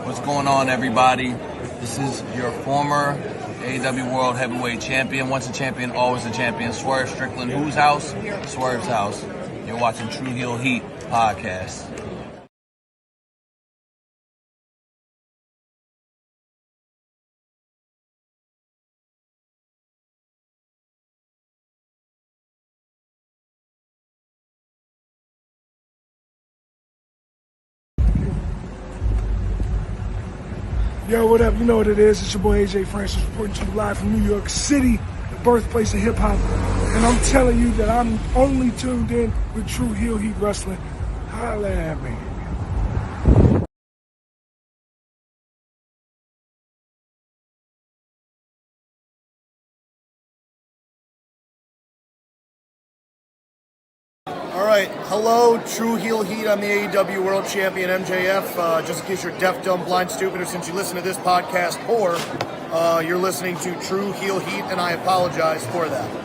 What's going on, everybody? This is your former AEW World Heavyweight Champion. Once a champion, always a champion. Swerve Strickland. Whose house? Swerve's house. You're watching True Heel Heat podcast. Yo, what up? You know what it is. It's your boy AJ Francis reporting to you live from New York City, the birthplace of hip-hop. And I'm telling you that I'm only tuned in with True Heel Heat Wrestling. Holla at me. All right, hello, True Heel Heat. I'm the AEW World Champion, MJF. Just in case you're deaf, dumb, blind, stupid, or since you listen to this podcast, or you're listening to True Heel Heat, and I apologize for that.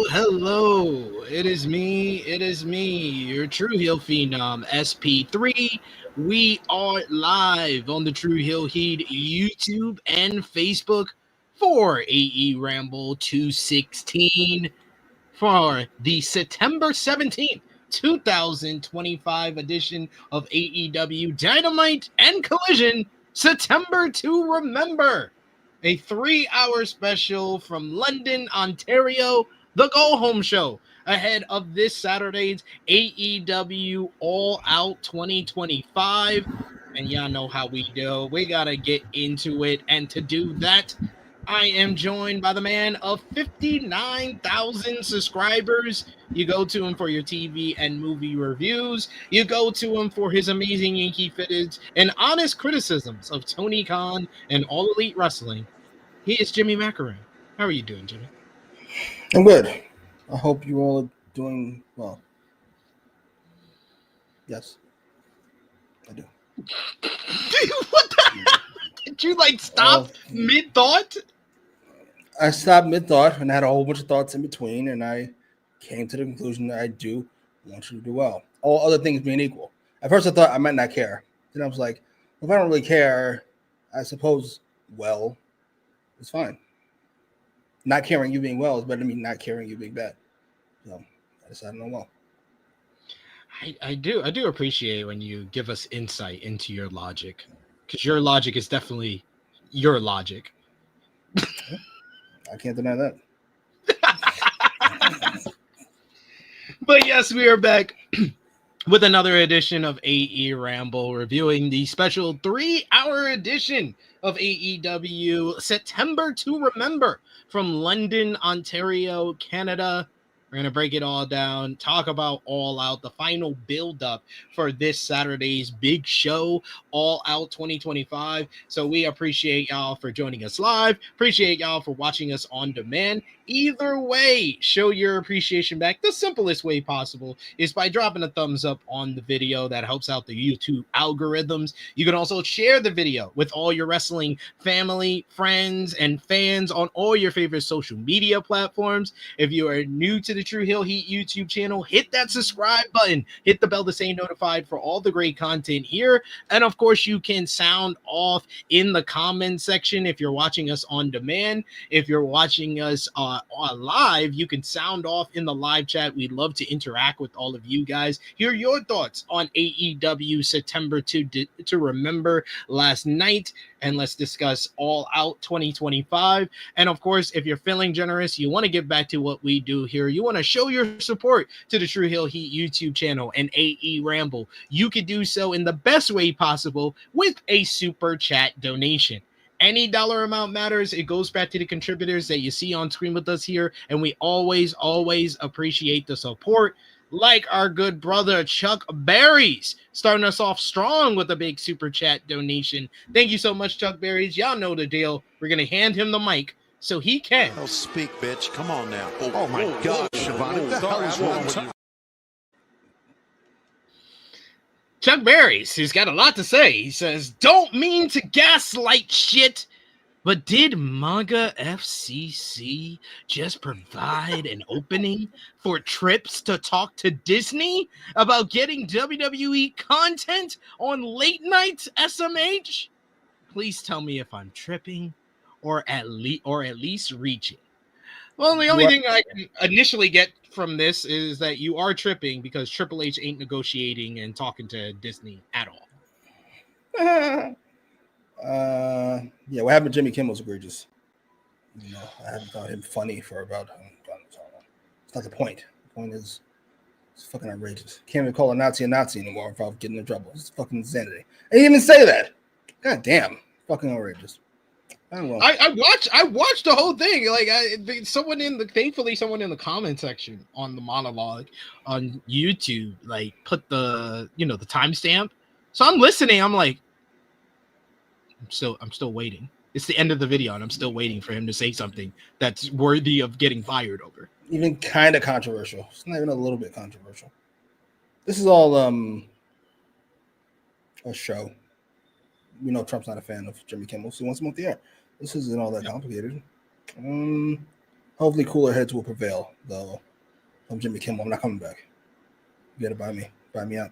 Hello. It is me, your True Heel Phenom, SP3. We are live on the True Heel Heat YouTube and Facebook for AEWramble 216 for the September 17th, 2025 edition of AEW Dynamite and Collision, September to Remember. A 3-hour special from London, Ontario, the Go Home Show, ahead of this Saturday's AEW All Out 2025. And y'all know how we do. We got to get into it. And to do that, I am joined by the man of 59,000 subscribers. You go to him for your TV and movie reviews. You go to him for his amazing Yankee fitteds and honest criticisms of Tony Khan and All Elite Wrestling. He is Jimmy Macram. How are you doing, Jimmy? I'm good. I hope you all are doing well. Yes, I do. What the? Did you stop mid-thought? I stopped mid-thought and had a whole bunch of thoughts in between, and I came to the conclusion that I do want you to do well. All other things being equal. At first I thought I might not care. Then I was like, if I don't really care, I suppose, well, it's fine. Not caring you being well is better than me not caring you being bad. So I decided no well. I do appreciate when you give us insight into your logic, because your logic is definitely your logic. I can't deny that. But yes, we are back with another edition of AEWramble, reviewing the special 3-hour edition of AEW September to Remember from London, Ontario, Canada. We're going to break it all down, talk about All Out, the final build-up for this Saturday's big show, All Out 2025. So we appreciate y'all for joining us live. Appreciate y'all for watching us on demand. Either way, show your appreciation back. The simplest way possible is by dropping a thumbs up on the video. That helps out the YouTube algorithms. You can also share the video with all your wrestling family, friends, and fans on all your favorite social media platforms. If you are new to the True Heel Heat YouTube channel, hit that subscribe button. Hit the bell to stay notified for all the great content here. And of course, you can sound off in the comment section if you're watching us on demand. If you're watching us live, you can sound off in the live chat. We'd love to interact with all of you guys. Hear your thoughts on AEW September to Remember last night, and let's discuss All Out 2025. And of course, if you're feeling generous, you want to get back to what we do here, you want to show your support to the True Heel Heat YouTube channel and AEWramble, you could do so in the best way possible with a super chat donation. Any dollar amount matters. It goes back to the contributors that you see on screen with us here, and we always appreciate the support. Like our good brother Chuck Berries, starting us off strong with a big super chat donation. Thank you so much, Chuck Berries. Y'all know the deal. We're going to hand him the mic so he can. Oh, speak, bitch. Come on now. Oh my God, Shivani. What the hell is wrong with you? Chuck Berries, he's got a lot to say. He says, don't mean to gaslight shit, but did MAGA FCC just provide an opening for trips to talk to Disney about getting WWE content on late night SMH? Please tell me if I'm tripping or at least reaching. Well, the only thing I can initially get from this is that you are tripping because Triple H ain't negotiating and talking to Disney at all. Yeah, what happened to Jimmy Kimmel was egregious. You know, I haven't found him funny for about. It's not the point. The point is, it's fucking outrageous. Can't even call a Nazi anymore without getting in trouble. It's fucking insanity. I didn't even say that. God damn, fucking outrageous. I watched the whole thing. Like thankfully someone in the comment section on the monologue on YouTube like put the the timestamp. So I'm listening. I'm like, I'm still waiting. It's the end of the video, and I'm still waiting for him to say something that's worthy of getting fired over. Even kind of controversial. It's not even a little bit controversial. This is all a show. We know Trump's not a fan of Jimmy Kimmel, so he wants him off the air. This isn't all that complicated. Hopefully cooler heads will prevail, though. I'm Jimmy Kimmel. I'm not coming back. You gotta buy me. Buy me out.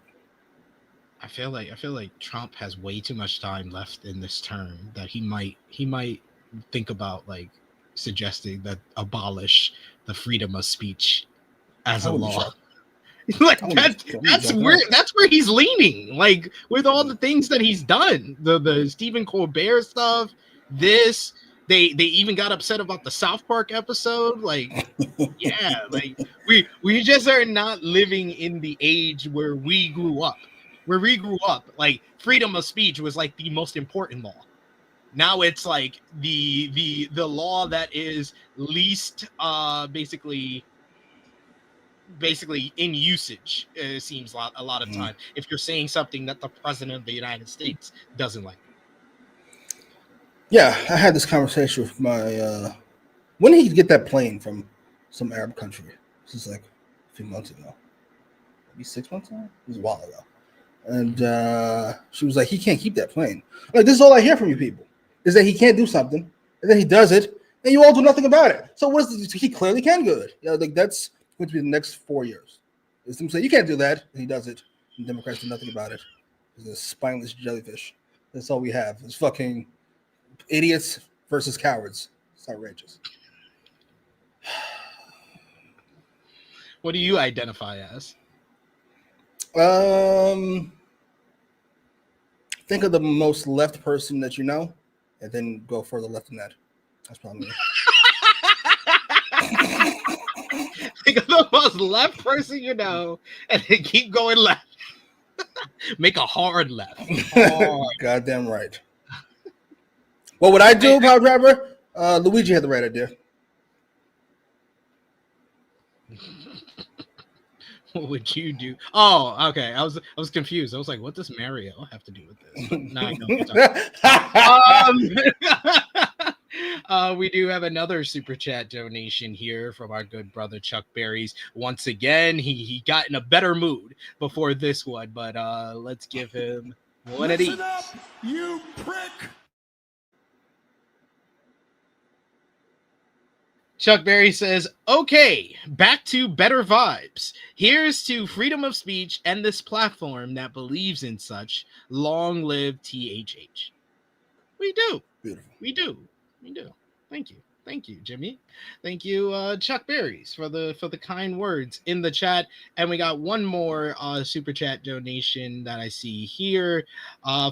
I feel like Trump has way too much time left in this term that he might think about like suggesting that abolish the freedom of speech as a law. Like that's where he's leaning. Like with all the things that he's done, the Stephen Colbert stuff, this they even got upset about the South Park episode. Like, yeah, like we just are not living in the age where we grew up. Where we grew up, like freedom of speech was like the most important law. Now it's like the law that is least basically in usage. It seems a lot of time if you're saying something that the president of the United States doesn't like. Yeah, I had this conversation with my when did he get that plane from some Arab country? This is like a few months ago, maybe 6 months ago. It was a while ago. And she was like, he can't keep that plane. Like, this is all I hear from you people, is that he can't do something, and then he does it, and you all do nothing about it. So what is this? He clearly can do it. Like that's going to be the next 4 years. Is him saying, you can't do that, and he does it, and Democrats do nothing about it. He's a spineless jellyfish. That's all we have. It's fucking idiots versus cowards. It's outrageous. What do you identify as? Think of the most left person that you know, and then go further left than that. That's probably me. Think of the most left person you know, and then keep going left. Make a hard left. Hard. Goddamn right. What would I do, Power Driver? Luigi had the right idea. What would you do? Oh, okay. I was confused. I was like, what does Mario have to do with this? But now I know what you're talking. We do have another super chat donation here from our good brother Chuck Berries. Once again, he got in a better mood before this one, but let's give him one of these. Listen up, you prick! Chuck Berry says, okay, back to better vibes. Here's to freedom of speech and this platform that believes in such. Long live THH. We do. Beautiful. We do. Thank you. Thank you, Jimmy. Thank you, Chuck Berries, for the kind words in the chat. And we got one more super chat donation that I see here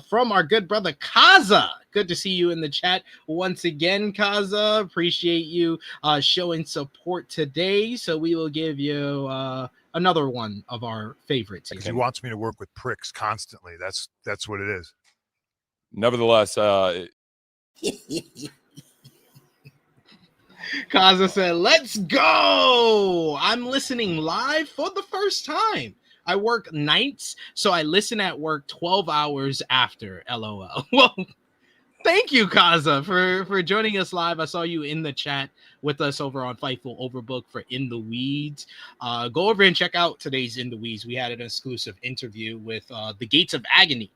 from our good brother Kaza. Good to see you in the chat once again, Kaza. Appreciate you showing support today. So we will give you another one of our favorites. Because he wants me to work with pricks constantly. That's what it is. Nevertheless, Kaza said, let's go. I'm listening live for the first time. I work nights, so I listen at work 12 hours after. LOL. Well, thank you, Kaza, for joining us live. I saw you in the chat with us over on Fightful Overbook for In the Weeds. Go over and check out today's In the Weeds. We had an exclusive interview with the Gates of Agony,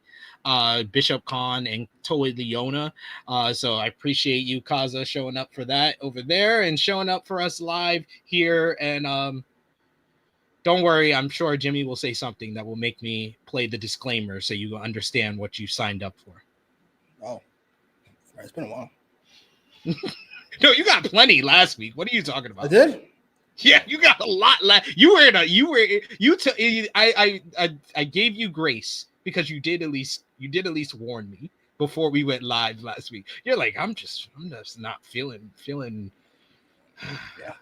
Bishop Khan and Toei Leona. So I appreciate you, Kaza, showing up for that over there and showing up for us live here. And don't worry, I'm sure Jimmy will say something that will make me play the disclaimer so you understand what you signed up for. Oh, it's been a while. No, you got plenty last week. What are you talking about? I did? Yeah, you got a lot last. I gave you grace because you did at least warn me before we went live last week. You're like, I'm just not feeling. Yeah.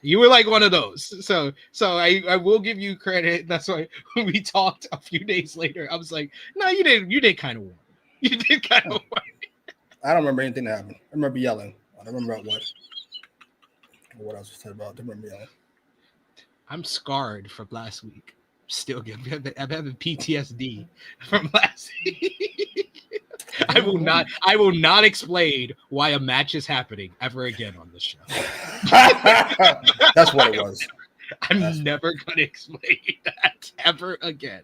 You were like one of those. So I will give you credit. That's why when we talked a few days later, I was like, no, you did kind of warn. You did kind of warn. I don't remember anything that happened. I remember yelling. I don't remember what else was said about. I don't remember yelling. I'm scarred from last week. Still good. I'm having PTSD from last week. I will not explain why a match is happening ever again on this show. That's what it was. I'm never going to explain that ever again.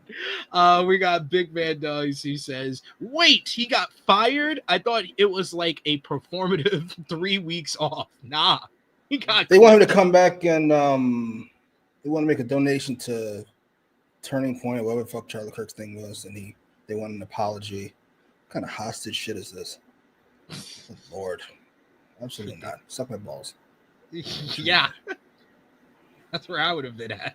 We got Big Man Dogs who says, wait, he got fired? I thought it was like a performative 3 weeks off. Nah, he got. They want him to come back and they want to make a donation to Turning Point or whatever the fuck Charlie Kirk's thing was, and they want an apology. What kind of hostage shit is this? Oh, Lord. Absolutely not. Suck my balls. Yeah. That's where I would have been at.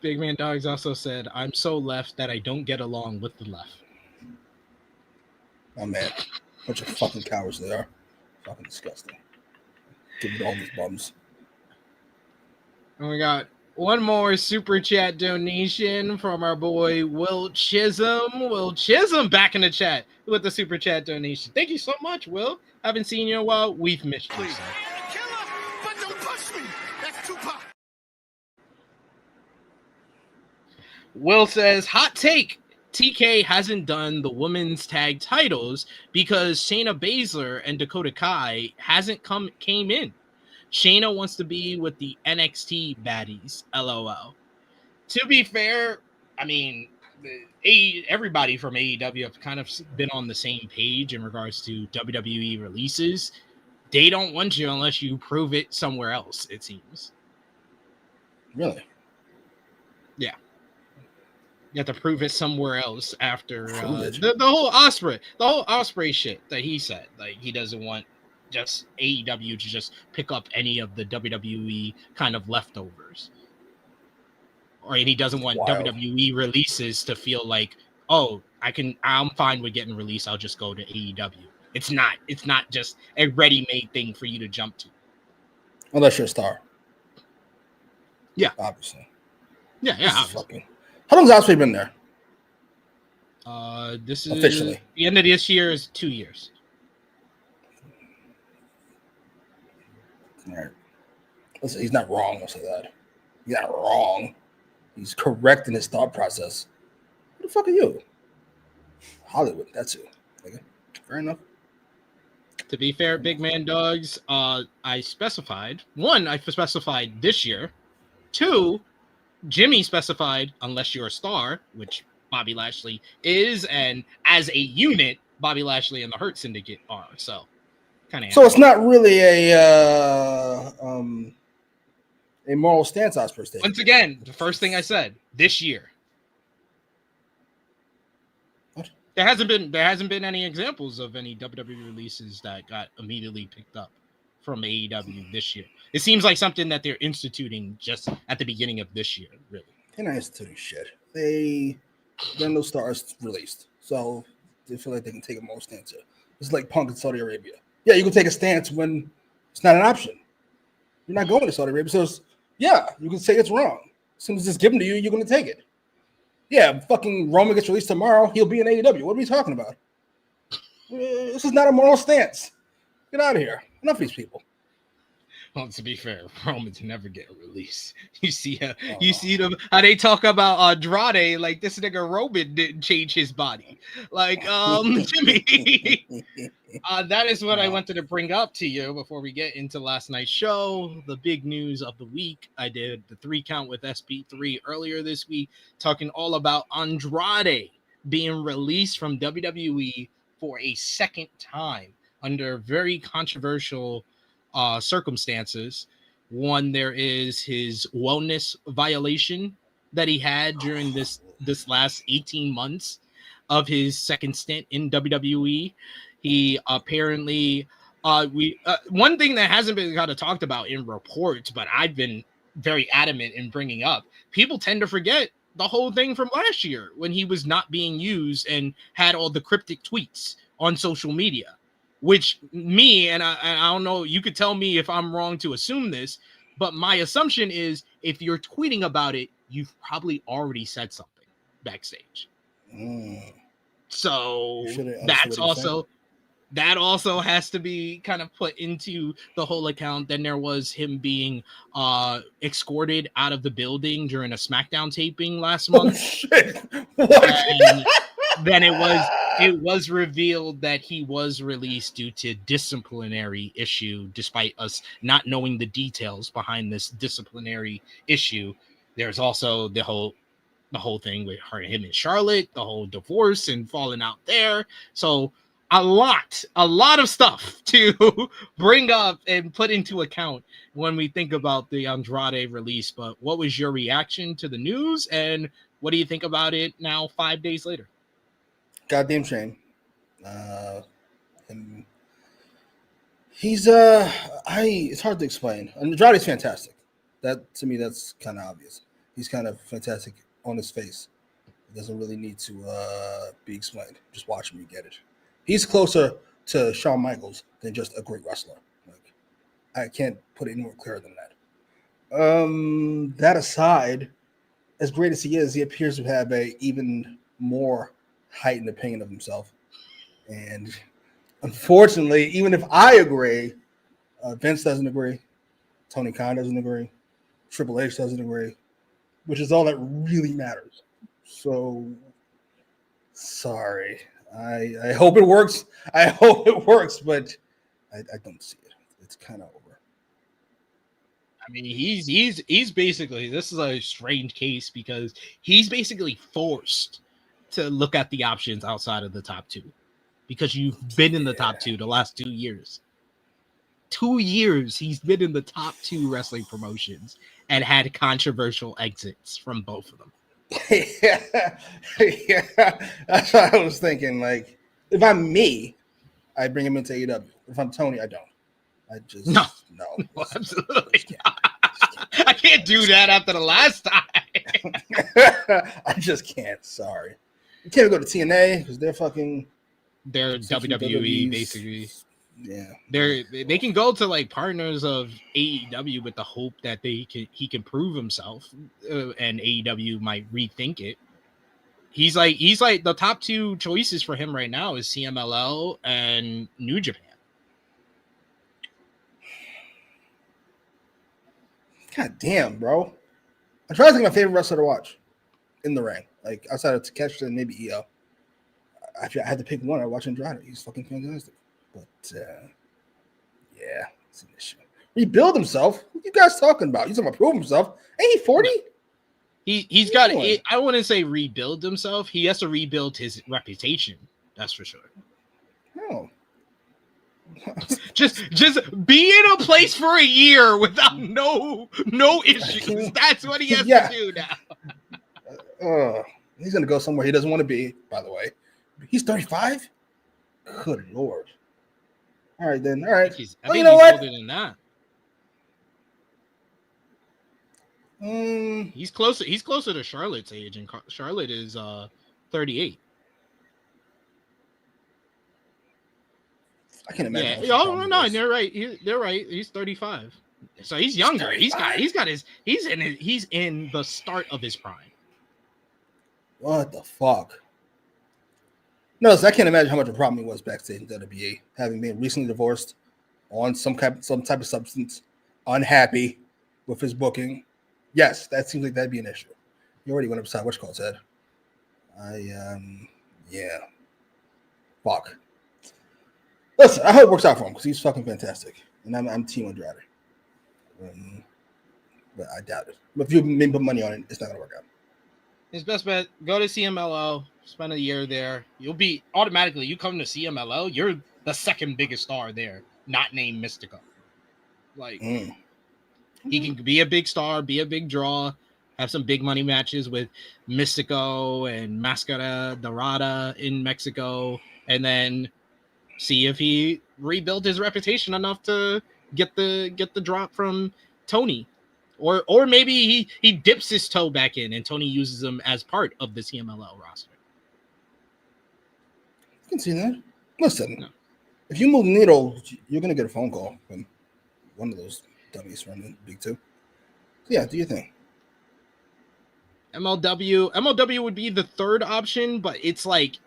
Big Man Dogs also said, I'm so left that I don't get along with the left. Oh, man. Bunch of fucking cowards they are. Fucking disgusting. Give it all these bums. And we got one more super chat donation from our boy Will Chisholm. Will Chisholm back in the chat with the super chat donation. Thank you so much, Will. Haven't seen you in a while. We've missed you. Will says, hot take. TK hasn't done the women's tag titles because Shayna Baszler and Dakota Kai hasn't came in. Shayna wants to be with the NXT baddies. LOL. To be fair, I mean, everybody from AEW have kind of been on the same page in regards to WWE releases. They don't want you unless you prove it somewhere else, it seems. Really? Yeah. You have to prove it somewhere else after the whole Osprey shit that he said. Like, he doesn't want just AEW to just pick up any of the WWE kind of leftovers. Or he doesn't want WWE releases to feel like, oh, I'm fine with getting released. I'll just go to AEW. It's not just a ready-made thing for you to jump to. Unless you're a star. Yeah. Obviously. Yeah. How long has Ospreay been there? This is officially. The end of this year is 2 years. All right. Listen, he's not wrong. I'll say that. He's not wrong. He's correct in his thought process. Who the fuck are you? Hollywood. That's who. Okay. Fair enough. To be fair, big man dogs, I specified this year. 2, Jimmy specified unless you're a star, which Bobby Lashley is, and as a unit, Bobby Lashley and the Hurt Syndicate are. So kind of. So it's not really a moral stance Ospreay statement. Once again, the first thing I said this year. What? There hasn't been any examples of any WWE releases that got immediately picked up from AEW this year. It seems like something that they're instituting just at the beginning of this year, really. They're not instituting shit. There are no stars released, so they feel like they can take a moral stance here. It's like Punk in Saudi Arabia. Yeah, you can take a stance when it's not an option. You're not going to Saudi Arabia, so you can say it's wrong. As soon as it's given to you, you're going to take it. Yeah, fucking Roman gets released tomorrow. He'll be in AEW. What are we talking about? This is not a moral stance. Get out of here. Enough of these people. Well, to be fair, Roman's never getting released. You see them how they talk about Andrade, like this nigga Roman didn't change his body. Like Jimmy. That is what I wanted to bring up to you before we get into last night's show. The big news of the week. I did the 3 count with SP3 earlier this week, talking all about Andrade being released from WWE for a second time under very controversial circumstances. One, there is his wellness violation that he had during this last 18 months of his second stint in WWE. He apparently one thing that hasn't been kind of talked about in reports, but I've been very adamant in bringing up, people tend to forget the whole thing from last year when he was not being used and had all the cryptic tweets on social media. Which and I don't know, you could tell me if I'm wrong to assume this, but my assumption is if you're tweeting about it, you've probably already said something backstage. So that also has to be kind of put into the whole account. Then there was him being escorted out of the building during a SmackDown taping last month. And then it was revealed that he was released due to disciplinary issue, despite us not knowing the details behind this disciplinary issue. There's also the whole thing with him and Charlotte, the whole divorce and falling out there. So a lot of stuff to bring up and put into account when we think about the Andrade release. But what was your reaction to the news, and what do you think about it now 5 days later? Goddamn shame. It's hard to explain. Andrade's fantastic. That to me, that's kind of obvious. He's kind of fantastic on his face. It doesn't really need to be explained. Just watch him, you get it. He's closer to Shawn Michaels than just a great wrestler. Like, I can't put it any more clear than that. That aside, as great as he is, he appears to have a even more heightened opinion of himself. And unfortunately, even if I agree, Vince doesn't agree, Tony Khan doesn't agree, Triple H doesn't agree, which is all that really matters. So, sorry. I hope it works. But I don't see it. It's kind of over. I mean, he's basically, this is a strange case because he's basically forced to look at the options outside of the top 2 because you've been in the top 2 the last 2 years. 2 years he's been in the top 2 wrestling promotions and had controversial exits from both of them. yeah, that's what I was thinking. Like, if I'm me, I bring him into AEW. If I'm Tony, I don't. I just no, absolutely not. I can't do that after the last time. I just can't. Sorry, you can't go to TNA because they're fucking They're WWE basically. Yeah, They can go to like partners of AEW with the hope that he can prove himself, and AEW might rethink it. He's like the top two choices for him right now is CMLL and New Japan. God damn, bro. I'm trying to think of my favorite wrestler to watch in the ring, like outside of Takeshi and maybe EO. If I had to pick one, I'd watch Andrade. He's fucking fantastic. But yeah, it's an issue. Rebuild himself? What you guys talking about? He's gonna prove himself. Ain't he 40? He's got. I wouldn't say rebuild himself. He has to rebuild his reputation. That's for sure. Oh. just be in a place for a year without no issues. That's what he has to do now. He's gonna go somewhere he doesn't want to be. By the way, he's 35. Good lord. All right then. All right. I think he's older than that. He's closer to Charlotte's age, and Charlotte is 38. I can't imagine. Yeah. Oh no, you're right. They're right. He's 35, so he's younger. He's in the start of his prime. What the fuck? No, so I can't imagine how much of a problem he was backstage in WWE, having been recently divorced, on some type of substance, unhappy with his booking. Yes, that seems like that'd be an issue. You already went upside what you call said. Yeah. Fuck. Listen, I hope it works out for him because he's fucking fantastic, and I'm Team Andrade. But I doubt it. But if you maybe put money on it, it's not gonna work out. His best bet: go to CMLL, spend a year there. You'll be automatically. You come to CMLL, you're the second biggest star there, not named Mystico. Like he can be a big star, be a big draw, have some big money matches with Mystico and Mascara Dorada in Mexico, and then see if he rebuilt his reputation enough to get the drop from Tony. Or maybe he dips his toe back in and Tony uses him as part of the CMLL roster. I can see that. Listen, if you move the needle, you're going to get a phone call from one of those dummies from the Big Two. So yeah, do your thing. MLW would be the third option, but it's like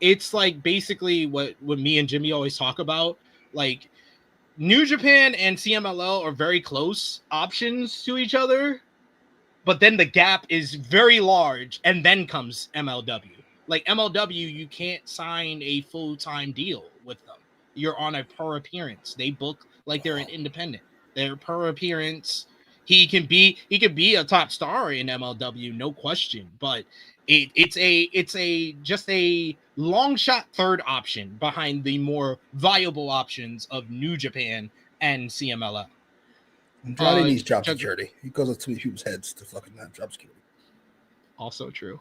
basically what me and Jimmy always talk about. Like New Japan and CMLL are very close options to each other, but then the gap is very large, and then comes MLW. Like MLW, you can't sign a full-time deal with them. You're on a per appearance. They book like they're an independent. They're per appearance. He can be a top star in MLW, no question, but it's just a long shot third option behind the more viable options of New Japan and CMLL. Andrade needs job security. He goes up to many people's heads to fucking have job security. Also true.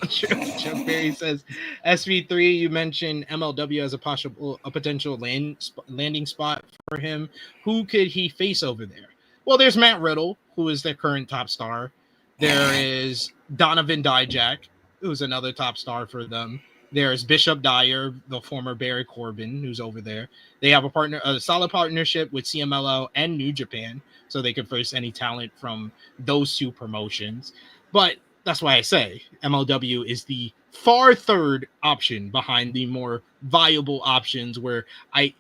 Chuck Berry says, SP3, you mentioned MLW as a potential landing spot for him. Who could he face over there? Well, there's Matt Riddle, who is their current top star. There is Donovan Dijak, who's another top star for them. There's Bishop Dyer, the former Barry Corbin, who's over there. They have a solid partnership with CMLL and New Japan, so they can face any talent from those two promotions. But that's why I say MLW is the far third option behind the more viable options where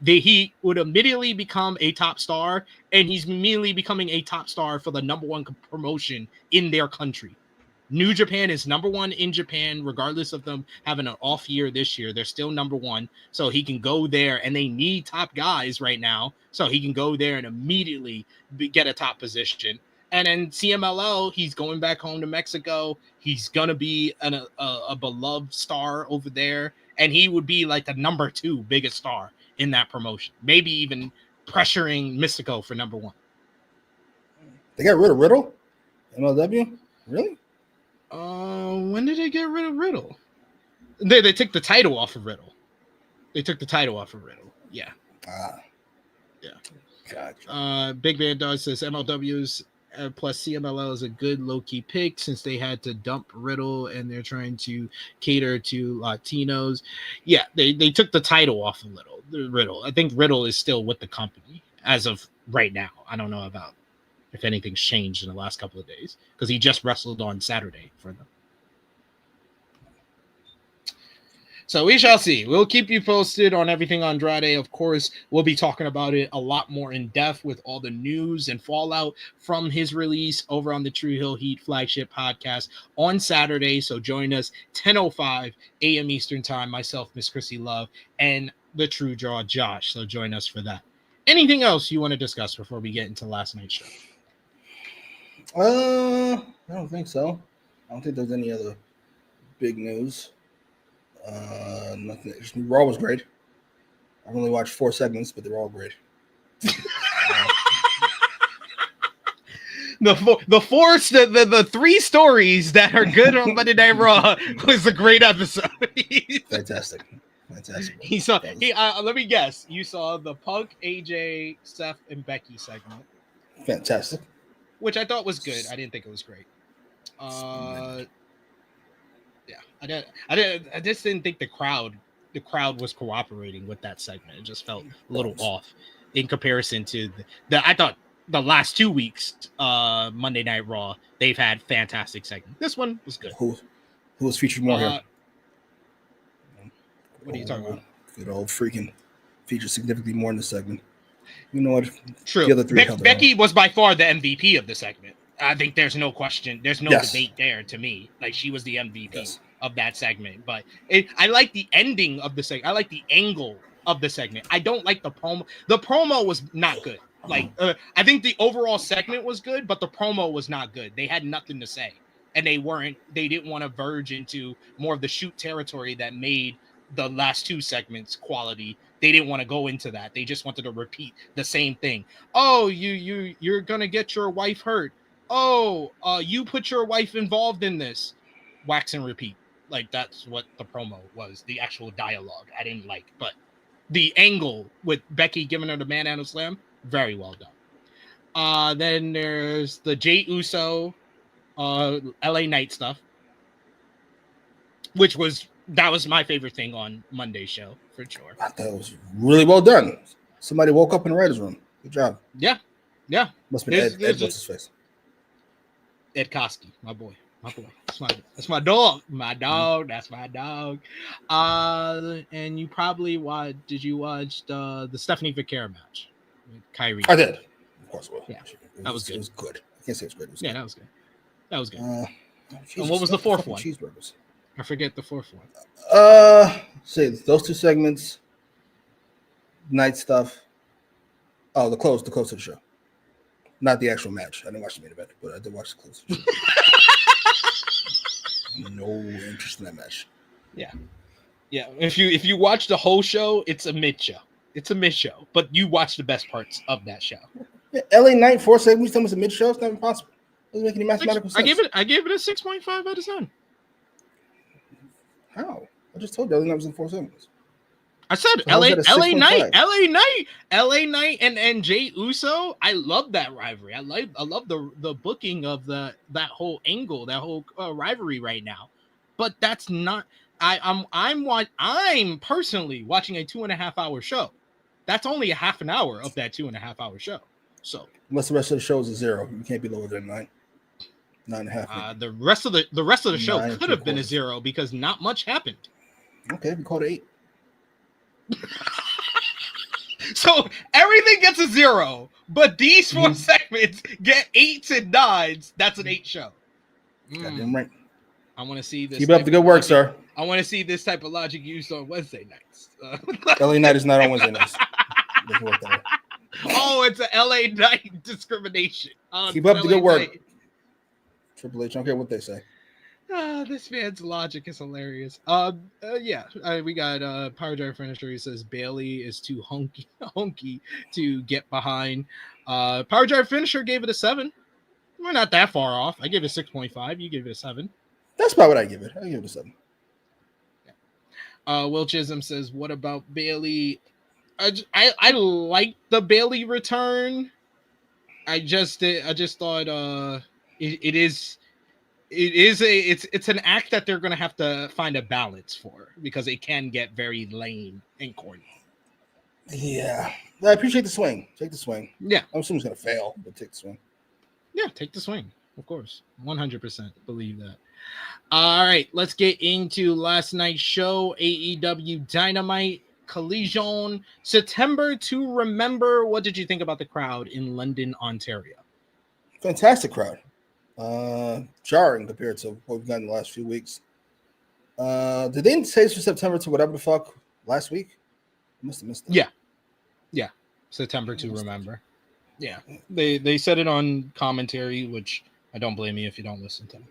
he would immediately become a top star, and he's immediately becoming a top star for the number one promotion in their country. New Japan is number one in Japan, regardless of them having an off year this year. They're still number one, so he can go there, and they need top guys right now, so he can go there and immediately get a top position. And then CMLL, he's going back home to Mexico. He's going to be a beloved star over there. And he would be like the number two biggest star in that promotion. Maybe even pressuring Mystico for number one. They got rid of Riddle? MLW? Really? When did they get rid of Riddle? They took the title off of Riddle. Yeah. Yeah. Gotcha. Big Bad Dog says MLW's Plus, CMLL is a good low-key pick since they had to dump Riddle and they're trying to cater to Latinos. Yeah, they took the title off a little. Riddle. I think Riddle is still with the company as of right now. I don't know about if anything's changed in the last couple of days because he just wrestled on Saturday for them. So we shall see. We'll keep you posted on everything Andrade. Of course, we'll be talking about it a lot more in depth with all the news and fallout from his release over on the True Hill Heat flagship podcast on Saturday. So join us 10:05 a.m. Eastern time. Myself, Miss Chrissy Love, and the True Draw Josh. So join us for that. Anything else you want to discuss before we get into last night's show? I don't think so. I don't think there's any other big news. Nothing. Raw was great. I've only watched 4 segments, but they're all great. The 3 stories that are good on Monday Night Raw was a great episode. Fantastic. Let me guess. You saw the Punk, AJ, Seth, and Becky segment. Fantastic. Which I thought was good. I didn't think it was great. Yeah, I just didn't think the crowd was cooperating with that segment. It just felt a little off in comparison to I thought the last 2 weeks, Monday Night Raw, they've had fantastic segments. This one was good. Who was featured more here? What are you talking about? Good old freaking featured significantly more in the segment. You know what? True. The other 3 Becky was by far the MVP of the segment. I think there's no question. There's no debate there to me. Like, she was the MVP of that segment. But I like the ending of the segment. I like the angle of the segment. I don't like the promo. The promo was not good. Like, I think the overall segment was good, but the promo was not good. They had nothing to say. And they didn't want to verge into more of the shoot territory that made the last 2 segments quality. They didn't want to go into that. They just wanted to repeat the same thing. Oh, you're gonna get your wife hurt. Oh, you put your wife involved in this. Wax and repeat. Like, that's what the promo was. The actual dialogue I didn't like, but the angle with Becky giving her the manhandle slam, very well done. Then there's the Jey Uso, LA Knight stuff, that was my favorite thing on Monday's show for sure. I thought it was really well done. Somebody woke up in the writer's room. Good job. Yeah. Must have been Ed what's his face? Ed Koski, my boy. That's my dog. That's my dog. And you probably did you watch the Stephanie Vaquera match with Kyrie? I did. Of course, Yeah, that was good. It was good. I can't say it was good. That was good. That was good. And what was the 4th one? Cheeseburgers. I forget the 4th one. Say those 2 segments, night stuff. Oh, the close to the show. Not the actual match. I didn't watch the main event, but I did watch the close to the show. No interest in that match. Yeah. If you watch the whole show, it's a mid show. But you watch the best parts of that show. Yeah, LA Knight 4 segments. Tell me it's a mid show. It's not impossible. Doesn't make any mathematical sense. I gave it a 6.5 out of 10. How? I just told you LA Knight was in 4 segments. I said So LA Knight and Jey Uso. I love that rivalry. I love the booking of that whole angle, that whole rivalry right now. But that's not. I'm personally watching a 2.5 hour show. That's only a half an hour of that 2.5 hour show. So unless the rest of the show is a 0, you can't be lower than 9. 9.5. The rest of the show could have been a 0 because not much happened. Okay, we called it 8. So everything gets a 0, but these 4 segments get 8s and 9s. That's an 8 show. Goddamn right. I want to see this. Keep up the good work, sir. I want to see this type of logic used on Wednesday nights. LA Knight is not on Wednesday nights. Oh, it's a LA Knight discrimination. Keep up the good work. Triple H, I don't care what they say. This man's logic is hilarious. We got Power Drive Finisher. He says Bailey is too hunky to get behind. Power Drive Finisher gave it a 7. We're not that far off. I gave it a 6.5. You gave it a 7. That's about what I give it. I give it a 7. Will Chisholm says, "What about Bailey?" I like the Bailey return. I just thought it's an act that they're gonna have to find a balance for, because it can get very lame and corny. Yeah, I appreciate the swing. Take the swing. Yeah, I'm assuming it's gonna fail, but take the swing. Yeah, take the swing, of course. 100% believe that. All right, let's get into last night's show. AEW Dynamite Collision, September to Remember. What did you think about the crowd in London, Ontario? Fantastic crowd. Jarring compared to what we've gotten in the last few weeks. Did they say it's for September to whatever the fuck last week? I must have missed that. Yeah. September to Remember. Yeah. They said it on commentary, which I don't blame you if you don't listen to them.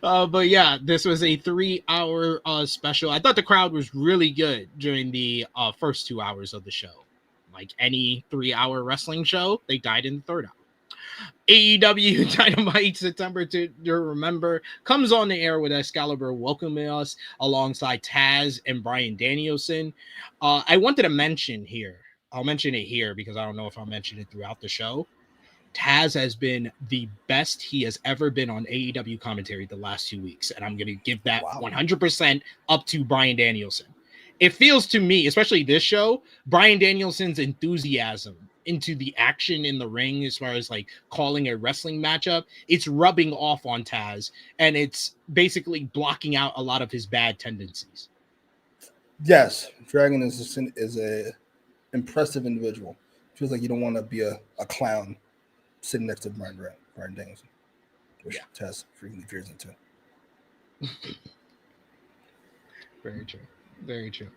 But yeah, this was a 3-hour special. I thought the crowd was really good during the first 2 hours of the show. Like any 3-hour wrestling show, they died in the third hour. AEW Dynamite September to Remember comes on the air with Excalibur welcoming us alongside Taz and Bryan Danielson. I wanted to mention here, I'll mention it here because I don't know if I'll mention it throughout the show. Taz has been the best he has ever been on AEW commentary the last 2 weeks, and I'm going to give that 100% up to Bryan Danielson. It feels to me, especially this show, Bryan Danielson's enthusiasm into the action in the ring, as far as like calling a wrestling matchup, it's rubbing off on Taz, and it's basically blocking out a lot of his bad tendencies. Yes, Dragon is a impressive individual. Feels like you don't want to be a clown sitting next to Bryan Danielson, which Taz freaking appears into. Very true. Very true.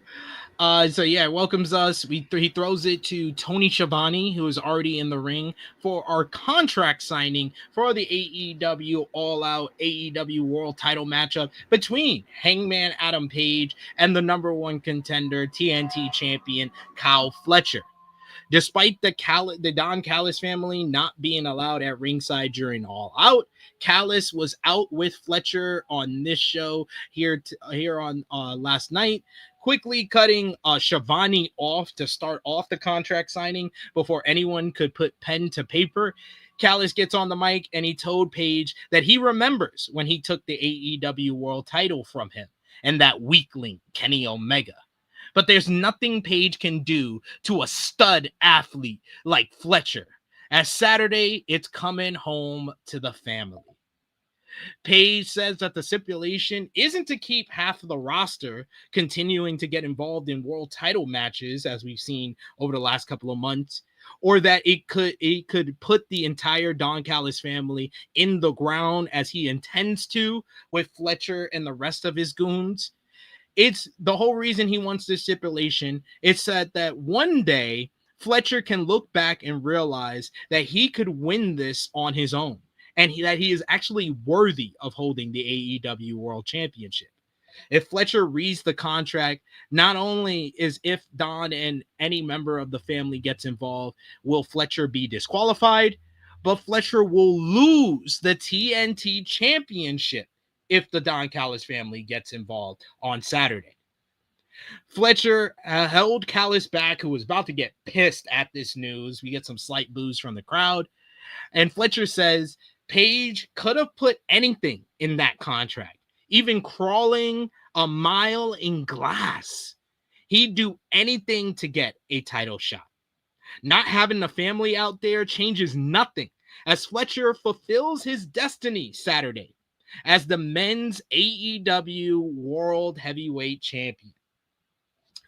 So yeah, welcomes us. He throws it to Tony Schiavone, who is already in the ring for our contract signing for the AEW All Out AEW World Title matchup between Hangman Adam Page and the number one contender, TNT champion Kyle Fletcher. Despite the Don Callis family not being allowed at ringside during All Out, Callis was out with Fletcher on this show here on last night, quickly cutting Schiavone off to start off the contract signing before anyone could put pen to paper. Callis gets on the mic and he told Page that he remembers when he took the AEW World Title from him and that weakling Kenny Omega. But there's nothing Page can do to a stud athlete like Fletcher. As Saturday, it's coming home to the family. Page says that the stipulation isn't to keep half of the roster continuing to get involved in world title matches, as we've seen over the last couple of months, or that it could put the entire Don Callis family in the ground as he intends to with Fletcher and the rest of his goons. It's the whole reason he wants this stipulation. It's said that one day Fletcher can look back and realize that he could win this on his own, and that he is actually worthy of holding the AEW World Championship. If Fletcher reads the contract, not only is if Don and any member of the family gets involved, will Fletcher be disqualified, but Fletcher will lose the TNT Championship if the Don Callis family gets involved on Saturday. Fletcher held Callis back, who was about to get pissed at this news. We get some slight boos from the crowd. And Fletcher says Page could have put anything in that contract, even crawling a mile in glass. He'd do anything to get a title shot. Not having the family out there changes nothing, as Fletcher fulfills his destiny Saturday as the men's AEW World Heavyweight Champion.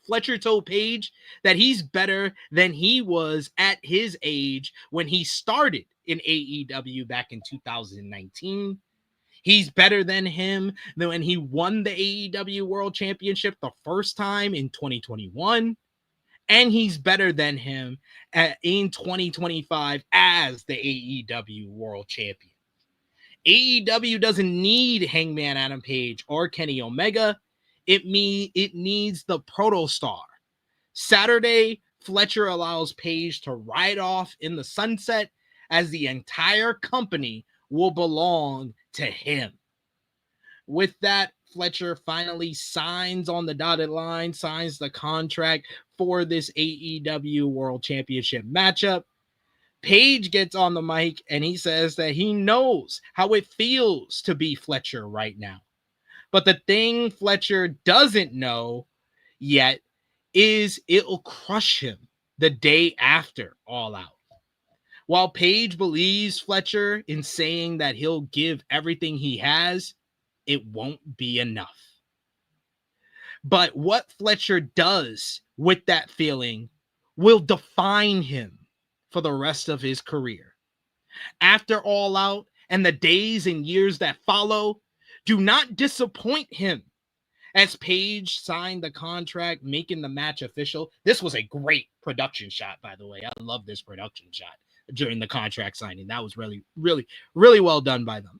Fletcher told Page that he's better than he was at his age when he started in AEW back in 2019. He's better than him than when he won the AEW World Championship the first time in 2021. And he's better than him in 2025 as the AEW World Champion. AEW doesn't need Hangman Adam Page or Kenny Omega. It needs the protostar. Saturday, Fletcher allows Page to ride off in the sunset as the entire company will belong to him. With that, Fletcher finally signs on the dotted line, signs the contract for this AEW World Championship matchup. Page gets on the mic and he says that he knows how it feels to be Fletcher right now. But the thing Fletcher doesn't know yet is it'll crush him the day after All Out. While Page believes Fletcher in saying that he'll give everything he has, it won't be enough. But what Fletcher does with that feeling will define him for the rest of his career. After All Out and the days and years that follow, do not disappoint him. As Page signed the contract, making the match official. This was a great production shot, by the way. I love this production shot during the contract signing. That was really, really, really well done by them.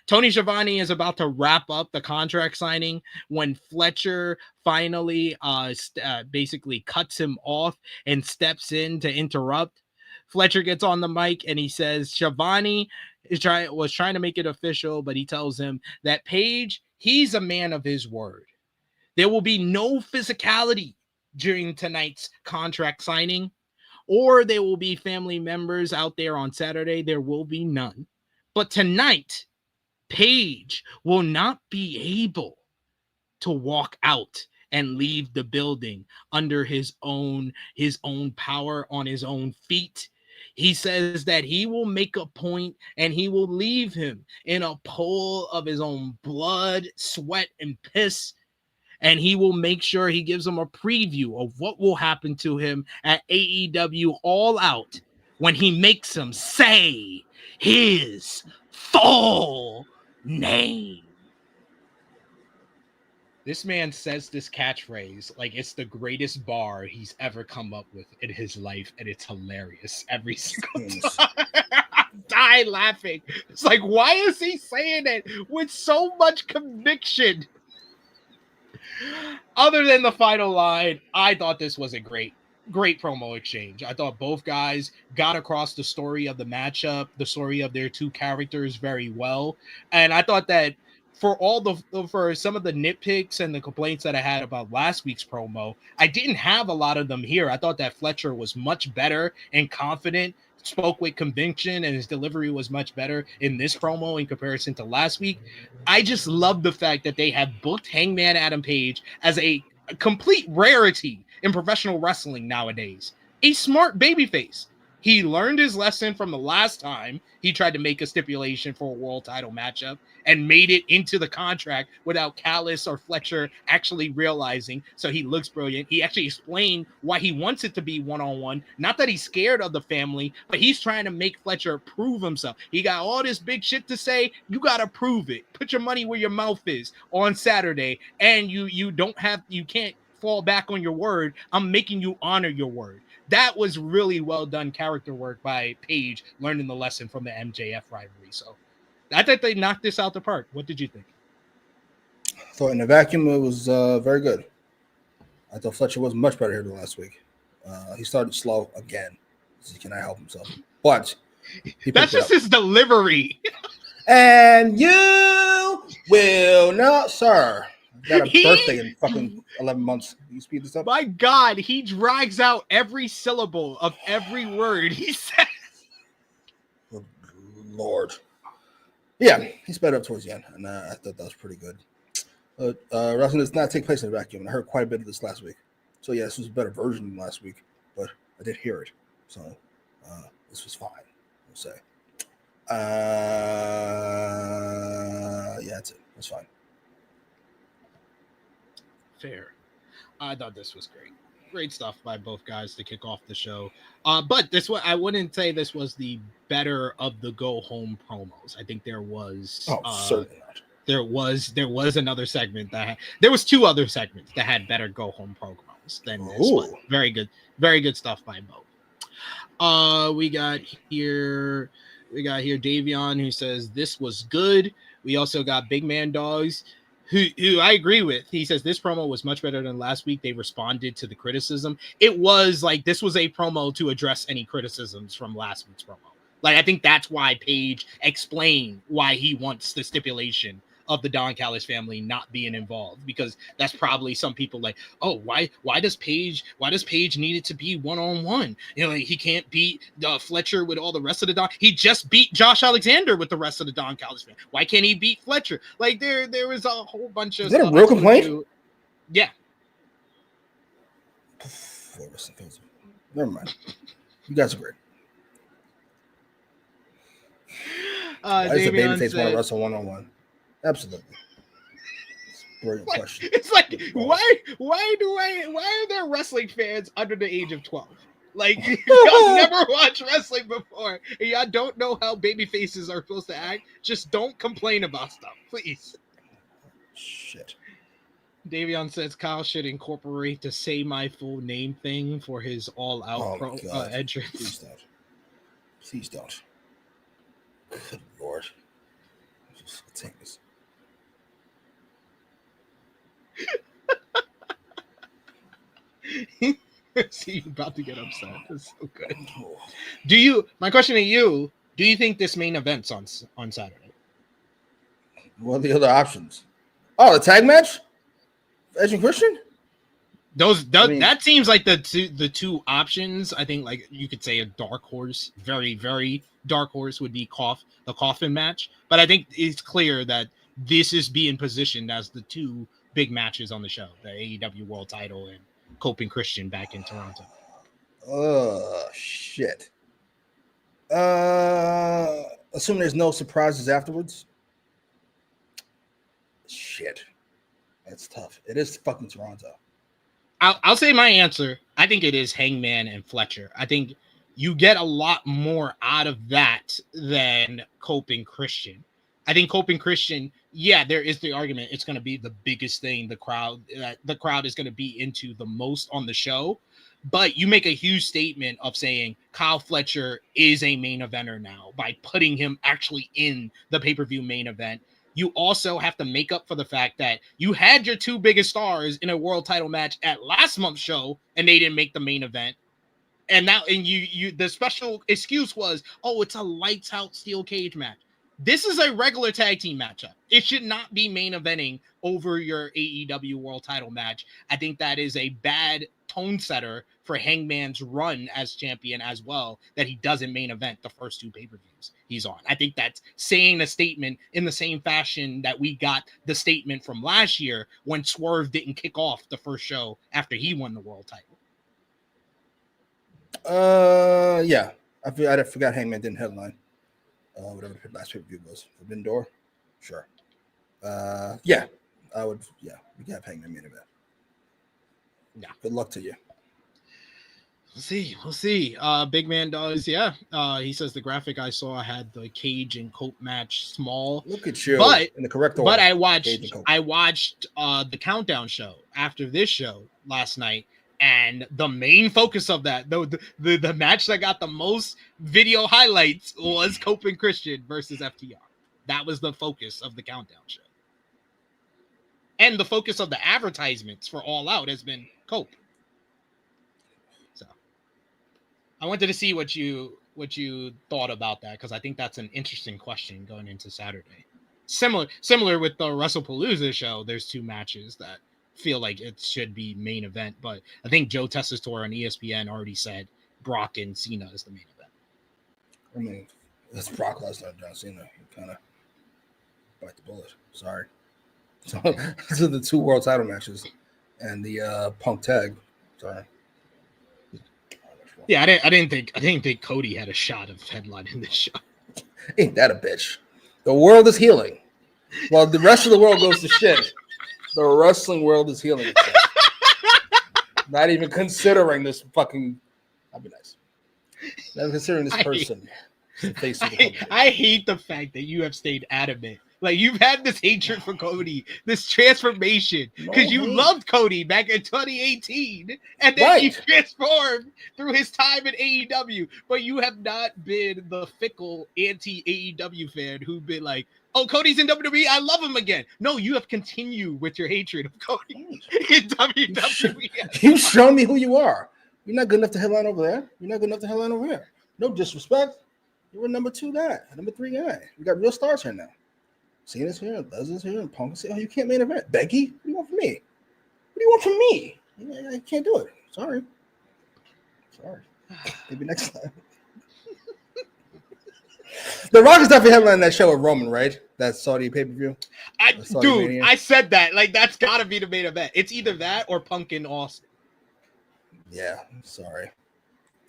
Tony Schiavone is about to wrap up the contract signing when Fletcher finally basically cuts him off and steps in to interrupt. Fletcher gets on the mic and he says Schiavone was trying to make it official, but he tells him that Page, he's a man of his word. There will be no physicality during tonight's contract signing, or there will be family members out there on Saturday. There will be none. But tonight, Page will not be able to walk out and leave the building under his own power on his own feet. He says that he will make a point and he will leave him in a pool of his own blood, sweat, and piss. And he will make sure he gives him a preview of what will happen to him at AEW All Out when he makes him say his full name. This man says this catchphrase like it's the greatest bar he's ever come up with in his life, and it's hilarious every single time. I die laughing. It's like, why is he saying it with so much conviction? Other than the final line, I thought this was a great promo exchange. I thought both guys got across the story of the matchup, the story of their two characters very well. And I thought that for some of the nitpicks and the complaints that I had about last week's promo, I didn't have a lot of them here. I thought that Fletcher was much better and confident, spoke with conviction, and his delivery was much better in this promo in comparison to last week. I just love the fact that they have booked Hangman Adam Page as a complete rarity in professional wrestling nowadays. A smart babyface. He learned his lesson from the last time he tried to make a stipulation for a world title matchup and made it into the contract without Callis or Fletcher actually realizing. So he looks brilliant. He actually explained why he wants it to be one-on-one. Not that he's scared of the family, but he's trying to make Fletcher prove himself. He got all this big shit to say. You got to prove it. Put your money where your mouth is on Saturday. And you can't fall back on your word. I'm making you honor your word. That was really well done character work by Page, learning the lesson from the MJF rivalry. So I think they knocked this out the park. What did you think? I thought in a vacuum it was very good. I thought Fletcher was much better here than last week. He started slow again. He cannot help himself. But that's just his delivery. And you will not, sir. Got a birthday in fucking 11 months. You speed this up? My God, he drags out every syllable of every word he says. Oh, Lord. Yeah, he sped up towards the end, and I thought that was pretty good. Wrestling does not take place in a vacuum. I heard quite a bit of this last week. So, yeah, this was a better version than last week, but I did hear it. So, this was fine, we'll say. Yeah, that's it. That's fine. Fair. I thought this was great. Great stuff by both guys to kick off the show. But this one, I wouldn't say this was the better of the go home promos. I think there was certainly not. There was another segment there was two other segments that had better go home promos than this one. Very good stuff by both. We got here Davion, who says this was good. We also got Big Man Dogs, who I agree with. He says this promo was much better than last week. They responded to the criticism. It was like this was a promo to address any criticisms from last week's promo. Like, I think that's why Page explained why he wants the stipulation of the Don Callis family not being involved, because that's probably some people like, oh, why does Paige need it to be one-on-one? You know, like, he can't beat Fletcher with all the rest of the Don. He just beat Josh Alexander with the rest of the Don Callis family. Why can't he beat Fletcher? Like, there was a whole bunch of. Is that a real complaint? Yeah. Never mind. You guys are great. Why does a babyface want to wrestle one-on-one? Absolutely. It's a brilliant question. It's like, why are there wrestling fans under the age of 12? Like, y'all never watched wrestling before, and y'all don't know how baby faces are supposed to act. Just don't complain about stuff, please. Shit. Davion says Kyle should incorporate the "say my full name" thing for his all-out entrance. Please don't. Please don't. Good Lord. Just take this. See, you're about to get upset. That's so good. My question to you, do you think this main event's on Saturday? What are the other options? Oh, the tag match? Edge and Christian? That seems like the two options. I think, like, you could say a dark horse, very, very dark horse would be the coffin match. But I think it's clear that this is being positioned as the two big matches on the show, the AEW World Title and Copeland Christian back in Toronto. Oh, shit. Assume there's no surprises afterwards. Shit. That's tough. It is fucking Toronto. I'll say my answer. I think it is Hangman and Fletcher. I think you get a lot more out of that than Copeland Christian. I think Copeland Christian, yeah, there is the argument it's going to be the biggest thing the crowd is going to be into the most on the show. But you make a huge statement of saying Kyle Fletcher is a main eventer now by putting him actually in the pay-per-view main event. You also have to make up for the fact that you had your two biggest stars in a world title match at last month's show and they didn't make the main event. And you the special excuse was, oh, it's a lights out steel cage match. This is a regular tag team matchup. It should not be main eventing over your AEW world title match. I think that is a bad tone setter for Hangman's run as champion as well, that he doesn't main event the first two pay-per-views he's on. I think that's saying a statement in the same fashion that we got the statement from last year when Swerve didn't kick off the first show after he won the world title. Yeah. I forgot Hangman didn't headline. Whatever the last pay-per-view was. Forbidden Door? Sure. Yeah. I would, yeah. We can have Hangman main event. Yeah. Good luck to you. We'll see. Big Man does, yeah. He says the graphic I saw had the Cage and Cope match small. Look at you. But in the correct order. But I watched the countdown show after this show last night, and the main focus of that, the match that got the most video highlights was Copeland Christian versus FTR. That was the focus of the countdown show. And the focus of the advertisements for All Out has been Cope. So I wanted to see what you thought about that, because I think that's an interesting question going into Saturday. Similar with the WrestlePalooza show, there's two matches that feel like it should be main event, but I think Joe Tessitore on ESPN already said Brock and Cena is the main event. I mean, it's Brock Lesnar and John Cena. You kind of bite the bullet. Sorry. So these are the two world title matches and the Punk tag. Sorry. Yeah, I didn't think Cody had a shot of headlining this show. Ain't that a bitch? The world is healing. While the rest of the world goes to shit, the wrestling world is healing itself. Not even considering this fucking. That'd be nice. Not even considering this person. I hate the fact that you have stayed adamant. Like, you've had this hatred for Cody, this transformation, because you loved Cody back in 2018, and then he transformed through his time in AEW. But you have not been the fickle anti-AEW fan who've been like, oh, Cody's in WWE, I love him again. No, you have continued with your hatred of Cody in WWE. You've shown me who you are. You're not good enough to headline over there. You're not good enough to headline over here. No disrespect. You're a number 2 guy, a number 3 guy. We got real stars here now. Cena's here, Leslie's here, and Punk's here. Oh, you can't main event. Becky, what do you want from me? What do you want from me? Yeah, I can't do it. Sorry. Maybe next time. The Rock is definitely headlining that show with Roman, right? That Saudi pay-per-view. Dude, I said that. Like, that's got to be the main event. It's either that or Punk in Austin. Yeah, sorry.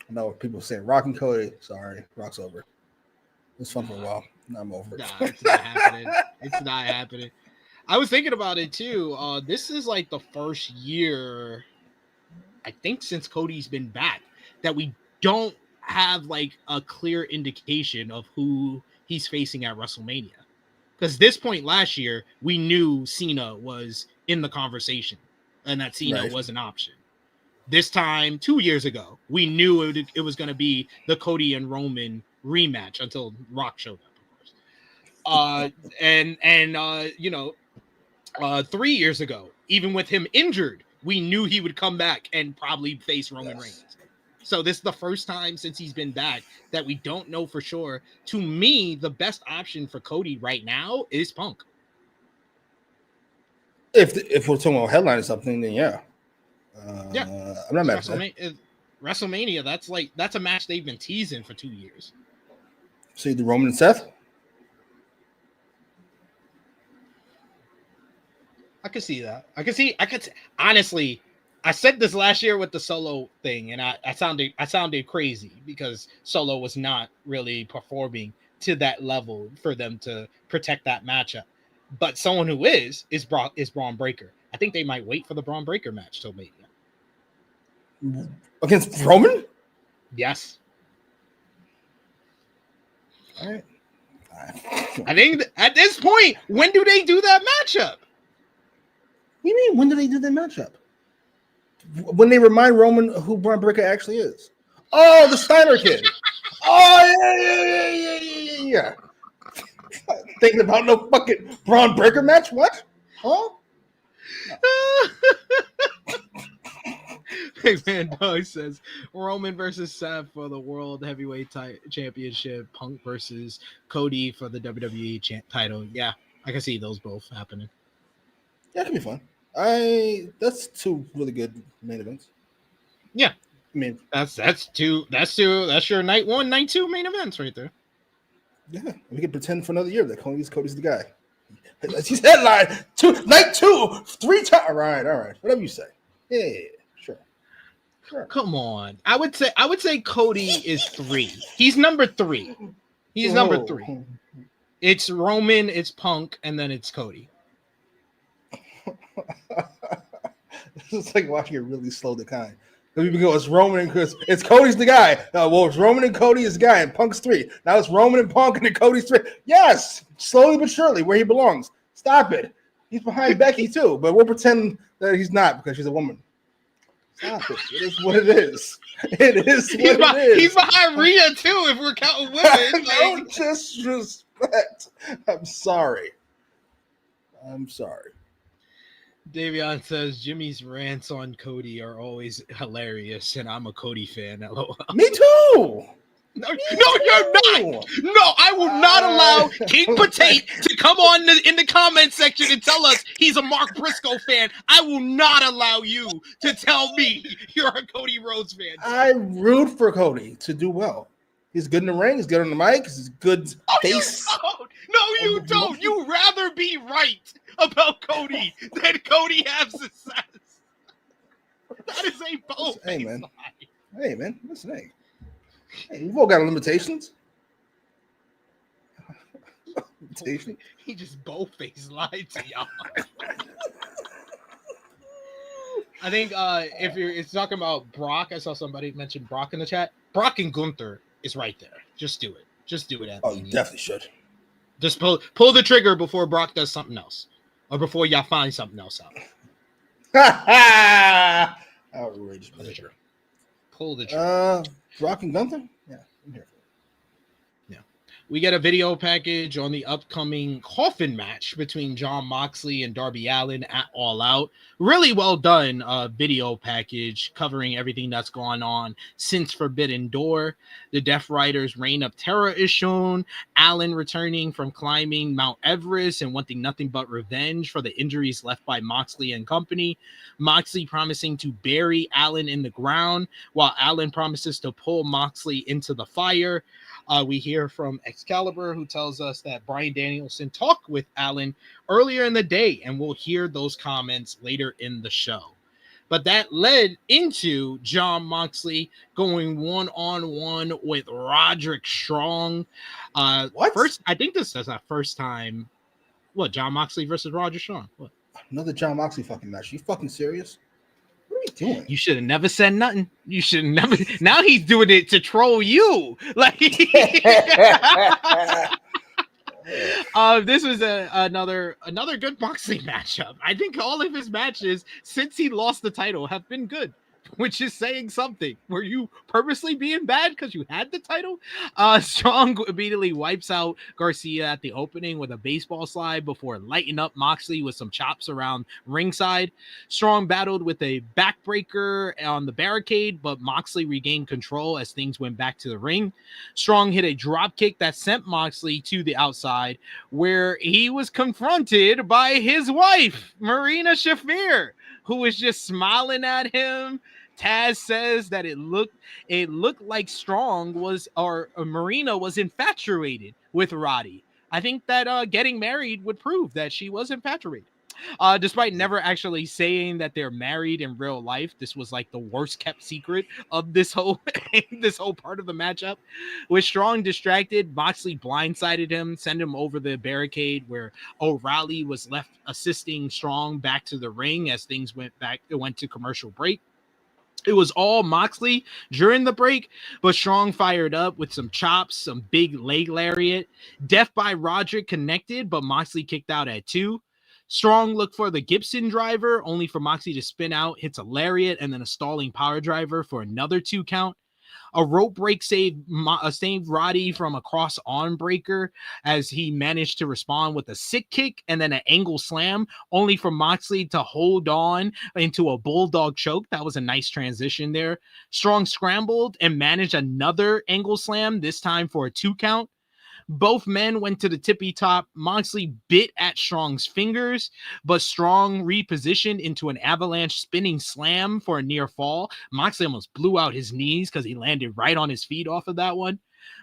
I know people say Rock and Cody. Sorry, Rock's over. It was fun for a while. Now I'm over it. Nah, it's not happening. It's not happening. I was thinking about it too. This is like the first year, I think, since Cody's been back that we don't have like a clear indication of who he's facing at WrestleMania. Because this point last year, we knew Cena was in the conversation and that Cena was an option. This time, 2 years ago, we knew it was going to be the Cody and Roman rematch until Rock showed up, of course. 3 years ago, even with him injured, we knew he would come back and probably face Roman Reigns. So this is the first time since he's been back that we don't know for sure. To me, the best option for Cody right now is Punk. If we're talking about headline or something, then yeah. I'm not mad at that. WrestleMania, that's a match they've been teasing for 2 years. See the Roman and Seth? I could see that. Honestly, I said this last year with the Solo thing, and I sounded crazy because Solo was not really performing to that level for them to protect that matchup. But someone who is Braun Breaker. I think they might wait for the Braun Breaker match till Mania. Against Roman? Yes. All right. I think at this point, when do they do that matchup? What do you mean? When do they do that matchup? When they remind Roman who Braun Breaker actually is. Oh, the Steiner kid. Oh, yeah. Thinking about no fucking Braun Breaker match? What? Huh? Hey man, Doug says Roman versus Seth for the World Heavyweight Championship, Punk versus Cody for the WWE title. Yeah, I can see those both happening. Yeah, it can be fun. That's two really good main events. Yeah, I mean that's your night 1, night 2 main events right there. Yeah, we can pretend for another year that Cody's the guy. He's headline night 2 3 times. All right, whatever you say. Yeah, sure. Come on, I would say Cody is 3. He's number 3. He's number 3. It's Roman, it's Punk, and then it's Cody. It's like watching it really slow decline. We go, it's Roman because it's Cody's the guy. It's Roman and Cody is the guy, and Punk's 3. Now it's Roman and Punk, and then Cody's 3. Yes, slowly but surely, where he belongs. Stop it. He's behind Becky too, but we'll pretend that he's not because she's a woman. Stop it. It is what it is. It is what it is. He's behind Rhea too, if we're counting women. No disrespect. I'm sorry. Davion says Jimmy's rants on Cody are always hilarious, and I'm a Cody fan. LOL. Me too. No, you're not. No, I will not allow King Potate to come on in the comment section and tell us he's a Mark Briscoe fan. I will not allow you to tell me you're a Cody Rhodes fan. I root for Cody to do well. He's good in the ring. He's good on the mic. He's good face. No, you don't. You rather be right about Cody than Cody have success. That is a bold Hey, man. Listen, hey, we've all got limitations. He just bold-faced lied to y'all. I think if it's talking about Brock, I saw somebody mention Brock in the chat. Brock and Gunther is right there. Just do it. Anthony. Oh, you definitely should. Just pull the trigger before Brock does something else, or before y'all find something else out. Outrageous. Pull the trigger. Brock and Gunther? Yeah, I'm here. Yeah. We get a video package on the upcoming coffin match between Jon Moxley and Darby Allin at All Out. Really well done video package covering everything that's gone on since Forbidden Door. The Death Rider's reign of terror is shown. Allin returning from climbing Mount Everest and wanting nothing but revenge for the injuries left by Moxley and company. Moxley promising to bury Allin in the ground, while Allin promises to pull Moxley into the fire. We hear from Excalibur, who tells us that Bryan Danielson talked with Allin earlier in the day, and we'll hear those comments later in the show. But that led into Jon Moxley going one-on-one with Roderick Strong. What? First, I think this is our first time. What, Jon Moxley versus Roderick Strong? What? Another Jon Moxley fucking match. You fucking serious? What are you doing? You should have never said nothing. You should have never. Now he's doing it to troll you. Like, this was another good Moxley matchup. I think all of his matches since he lost the title have been good, which is saying something. Were you purposely being bad because you had the title? Strong immediately wipes out Garcia at the opening with a baseball slide before lighting up Moxley with some chops around ringside. Strong battled with a backbreaker on the barricade, but Moxley regained control as things went back to the ring. Strong hit a drop kick that sent Moxley to the outside, where he was confronted by his wife, Marina Shafir, who was just smiling at him. Taz says that it looked like Strong was, or Marina was infatuated with Roddy. I think that getting married would prove that she was infatuated. Despite never actually saying that they're married in real life, this was like the worst kept secret of this whole this whole part of the matchup. With Strong distracted, Moxley blindsided him, sent him over the barricade, where O'Reilly was left assisting Strong back to the ring as things went to commercial break. It was all Moxley during the break, but Strong fired up with some chops, some big leg lariat. Death by Roderick connected, but Moxley kicked out at 2. Strong looked for the Gibson driver, only for Moxley to spin out, hits a lariat, and then a stalling power driver for another 2 count. A rope break saved Roddy from a cross arm breaker as he managed to respond with a sick kick and then an angle slam, only for Moxley to hold on into a bulldog choke. That was a nice transition there. Strong scrambled and managed another angle slam, this time for a 2 count. Both men went to the tippy top. Moxley bit at Strong's fingers, but Strong repositioned into an avalanche spinning slam for a near fall. Moxley almost blew out his knees because he landed right on his feet off of that one.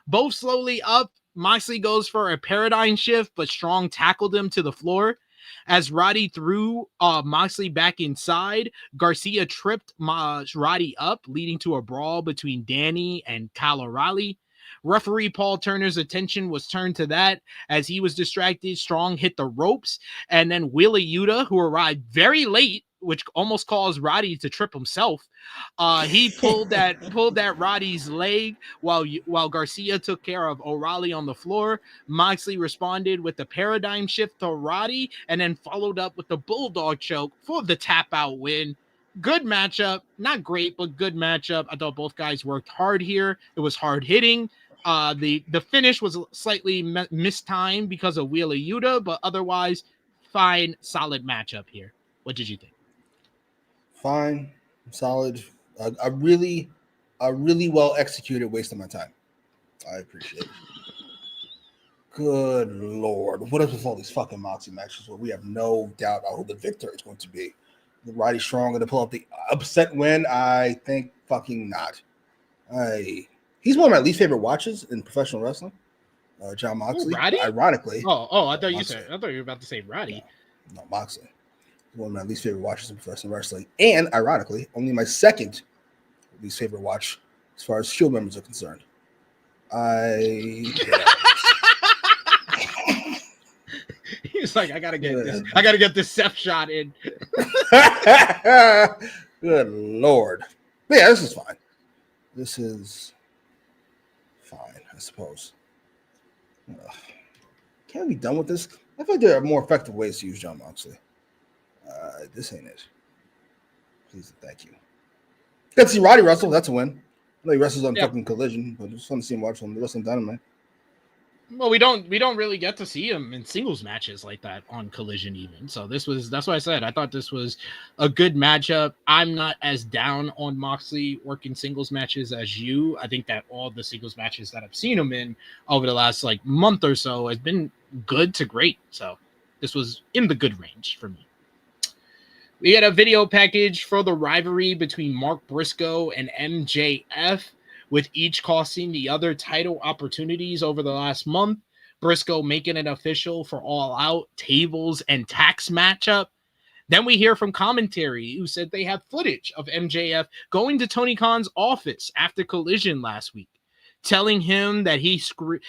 Both slowly up. Moxley goes for a paradigm shift, but Strong tackled him to the floor. As Roddy threw Moxley back inside, Garcia tripped Roddy up, leading to a brawl between Danny and Kyle O'Reilly. Referee Paul Turner's attention was turned to that as he was distracted. Strong hit the ropes, and then Wheeler Yuta, who arrived very late, which almost caused Roddy to trip himself. He pulled that Roddy's leg while Garcia took care of O'Reilly on the floor. Moxley responded with the paradigm shift to Roddy, and then followed up with the bulldog choke for the tap out win. Good matchup, not great, but good matchup. I thought both guys worked hard here. It was hard hitting. The finish was slightly mistimed because of Wheeler Yuta, but otherwise, fine, solid matchup here. What did you think? Fine, solid. A really well executed waste of my time. I appreciate it. Good Lord. What is with all these fucking Moxie matches where we have no doubt about who the victor is going to be? Roddy Strong going to pull up the upset win? I think fucking not. He's one of my least favorite watches in professional wrestling. Jon Moxley. Ooh, Roddy? Ironically. Oh, I thought you were about to say Roddy. No, Moxley. He's one of my least favorite watches in professional wrestling. And ironically, only my second least favorite watch as far as Shield members are concerned. He's like, I gotta get this Seth shot in. Good Lord. But yeah, this is fine. This is fine, I suppose. Can't we be done with this? I feel like there are more effective ways to use Jon Moxley. This ain't it. Please, thank you. Got to see Roddy wrestle. That's a win. I know he wrestles on fucking Collision, but it's fun to see him watch on the Wrestling Dynamite. Well, we don't really get to see him in singles matches like that on Collision even. So that's why I said I thought this was a good matchup. I'm not as down on Moxley working singles matches as you. I think that all the singles matches that I've seen him in over the last like month or so has been good to great. So this was in the good range for me. We had a video package for the rivalry between Mark Briscoe and MJF, with each costing the other title opportunities over the last month. Briscoe making it official for All Out, tables, and tax matchup. Then we hear from commentary who said they have footage of MJF going to Tony Khan's office after Collision last week, telling him that he screwed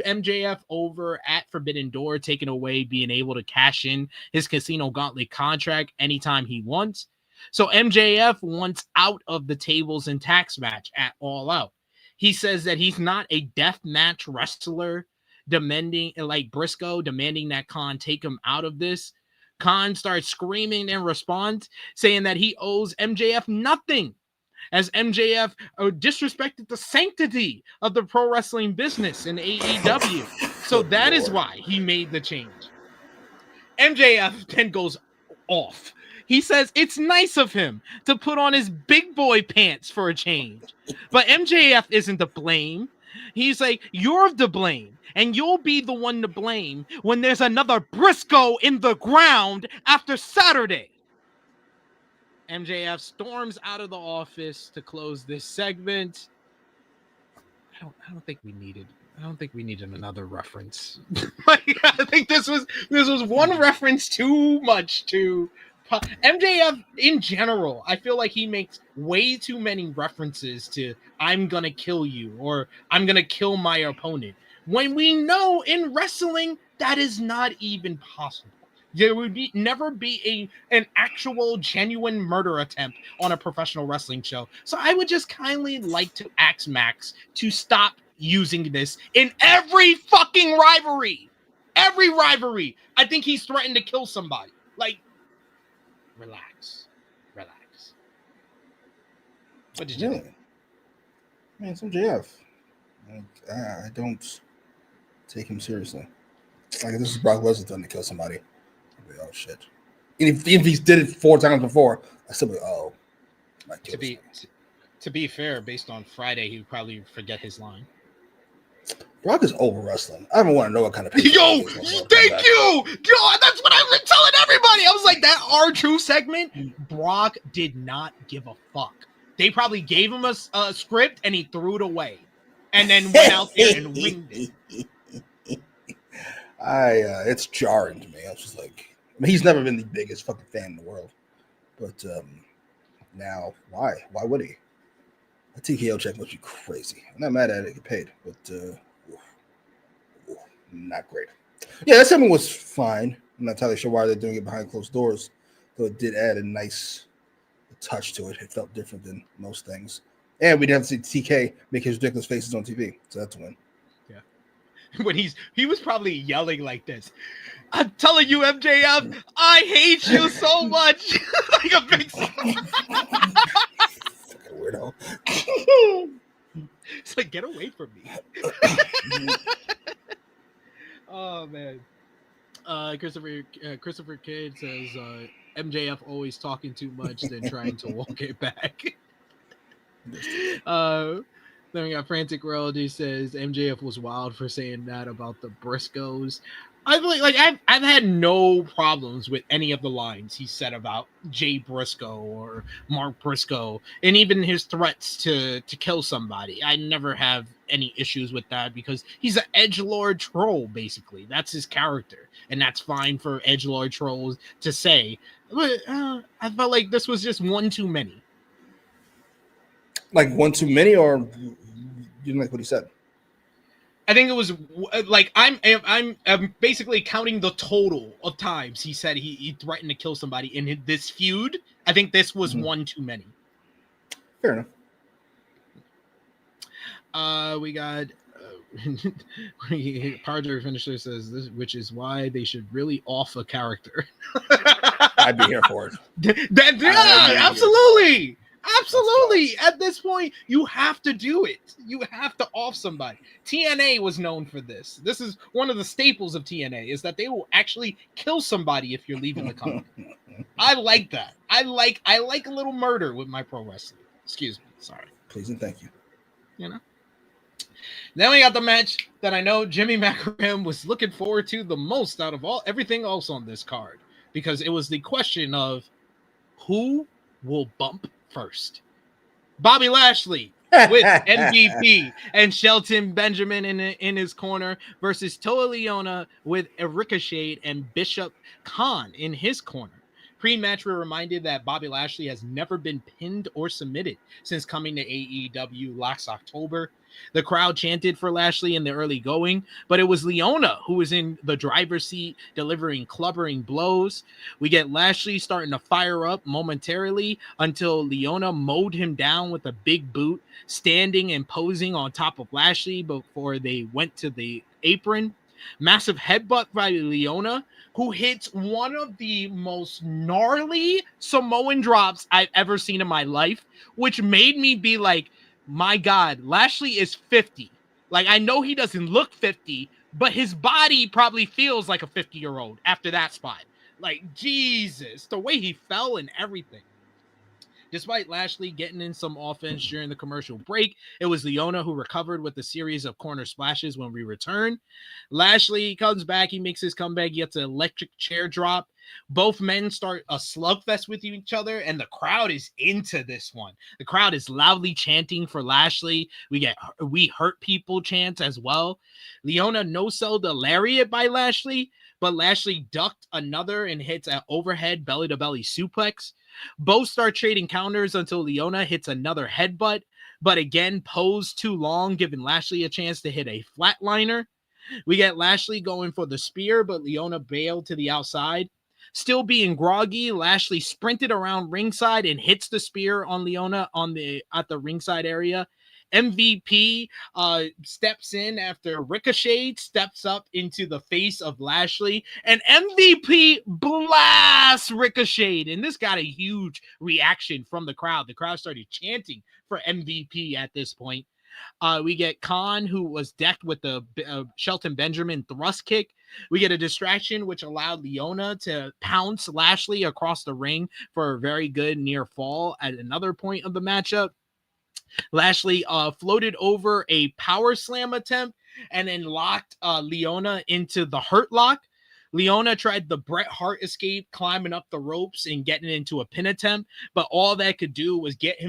MJF over at Forbidden Door, taking away being able to cash in his Casino Gauntlet contract anytime he wants. So MJF wants out of the tables and tax match at All Out. He says that he's not a death match wrestler, demanding that Khan take him out of this. Khan starts screaming in response, saying that he owes MJF nothing, as MJF disrespected the sanctity of the pro wrestling business in AEW. So that is why he made the change. MJF then goes off. He says it's nice of him to put on his big boy pants for a change. But MJF isn't to blame. He's like, you're to blame. And you'll be the one to blame when there's another Briscoe in the ground after Saturday. MJF storms out of the office to close this segment. I don't think we needed another reference. I think this was one reference too much to MJF in general. I feel like he makes way too many references to "I'm gonna kill you" or "I'm gonna kill my opponent," when we know in wrestling that is not even possible. There would never be an actual genuine murder attempt on a professional wrestling show. So I would just kindly like to ask Max to stop using this in every fucking rivalry. Every rivalry. I think he's threatened to kill somebody. Like, relax. What did you think? Man, it's MJF. I don't take him seriously. Like, if this is Brock Lesnar threatening to kill somebody, I'd be, oh shit. And if he did it 4 times before, I'd still be, oh. To be fair, based on Friday, he would probably forget his line. Brock is over wrestling. I don't want to know what kind of people. Yo, thank you. God, that's what I've been telling everybody. I was like, that R-Truth segment, Brock did not give a fuck. They probably gave him a script and he threw it away, and then went out there and winged it. It's jarring to me. I was just like, I mean, he's never been the biggest fucking fan in the world, but now why? Why would he? A TKO check must be crazy. I'm not mad at it. Get paid, but not great. Yeah, that segment was fine. I'm not entirely sure why they're doing it behind closed doors, though it did add a nice touch to it. It felt different than most things. And we didn't have to see TK make his ridiculous faces on TV, so that's a win. Yeah. When he was probably yelling like this, "I'm telling you, MJF, I hate you so much." Like a big weirdo. It's like, get away from me. Oh man. Christopher Kidd says MJF always talking too much, then trying to walk it back. Then we got Frantic World, who says MJF was wild for saying that about the Briscoes. I've had no problems with any of the lines he said about Jay Briscoe or Mark Briscoe, and even his threats to kill somebody. I never have any issues with that because he's an edgelord troll, basically. That's his character, and that's fine for edgelord trolls to say. But I felt like this was just one too many. Like one too many, or you didn't like what he said? I think it was like I'm basically counting the total of times he said he threatened to kill somebody in this feud. I think this was one too many. Fair enough. We got Parder Finisher says this, which is why they should really off a character. I'd be here for it. Yeah, absolutely. Absolutely. At this point, you have to do it. You have to off somebody. TNA was known for this. This is one of the staples of TNA is that they will actually kill somebody if you're leaving the company. I like that. I like a little murder with my pro wrestling. Excuse me. Sorry. Please and thank you. You know. Then we got the match that I know Jimmy Macram was looking forward to the most out of everything else on this card, because it was the question of who will bump first. Bobby Lashley with MVP and Shelton Benjamin in his corner versus Toa Leona with Ricochet and Bishop Khan in his corner. Pre-match, we're reminded that Bobby Lashley has never been pinned or submitted since coming to AEW last October. The crowd chanted for Lashley in the early going, but it was Leona who was in the driver's seat delivering clubbering blows. We get Lashley starting to fire up momentarily until Leona mowed him down with a big boot, standing and posing on top of Lashley before they went to the apron. Massive headbutt by Leona, who hits one of the most gnarly Samoan drops I've ever seen in my life, which made me be like, my God, Lashley is 50. Like, I know he doesn't look 50, but his body probably feels like a 50-year-old after that spot. Like, Jesus, the way he fell and everything. Despite Lashley getting in some offense during the commercial break, it was Leona who recovered with a series of corner splashes when we return. Lashley comes back. He makes his comeback. He gets an electric chair drop. Both men start a slugfest with each other, and the crowd is into this one. The crowd is loudly chanting for Lashley. We hurt people chants as well. Leona no-sold a lariat by Lashley, but Lashley ducked another and hits an overhead belly-to-belly suplex. Both start trading counters until Leona hits another headbutt, but again posed too long, giving Lashley a chance to hit a flatliner. We get Lashley going for the spear, but Leona bailed to the outside. Still being groggy, Lashley sprinted around ringside and hits the spear on Leona at the ringside area. MVP steps in after Ricochet steps up into the face of Lashley, and MVP blasts Ricochet, and this got a huge reaction from the crowd. The crowd started chanting for MVP at this point. We get Khan, who was decked with the Shelton Benjamin thrust kick. We get a distraction, which allowed Leona to pounce Lashley across the ring for a very good near fall at another point of the matchup. Lashley floated over a power slam attempt and then locked Leona into the hurt lock. Leona tried the Bret Hart escape, climbing up the ropes and getting into a pin attempt, but all that could do was get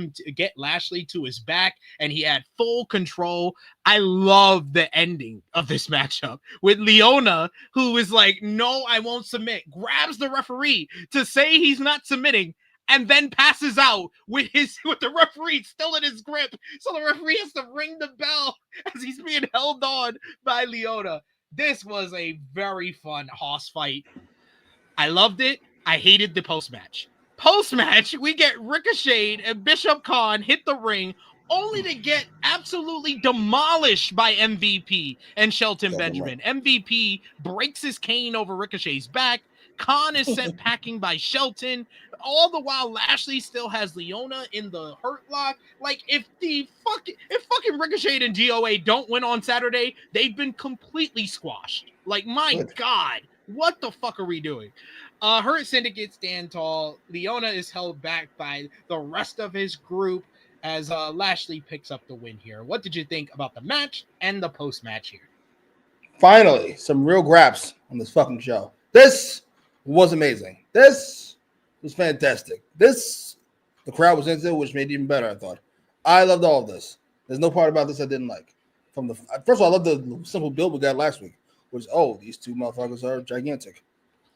Lashley to his back, and he had full control. I love the ending of this matchup with Leona, who is like, no, I won't submit, grabs the referee to say he's not submitting, and then passes out with the referee still in his grip. So the referee has to ring the bell as he's being held on by Leona. This was a very fun hoss fight. I loved it. I hated the post-match. Post-match, we get Ricochet and Bishop Khan hit the ring, only to get absolutely demolished by MVP and Shelton Benjamin. MVP breaks his cane over Ricochet's back. Khan is sent packing by Shelton. All the while, Lashley still has Leona in the hurt lock. Like, if fucking Ricochet and DOA don't win on Saturday, they've been completely squashed. Like, my God, what the fuck are we doing? Hurt Syndicate stand tall. Leona is held back by the rest of his group as Lashley picks up the win here. What did you think about the match and the post-match here? Finally, some real graps on this fucking show. This was amazing. This was fantastic. The crowd was into it, which made it even better, I thought. I loved all of this. There's no part about this I didn't like. First of all, I love the simple build we got last week, which, these two motherfuckers are gigantic.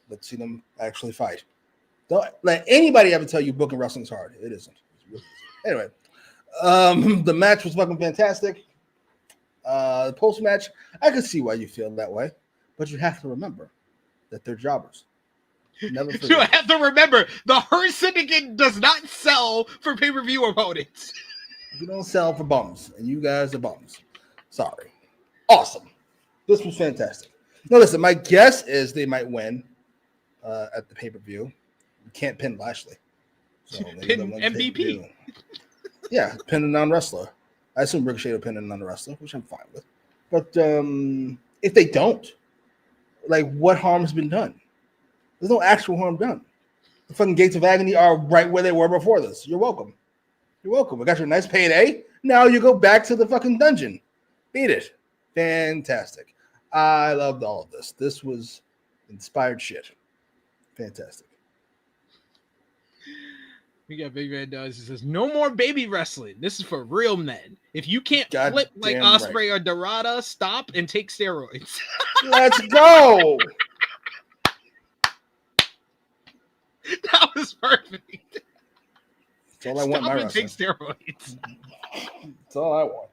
Let's see them actually fight. Don't let anybody ever tell you booking wrestling is hard. It isn't. Anyway, the match was fucking fantastic. The post-match, I can see why you feel that way, but you have to remember that they're jobbers. Never forget. You have to remember, the Hurt Syndicate does not sell for pay-per-view opponents. You don't sell for bums, and you guys are bums. Sorry. Awesome. This was fantastic. Now, listen, my guess is they might win at the pay-per-view. You can't pin Lashley. So Pin MVP. Yeah, pin a non-wrestler. I assume Ricochet will pin a non-wrestler, which I'm fine with. But if they don't, like, what harm has been done? There's no actual harm done. The fucking gates of agony are right where they were before this. You're welcome. You're welcome. We got your nice payday. Now you go back to the fucking dungeon. Beat it. Fantastic. I loved all of this. This was inspired shit. Fantastic. We got Big Man Does. He says, no more baby wrestling. This is for real men. If you can't flip like Osprey or Dorada, stop and take steroids. Let's go. That was perfect. That's all I want. Stop and take steroids. That's all I want.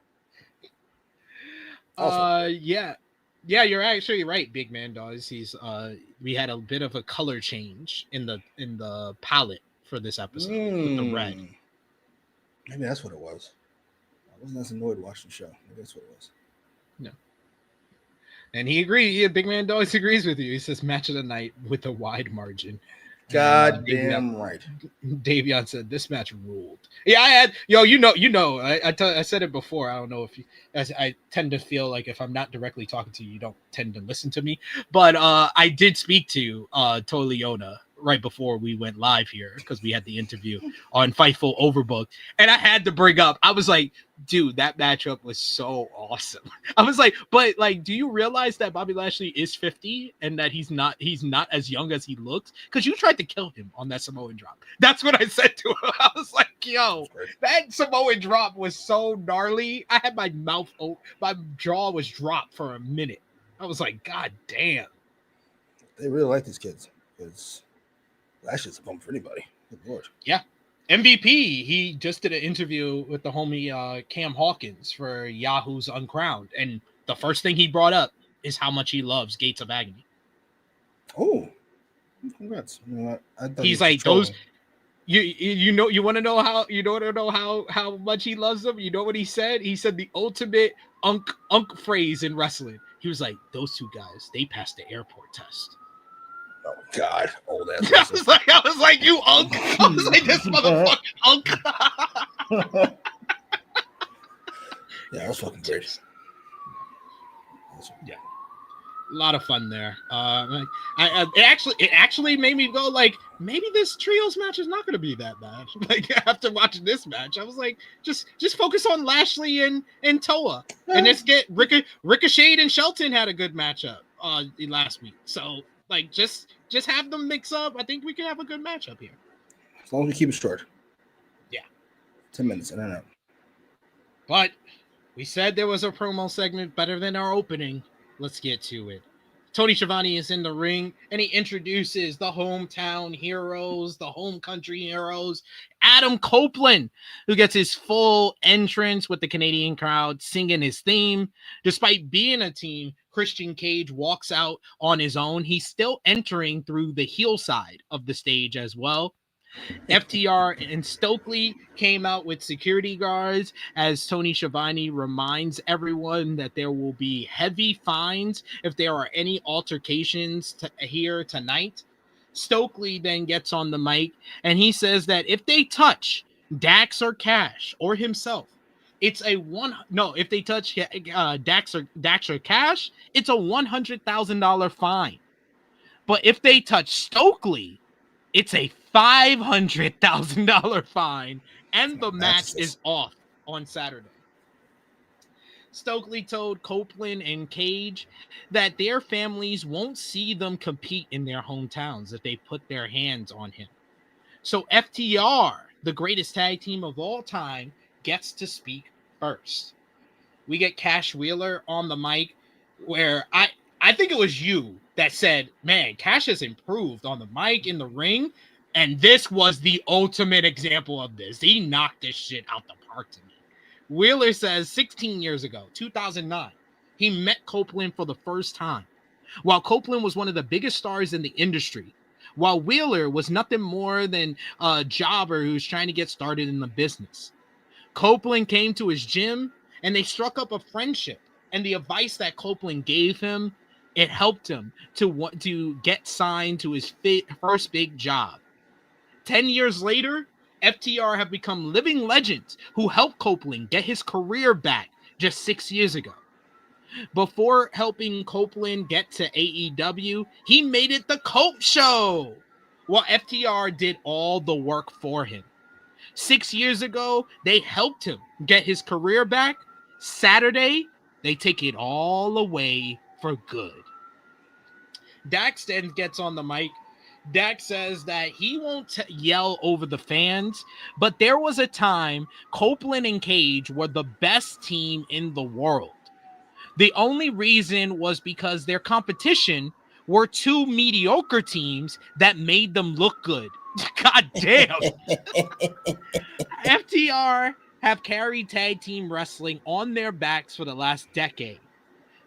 Awesome. Yeah, you're actually right, Big Man Does. He's we had a bit of a color change in the palette for this episode with the red. Maybe that's what it was. I wasn't as annoyed watching the show. Maybe that's what it was. No. And he agreed. Yeah, Big Man Does agrees with you. He says match of the night with a wide margin. God damn right. Davion said this match ruled. Yeah, I had I said it before. I don't know if you, as I tend to feel like if I'm not directly talking to you, you don't tend to listen to me. But I did speak to Leona right before we went live here because we had the interview on Fightful Overbooked, and I had to bring up. I was like, dude, that matchup was so awesome. I was like, but like, do you realize that Bobby Lashley is 50 and that he's not as young as he looks? Because you tried to kill him on that Samoan drop. That's what I said to him. I was like, yo, that Samoan drop was so gnarly. I had my mouth open, my jaw was dropped for a minute. I was like, God damn. They really like these kids. It's Lashley's a bum for anybody. Good Lord. Yeah. MVP, he just did an interview with the homie Cam Hawkins for Yahoo's Uncrowned, and the first thing he brought up is how much he loves Gates of Agony. Oh, congrats! You know what? He's like those. You want to know how much he loves them? You know what he said? He said the ultimate unk phrase in wrestling. He was like, those two guys, they passed the airport test. Oh God, old ass. I was like, you unk. I was like, this motherfucking unk. Yeah, that was fucking great. Yeah, a lot of fun there. It actually made me go like, maybe this trios match is not going to be that bad. Like after watching this match, I was like, just focus on Lashley and Toa, and let's get Ricochet and Shelton had a good matchup last week. So. Like just have them mix up. I think we can have a good matchup here. As long as we keep it short. Yeah. 10 minutes. I don't know. But we said there was a promo segment better than our opening. Let's get to it. Tony Schiavone is in the ring and he introduces the hometown heroes, the home country heroes, Adam Copeland, who gets his full entrance with the Canadian crowd singing his theme. Despite being a team, Christian Cage walks out on his own. He's still entering through the heel side of the stage as well. FTR and Stokely came out with security guards as Tony Schiavone reminds everyone that there will be heavy fines if there are any altercations here tonight. Stokely then gets on the mic and he says that if they touch Dax or Cash or himself, it's if they touch Dax or Cash, it's a $100,000 fine. But if they touch Stokely, it's a $500,000 fine, and the match is off on Saturday. Stokely told Copeland and Cage that their families won't see them compete in their hometowns if they put their hands on him. So FTR, the greatest tag team of all time, gets to speak first. We get Cash Wheeler on the mic, where I think it was you that said, man, Cash has improved on the mic, in the ring, and this was the ultimate example of this. He knocked this shit out the park to me. Wheeler says 16 years ago, 2009, he met Copeland for the first time. While Copeland was one of the biggest stars in the industry, while Wheeler was nothing more than a jobber who's trying to get started in the business. Copeland came to his gym, and they struck up a friendship, and the advice that Copeland gave him, it helped him to get signed to his first big job. 10 years later, FTR have become living legends who helped Copeland get his career back just 6 years ago. Before helping Copeland get to AEW, he made it the Cope Show, while FTR did all the work for him. 6 years ago, they helped him get his career back. Saturday, they take it all away for good. Dax then gets on the mic. Dax says that he won't yell over the fans, but there was a time Copeland and Cage were the best team in the world. The only reason was because their competition were two mediocre teams that made them look good. God damn. FTR have carried tag team wrestling on their backs for the last decade.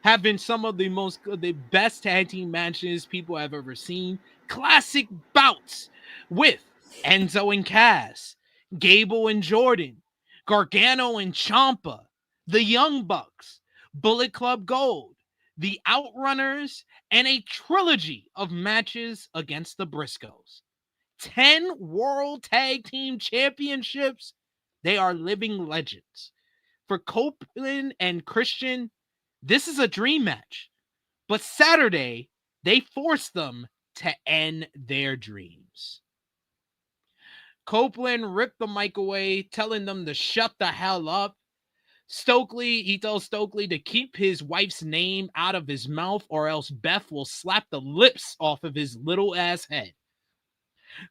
Have been some of the best tag team matches people have ever seen. Classic bouts with Enzo and Cass, Gable and Jordan, Gargano and Ciampa, the Young Bucks, Bullet Club Gold, the Outrunners, and a trilogy of matches against the Briscoes. 10 World Tag Team Championships. They are living legends. For Copeland and Christian, this is a dream match. But Saturday, they forced them to end their dreams. Copeland ripped the mic away, telling them to shut the hell up. He tells Stokely to keep his wife's name out of his mouth, or else Beth will slap the lips off of his little ass head.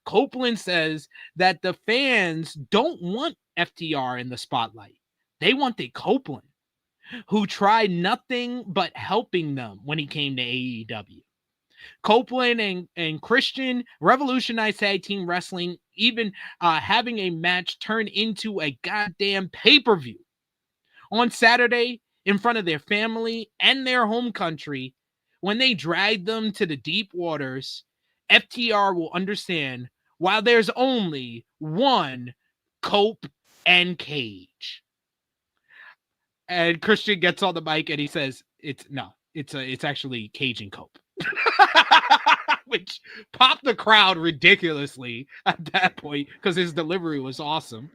Copeland says that the fans don't want FTR in the spotlight. They wanted Copeland, who tried nothing but helping them when he came to AEW. Copeland and Christian revolutionized tag team wrestling, even having a match turn into a goddamn pay-per-view. On Saturday, in front of their family and their home country, when they dragged them to the deep waters, FTR will understand why there's only one Cope and Cage. And Christian gets on the mic and he says, it's actually Cage and Cope. Which popped the crowd ridiculously at that point because his delivery was awesome.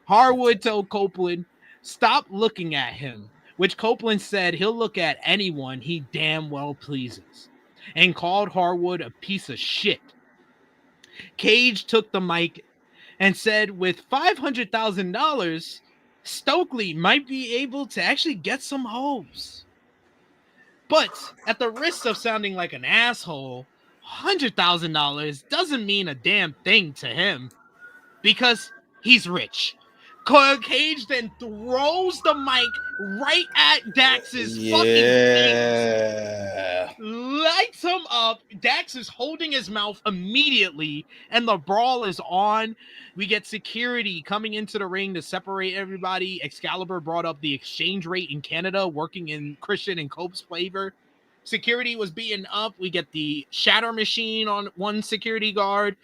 Harwood told Copeland, stop looking at him, which Copeland said he'll look at anyone he damn well pleases, and called Harwood a piece of shit. Cage took the mic and said with $500,000, Stokely might be able to actually get some hoes. But at the risk of sounding like an asshole, $100,000 doesn't mean a damn thing to him because he's rich. Cage then throws the mic right at Dax's fucking face. Lights him up. Dax is holding his mouth immediately, and the brawl is on. We get security coming into the ring to separate everybody. Excalibur brought up the exchange rate in Canada, working in Christian and Cope's favor. Security was beaten up. We get the shatter machine on one security guard.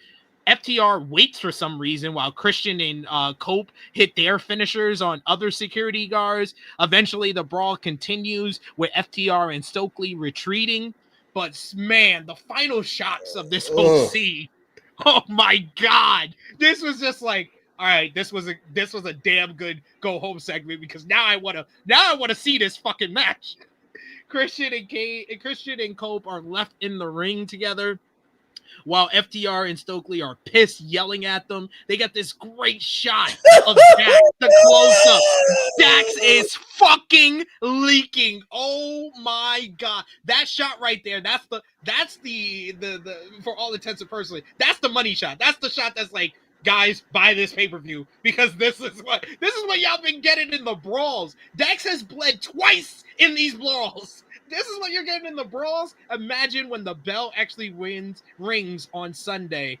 FTR waits for some reason while Christian and Cope hit their finishers on other security guards. Eventually, the brawl continues with FTR and Stokely retreating. But, man, the final shots of this whole scene, oh, my God. This was just like, all right, this was a damn good go-home segment because now I want to see this fucking match. Christian and Cope are left in the ring together, while FTR and Stokely are pissed, yelling at them. They got this great shot of Dax, the close-up. Dax is fucking leaking. Oh my God. That shot right there, that's the for all intents and purposes, that's the money shot. That's the shot that's like, guys, buy this pay-per-view because this is what y'all been getting in the brawls. Dax has bled twice in these brawls. This is what you're getting in the brawls. Imagine when the bell actually rings on Saturday.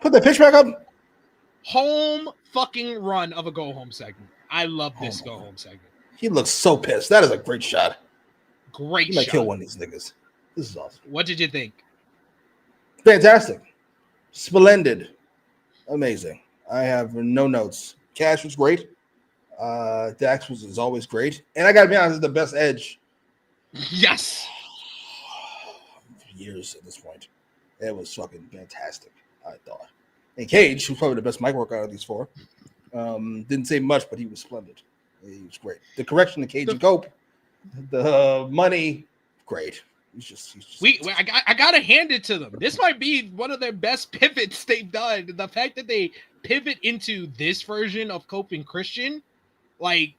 Put the pitch back up. Home fucking run of a go-home segment. I love this go-home segment. He looks so pissed. That is a great shot. Great he shot. Might kill one of these niggas. This is awesome. What did you think? Fantastic. Splendid. Amazing. I have no notes. Cash was great. Dax is always great. And I got to be honest, the best Edge. Yes. Years at this point. It was fucking fantastic, I thought. And Cage, who's probably the best mic worker out of these four, didn't say much, but he was splendid. He was great. The correction to Cage and Cope, the money, great. He's just I gotta hand it to them. This might be one of their best pivots they've done. The fact that they pivot into this version of Cope and Christian, like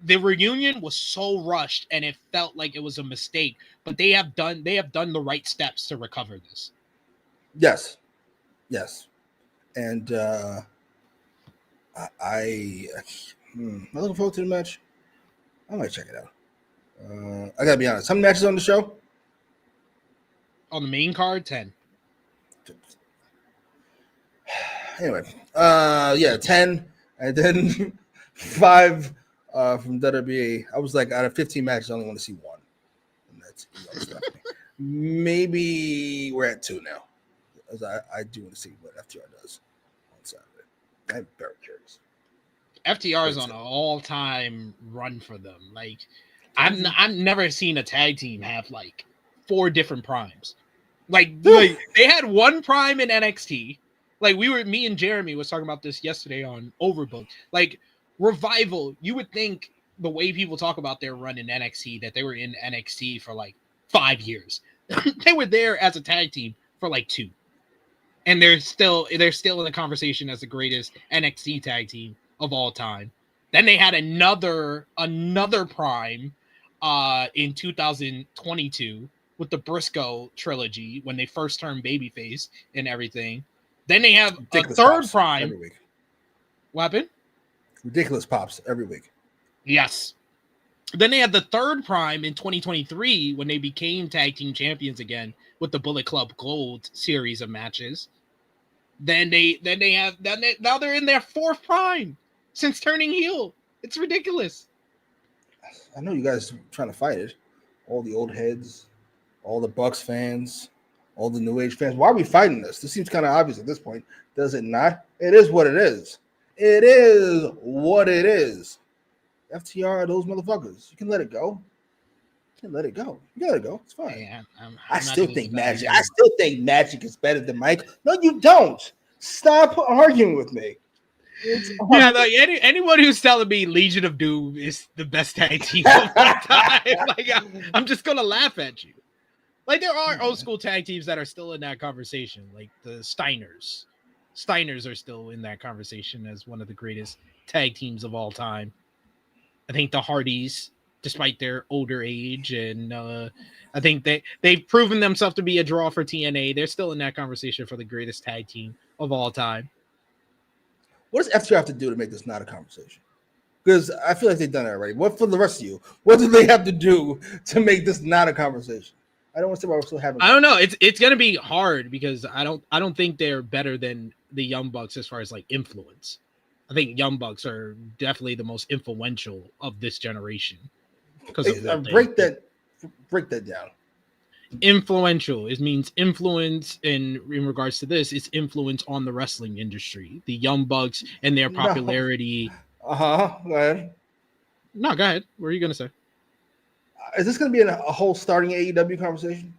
the reunion was so rushed and it felt like it was a mistake. But they have done the right steps to recover this. Yes. And I'm looking forward to the match. I might check it out. I gotta be honest. How many matches on the show? On the main card, 10. Anyway, 10, and then 5 from WWE. I was like, out of 15 matches, I only want to see 1. And that's maybe we're at 2 now. As I do want to see what FTR does on Saturday. I'm very curious. FTR is on an all-time run for them. Like, I've never seen a tag team have like 4 different primes. Like they had 1 prime in NXT. Like me and Jeremy was talking about this yesterday on Overbooked. Like Revival, you would think the way people talk about their run in NXT that they were in NXT for like 5 years. They were there as a tag team for like 2. And they're still in the conversation as the greatest NXT tag team of all time. Then they had another prime in 2022 with the Brisco trilogy when they first turned babyface and everything. Then they have ridiculous a third prime every week. What happened? Ridiculous pops every week. Yes. Then they had the third prime in 2023 when they became tag team champions again with the Bullet Club Gold series of matches. Now they're in their 4th prime since turning heel. It's ridiculous. I know you guys are trying to fight it. All the old heads, all the Bucks fans, all the New Age fans. Why are we fighting this? This seems kind of obvious at this point. Does it not? It is what it is. It is what it is. FTR are those motherfuckers. You can let it go. You let it go. It's fine. Yeah, I still think Magic is better than Mike. No, you don't. Stop arguing with me. Yeah, like anyone who's telling me Legion of Doom is the best tag team of all time, like I'm just gonna laugh at you. Like there are old school tag teams that are still in that conversation, like the Steiners. Steiners are still in that conversation as one of the greatest tag teams of all time. I think the Hardys, despite their older age, and I think they've proven themselves to be a draw for TNA. They're still in that conversation for the greatest tag team of all time. What does FTR have to do to make this not a conversation? Because I feel like they've done it already. What for the rest of you? What do they have to do to make this not a conversation? I don't want to say why we're still having. I don't know. It's gonna be hard because I don't think they're better than the Young Bucks as far as like influence. I think Young Bucks are definitely the most influential of this generation. Because break that down. Influential. It means influence, and in regards to this, it's influence on the wrestling industry. The Young Bucks and their popularity. Go ahead. No, go ahead. What are you gonna say? Is this gonna be a whole starting AEW conversation?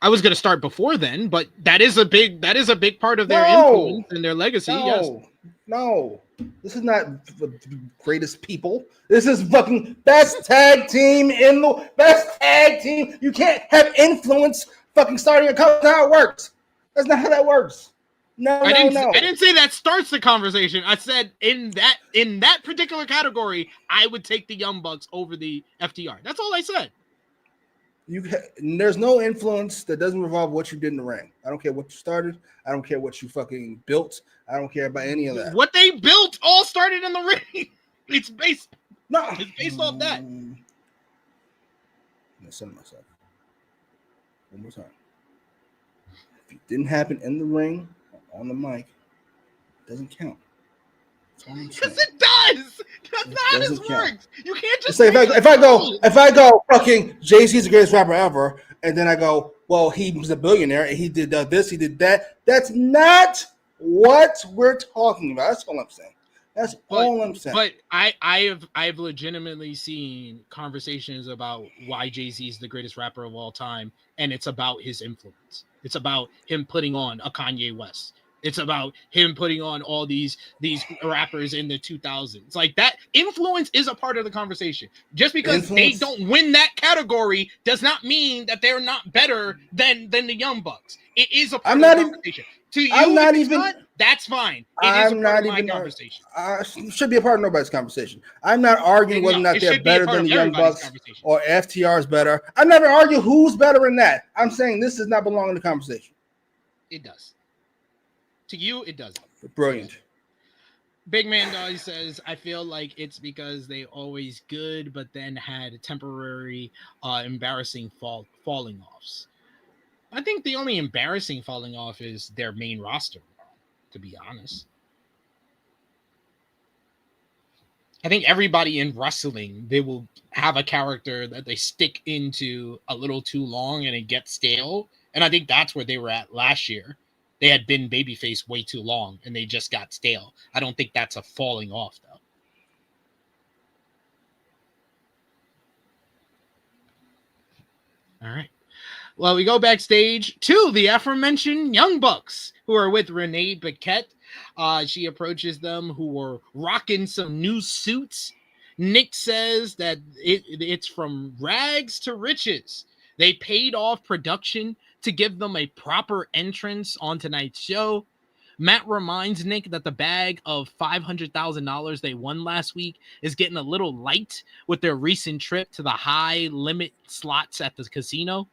I was gonna start before then, but that is a big part of their influence and their legacy. No, this is not the greatest people. This is fucking best tag team in the best tag team. You can't have influence fucking starting a company. That's how it works. That's not how that works. No. I didn't say that starts the conversation. I said in that particular category, I would take the Young Bucks over the FTR. That's all I said. There's no influence that doesn't revolve what you did in the ring. I don't care what you started. I don't care what you fucking built. I don't care about any of that. What they built all started in the ring. It's based off that. I'm gonna send myself one more time. If it didn't happen in the ring or on the mic, it doesn't count. Because it does. That's not how this works. You can't just say if I go fucking Jay-Z's the greatest rapper ever, and then I go, well, he was a billionaire and he did this, he did that. That's not what we're talking about. That's all I'm saying. All I'm saying. But I've legitimately seen conversations about why Jay-Z is the greatest rapper of all time, and it's about his influence. It's about him putting on a Kanye West. It's about him putting on all these rappers in the 2000s. Like, that influence is a part of the conversation. Just because they don't win that category does not mean that they're not better than the Young Bucks. It is a part of the conversation. To you, I'm not if it's even. not, that's fine. It is a part of my conversation. Should be a part of nobody's conversation. I'm not arguing whether or not they're better than the Young Bucks or FTR is better. I'm not arguing who's better in that. I'm saying this does not belong in the conversation. It does. To you, it doesn't. Brilliant. Big Man Dog says, I feel like it's because they always good, but then had temporary embarrassing falling offs. I think the only embarrassing falling off is their main roster, to be honest. I think everybody in wrestling, they will have a character that they stick into a little too long and it gets stale. And I think that's where they were at last year. They had been babyface way too long, and they just got stale. I don't think that's a falling off, though. All right. Well, we go backstage to the aforementioned Young Bucks, who are with Renee Paquette. She approaches them, who were rocking some new suits. Nick says that it's from rags to riches. They paid off production to give them a proper entrance on tonight's show. Matt reminds Nick that the bag of $500,000 they won last week is getting a little light with their recent trip to the high limit slots at the casino.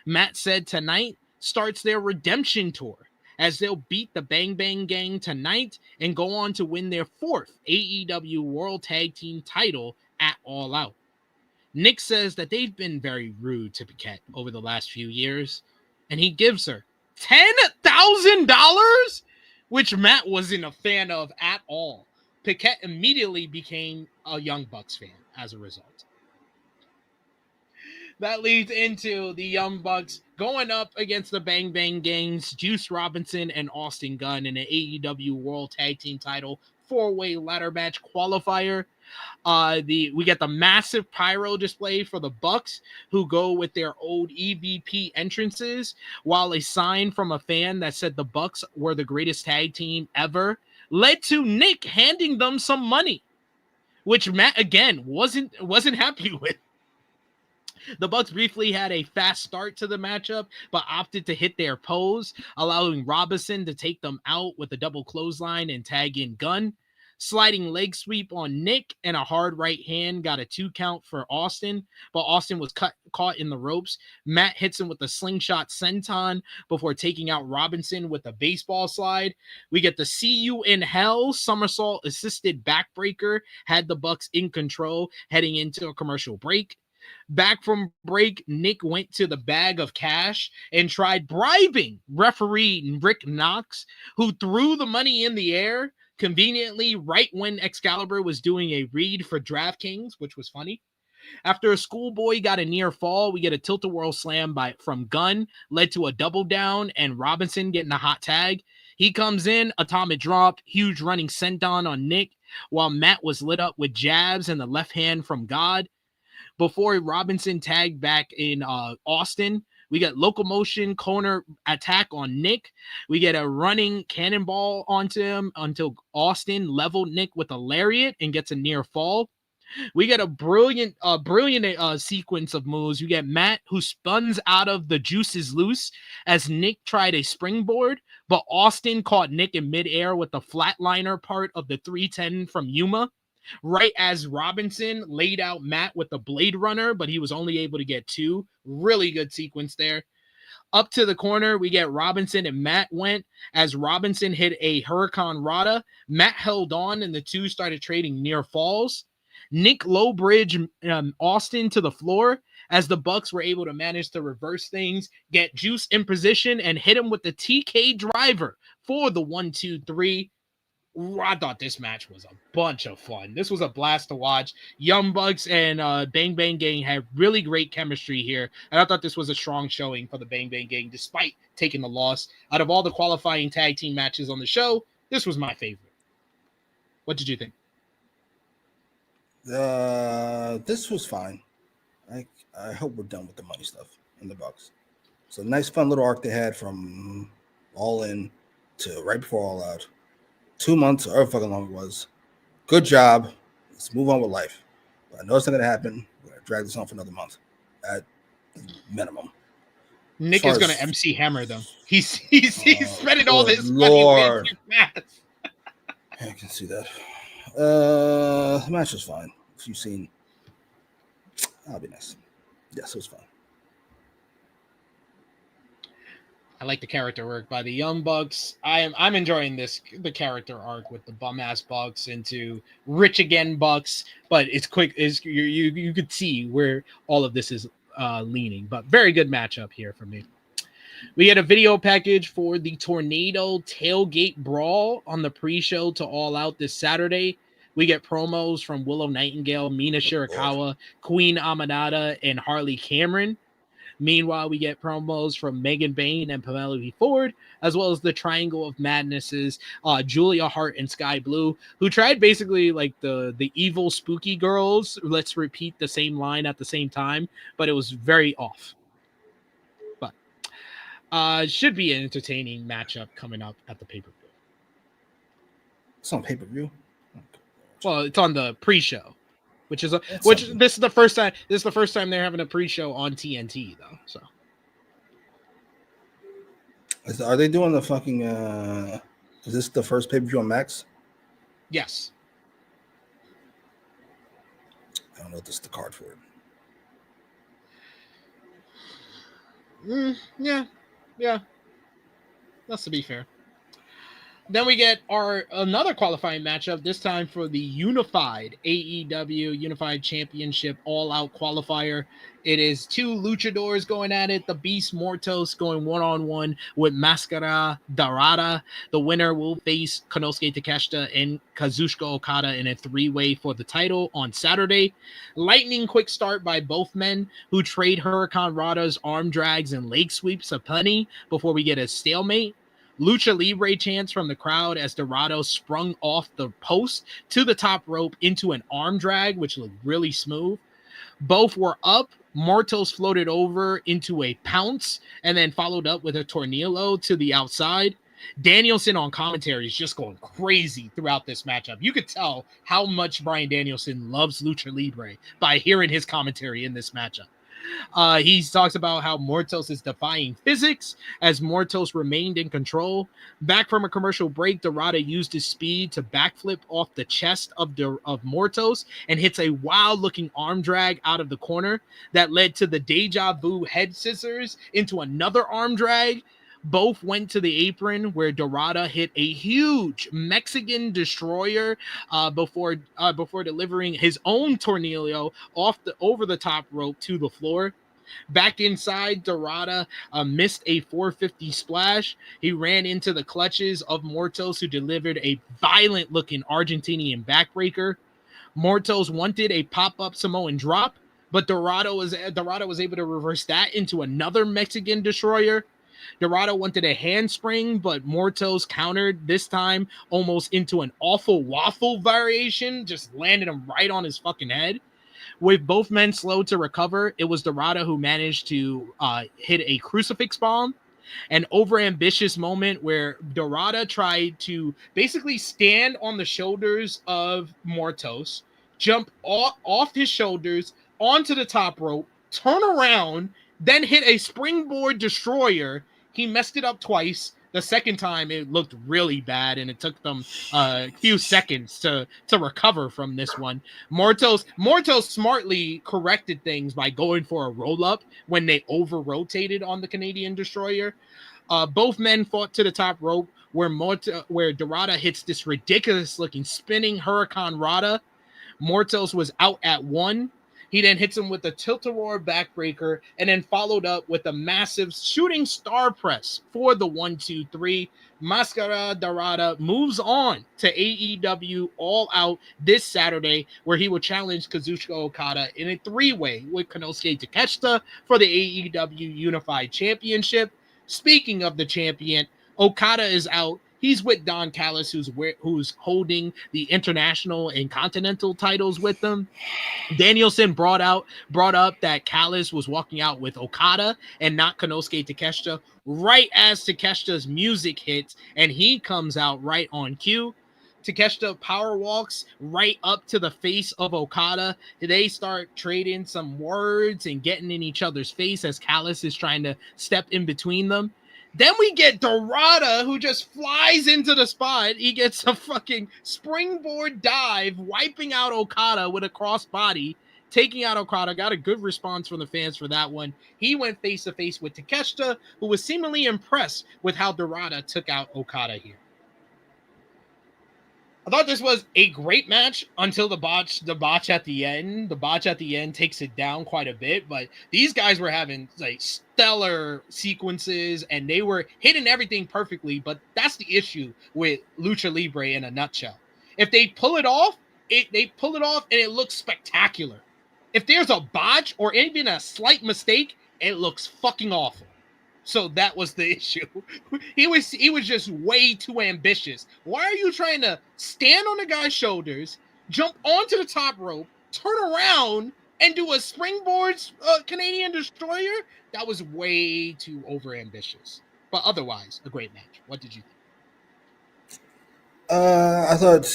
Matt said tonight starts their redemption tour, as they'll beat the Bang Bang Gang tonight and go on to win their 4th AEW World Tag Team title at All Out. Nick says that they've been very rude to Paquette over the last few years, and he gives her $10,000, which Matt wasn't a fan of at all. Paquette immediately became a Young Bucks fan as a result. That leads into the Young Bucks going up against the Bang Bang Gangs, Juice Robinson and Austin Gunn in an AEW World Tag Team title 4-way ladder match qualifier. We get the massive pyro display for the Bucks, who go with their old EVP entrances, while a sign from a fan that said the Bucks were the greatest tag team ever led to Nick handing them some money, which Matt again wasn't happy with. The Bucks briefly had a fast start to the matchup, but opted to hit their pose, allowing Robinson to take them out with a double clothesline and tag in Gunn. Sliding leg sweep on Nick and a hard right hand got a 2 count for Austin, but Austin was caught in the ropes. Matt hits him with a slingshot senton before taking out Robinson with a baseball slide. We get the See You in Hell somersault assisted backbreaker, had the Bucks in control heading into a commercial break. Back from break, Nick went to the bag of cash and tried bribing referee Rick Knox, who threw the money in the air conveniently right when Excalibur was doing a read for DraftKings, which was funny. After a schoolboy got a near fall, we get a tilt-a-whirl slam from Gunn, led to a double down and Robinson getting a hot tag. He comes in, atomic drop, huge running senton on Nick, while Matt was lit up with jabs and the left hand from God. Before Robinson tagged back in Austin, we got locomotion corner attack on Nick. We get a running cannonball onto him until Austin leveled Nick with a lariat and gets a near fall. We get a brilliant sequence of moves. You get Matt, who spuns out of the Juices Loose as Nick tried a springboard, but Austin caught Nick in midair with the flatliner part of the 310 from Yuma. Right as Robinson laid out Matt with the Blade Runner, but he was only able to get 2. Really good sequence there. Up to the corner, we get Robinson and Matt went. As Robinson hit a Hurricane Rana, Matt held on and the two started trading near falls. Nick Lowbridge Austin to the floor as the Bucks were able to manage to reverse things, get Juice in position, and hit him with the TK driver for the 1-2-3. I thought this match was a bunch of fun. This was a blast to watch. Young Bucks and Bang Bang Gang had really great chemistry here. And I thought this was a strong showing for the Bang Bang Gang, despite taking the loss. Out of all the qualifying tag team matches on the show, this was my favorite. What did you think? This was fine. I hope we're done with the money stuff in the Bucks. So nice, fun little arc they had from All In to right before All Out. 2 months, or however fucking long it was. Good job. Let's move on with life. But I know it's not going to happen. We're going to drag this on for another month at minimum. Nick is going to MC Hammer them. He's spending all this Lord. money with match. I can see that. The match was fine. If you've seen, that'll be nice. Yes, it was fine. I like the character work by the Young Bucks. I'm enjoying the character arc with the bum ass Bucks into rich again Bucks, but it's quick. You could see where all of this is leaning. But very good matchup here for me. We get a video package for the Tornado Tailgate Brawl on the pre-show to All Out this Saturday. We get promos from Willow Nightingale, Mina Shirakawa, Queen Amanada, and Harley Cameron. Meanwhile, we get promos from Megan Bayne and Penelope Ford, as well as the Triangle of Madnesses, Julia Hart and Sky Blue, who tried basically like the evil spooky girls. Let's repeat the same line at the same time, but it was very off. But should be an entertaining matchup coming up at the pay-per-view. It's on pay-per-view? Well, it's on the pre-show. This is the first time. This is the first time they're having a pre-show on TNT, though. So, are they doing the fucking? Is this the first pay-per-view on Max? Yes. I don't know if this is the card for it. Yeah. That's to be fair. Then we get another qualifying matchup, this time for the Unified AEW Unified Championship All-Out Qualifier. It is two luchadors going at it. The Beast Mortos going one-on-one with Mascara Dorada. The winner will face Konosuke Takeshita and Kazuchika Okada in a three-way for the title on Saturday. Lightning quick start by both men, who trade Huracan Rada's arm drags and leg sweeps aplenty before we get a stalemate. Lucha Libre chants from the crowd as Dorado sprung off the post to the top rope into an arm drag, which looked really smooth. Both were up. Mortos floated over into a pounce and then followed up with a tornillo to the outside. Danielson on commentary is just going crazy throughout this matchup. You could tell how much Bryan Danielson loves Lucha Libre by hearing his commentary in this matchup. He talks about how Mortos is defying physics as Mortos remained in control. Back from a commercial break, Dorada used his speed to backflip off the chest of Mortos and hits a wild-looking arm drag out of the corner that led to the Deja Vu head scissors into another arm drag. Both went to the apron where Dorada hit a huge Mexican destroyer before delivering his own tornillo over the top rope to the floor. Back inside, Dorada missed a 450 splash. He ran into the clutches of Mortos, who delivered a violent-looking Argentinian backbreaker. Mortos wanted a pop-up Samoan drop, but Dorada was able to reverse that into another Mexican destroyer. Dorado wanted a handspring, but Mortos countered, this time almost into an awful waffle variation, just landed him right on his fucking head. With both men slow to recover, it was Dorado who managed to hit a crucifix bomb. An overambitious moment where Dorada tried to basically stand on the shoulders of Mortos, jump off his shoulders onto the top rope, turn around, then hit a springboard destroyer. He messed it up twice. The second time, it looked really bad, and it took them a few seconds to recover from this one. Mortos smartly corrected things by going for a roll-up when they over-rotated on the Canadian destroyer. Both men fought to the top rope, where Dorada hits this ridiculous-looking spinning Huracan Rada. Mortos was out at one. He then hits him with a tilt-a-roar backbreaker and then followed up with a massive shooting star press for the 1-2-3. Mascara Dorada moves on to AEW All Out this Saturday, where he will challenge Kazuchika Okada in a three-way with Konosuke Takeshita for the AEW Unified Championship. Speaking of the champion, Okada is out. He's with Don Callis, who's holding the international and continental titles with them. Danielson brought up that Callis was walking out with Okada and not Konosuke Takeshita right as Takeshita's music hits, and he comes out right on cue. Takeshita power walks right up to the face of Okada. They start trading some words and getting in each other's face as Callis is trying to step in between them. Then we get Dorada, who just flies into the spot. He gets a fucking springboard dive, wiping out Okada with a crossbody, taking out Okada. Got a good response from the fans for that one. He went face-to-face with Takeshita, who was seemingly impressed with how Dorada took out Okada here. I thought this was a great match until the botch at the end. The botch at the end takes it down quite a bit, but these guys were having like stellar sequences and they were hitting everything perfectly, but that's the issue with Lucha Libre in a nutshell. If they pull it off, they pull it off and it looks spectacular. If there's a botch or even a slight mistake, it looks fucking awful. So that was the issue. He was just way too ambitious. Why are you trying to stand on the guy's shoulders, jump onto the top rope, turn around, and do a springboard Canadian Destroyer? That was way too overambitious. But otherwise, a great match. What did you think? I thought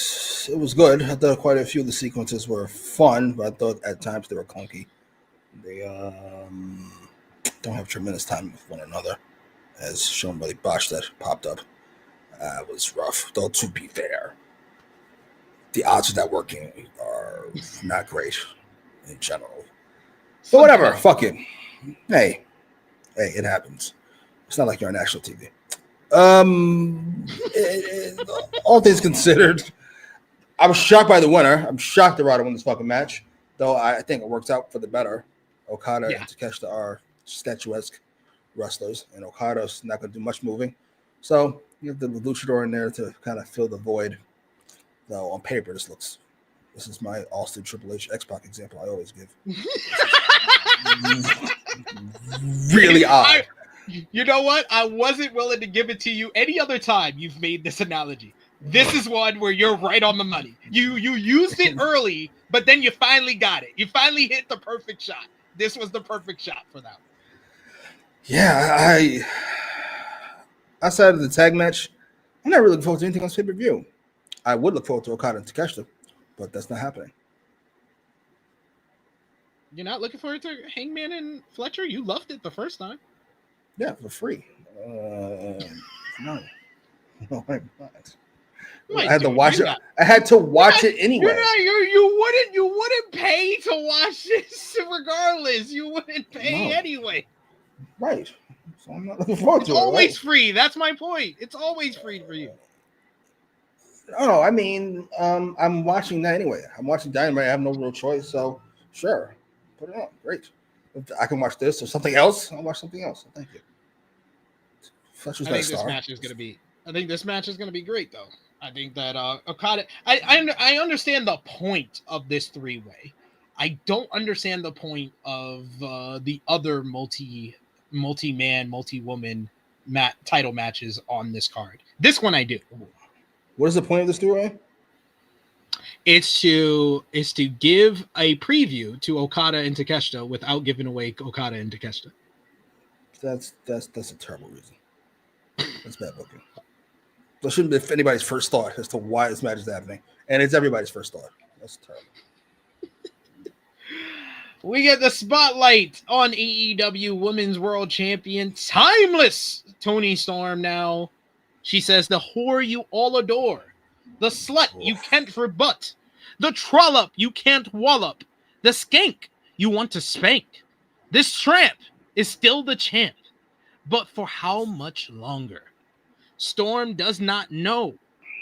it was good. I thought quite a few of the sequences were fun, but I thought at times they were clunky. They don't have tremendous time with one another, as shown by the botch that popped up. It was rough, though, to be fair. The odds of that working are not great in general. But whatever, fuck it. Hey, it happens. It's not like you're on national TV. All things considered, I was shocked by the winner. I'm shocked Dorada won this fucking match, though I think it works out for the better. Okada and Takeshita are statuesque wrestlers, and Okada's not going to do much moving. So you have the Luchador in there to kind of fill the void. Though on paper, this is my Austin Triple H X-Pac example I always give. Really odd. You know what? I wasn't willing to give it to you any other time you've made this analogy. This is one where you're right on the money. You used it early, but then you finally got it. You finally hit the perfect shot. This was the perfect shot for that one. Yeah, outside of the tag match, I'm not really looking forward to anything on this pay-per-view. I would look forward to Okada and Takeshita, but that's not happening. You're not looking forward to Hangman and Fletcher? You loved it the first time. Yeah, for free. No, I'm not. I had to watch it. I had to watch it anyway. You wouldn't pay to watch this regardless. You wouldn't pay anyway. Right. So I'm not looking forward to it. It's always free. That's my point. It's always free for you. No, I mean, I'm watching that anyway. I'm watching Dynamite. I have no real choice, so sure, put it on. Great. If I can watch this or something else, I'll watch something else. Thank you. Fletcher's not a star. I think this match is gonna be great, though. I think that Okada. I understand the point of this three-way. I don't understand the point of the other multi-man, multi-woman title matches on this card. This one I do. What is the point of this three-way? It's to give a preview to Okada and Takeshita without giving away Okada and Takeshita. That's a terrible reason. That's bad booking. That shouldn't be anybody's first thought as to why this match is happening, and it's everybody's first thought. That's terrible. We get the spotlight on AEW Women's World Champion, timeless Toni Storm now. She says, the whore you all adore, the slut you can't rebut, the trollop you can't wallop, the skank you want to spank. This tramp is still the champ, but for how much longer? Storm does not know.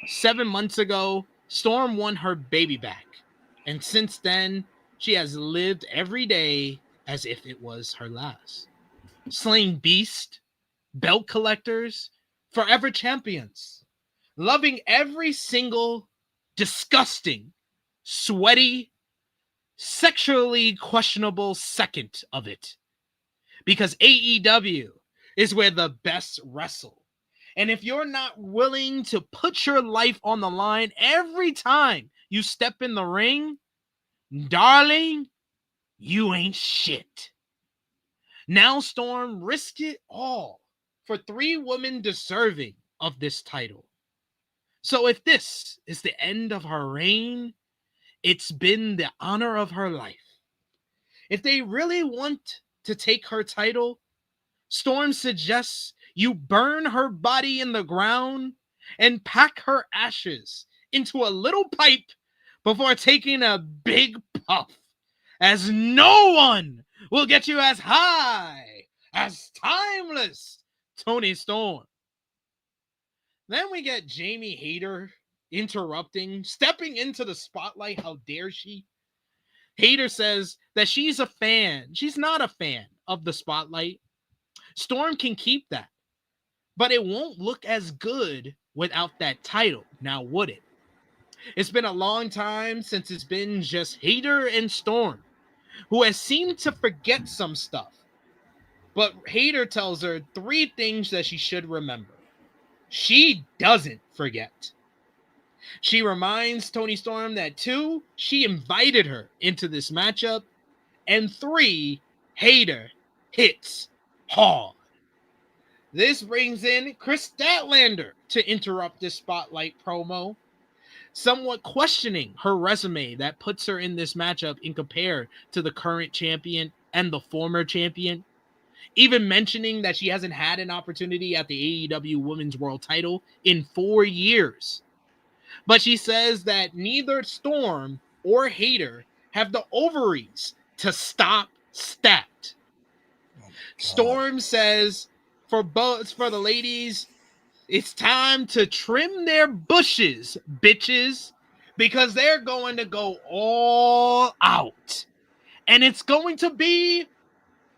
7 months ago, Storm won her baby back, and since then, she has lived every day as if it was her last. Slaying beast, belt collectors, forever champions, loving every single disgusting, sweaty, sexually questionable second of it. Because AEW is where the best wrestle. And if you're not willing to put your life on the line every time you step in the ring, darling, you ain't shit. Now Storm risked it all for 3 women deserving of this title. So if this is the end of her reign, it's been the honor of her life. If they really want to take her title, Storm suggests you burn her body in the ground and pack her ashes into a little pipe before taking a big puff, as no one will get you as high as timeless Toni Storm. Then we get Jamie Hayter interrupting, stepping into the spotlight. How dare she? Hayter says that she's a fan. She's not a fan of the spotlight. Storm can keep that, but it won't look as good without that title, now would it? It's been a long time since it's been just Hayter and Storm, who has seemed to forget some stuff. But Hayter tells her 3 things that she should remember. She doesn't forget. She reminds Toni Storm that 2, she invited her into this matchup, and 3, Hayter hits hard. This brings in Chris Statlander to interrupt this spotlight promo, somewhat questioning her resume that puts her in this matchup in compared to the current champion and the former champion, even mentioning that she hasn't had an opportunity at the AEW Women's World title in 4 years. But she says that neither Storm or Hayter have the ovaries to stop Stat. Storm says for the ladies, it's time to trim their bushes, bitches, because they're going to go all out. And it's going to be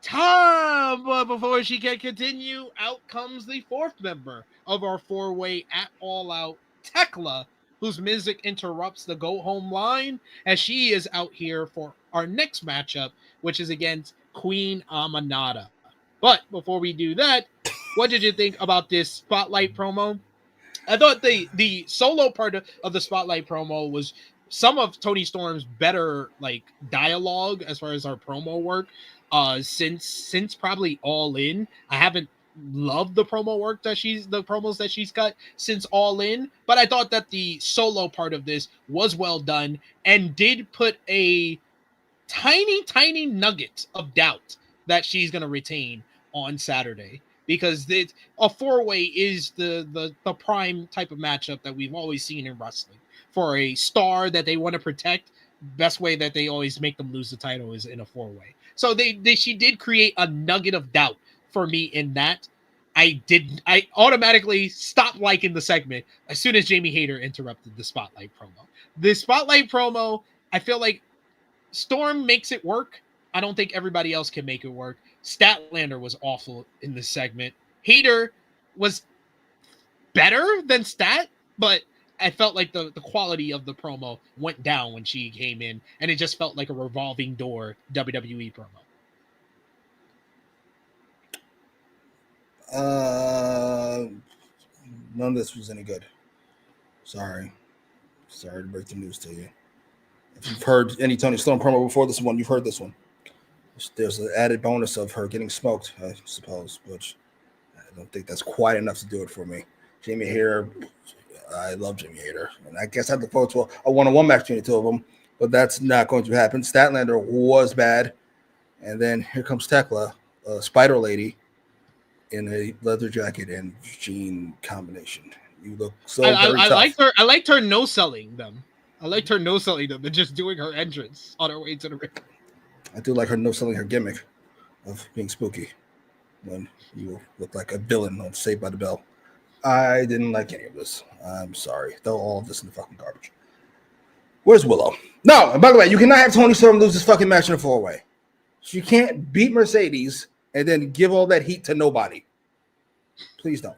time. But before she can continue, out comes the 4th member of our 4-way at All Out, Tekla, whose music interrupts the go home line as she is out here for our next matchup, which is against Queen Amanada. But before we do that, what did you think about this spotlight promo? I thought the solo part of the spotlight promo was some of Toni Storm's better like dialogue as far as our promo work. Since probably All In, I haven't loved the promos that she's cut since All In, but I thought that the solo part of this was well done and did put a tiny nugget of doubt that she's going to retain on Saturday, because a 4-way is the prime type of matchup that we've always seen in wrestling for a star that they want to protect. Best way that they always make them lose the title is in a 4-way. So she did create a nugget of doubt for me in that. I automatically stopped liking the segment as soon as Jamie Hayter interrupted the spotlight promo. The spotlight promo, I feel like Storm makes it work. I don't think everybody else can make it work. Statlander was awful in this segment. Hayter was better than Stat, but I felt like the quality of the promo went down when she came in, and it just felt like a revolving door WWE promo. None of this was any good. Sorry to break the news to you. If you've heard any Toni Storm promo before this one, you've heard this one. There's an added bonus of her getting smoked, I suppose, which I don't think that's quite enough to do it for me. Jamie Hayter, I love Jamie Hayter, and I guess I'd look forward to a one-on-one match between the 2 of them, but that's not going to happen. Statlander was bad, and then here comes Tekla, a spider lady in a leather jacket and jean combination. You look so very tough. I liked her no selling them. I liked her no selling them and just doing her entrance on her way to the ring. I do like her no selling her gimmick of being spooky when you look like a villain on Saved by the Bell. I didn't like any of this. I'm sorry. Throw all of this in the fucking garbage. Where's Willow? No, and by the way, you cannot have Toni Storm lose this fucking match in a 4-way. She can't beat Mercedes and then give all that heat to nobody. Please don't.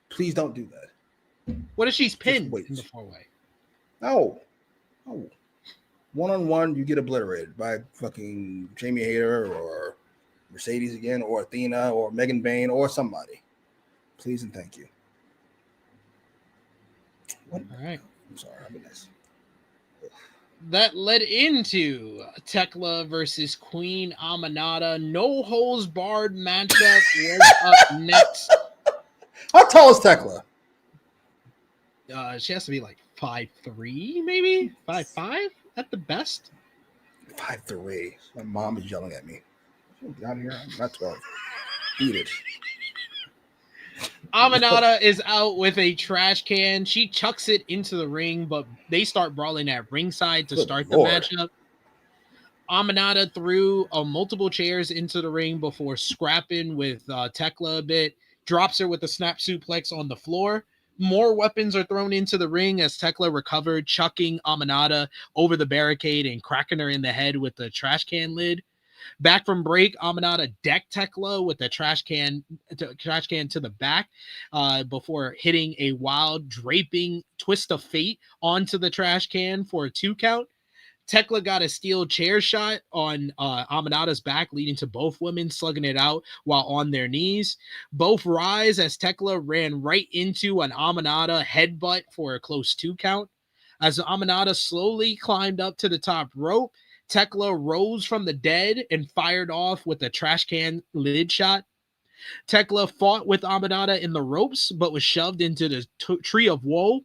Please don't do that. What if she's pinned in the 4-way? No. One-on-one, you get obliterated by fucking Jamie Hayter or Mercedes again, or Athena or Megan Bain or somebody. Please and thank you. What? All right. I'm sorry. I'll be nice. That led into Tekla versus Queen Aminata. No holds barred matchup was up next. How tall is Tekla? She has to be like 5'3", maybe 5'5" at the best. 5'3". My mom is yelling at me. Get out of here. I'm not 12. Beat it. Aminata is out with a trash can. She chucks it into the ring, but they start brawling at ringside to Good start Lord. the matchup. Aminata threw multiple chairs into the ring before scrapping with Tekla a bit. Drops her with a snap suplex on the floor. More weapons are thrown into the ring as Tekla recovered, chucking Aminata over the barricade and cracking her in the head with the trash can lid. Back from break, Aminata decked Tekla with the trash can to the back before hitting a wild draping twist of fate onto the trash can for a 2 count. Tekla got a steel chair shot on Aminata's back, leading to both women slugging it out while on their knees. Both rise as Tekla ran right into an Aminata headbutt for a close 2 count. As Aminata slowly climbed up to the top rope, Tekla rose from the dead and fired off with a trash can lid shot. Tekla fought with Aminata in the ropes, but was shoved into the tree of woe,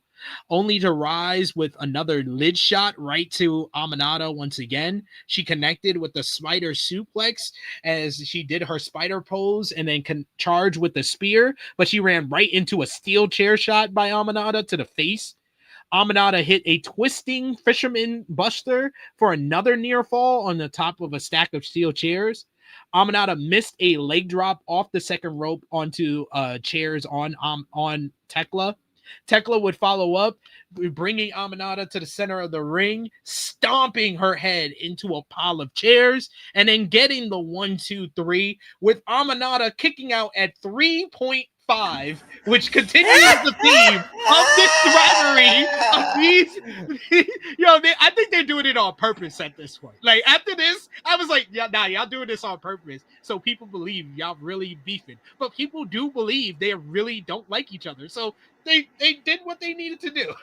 only to rise with another lid shot right to Aminata once again. She connected with the spider suplex as she did her spider pose and then charged with the spear, but she ran right into a steel chair shot by Aminata to the face. Aminata hit a twisting fisherman buster for another near fall on the top of a stack of steel chairs. Aminata missed a leg drop off the second rope onto chairs on Tekla. Tekla would follow up, bringing Aminata to the center of the ring, stomping her head into a pile of chairs, and then getting the 1-2-3 with Aminata kicking out at 3.5, which continues the theme of this rivalry of these. I think they're doing it on purpose at this point. Like after this, I was like, yeah, nah, y'all doing this on purpose so people believe y'all really beefing. But people do believe they really don't like each other. So they did what they needed to do.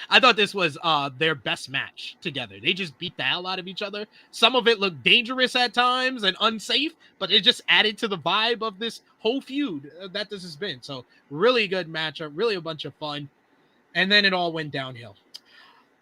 I thought this was their best match together. They just beat the hell out of each other. Some of it looked dangerous at times and unsafe, but it just added to the vibe of this whole feud that this has been. So really good matchup, really a bunch of fun. And then it all went downhill.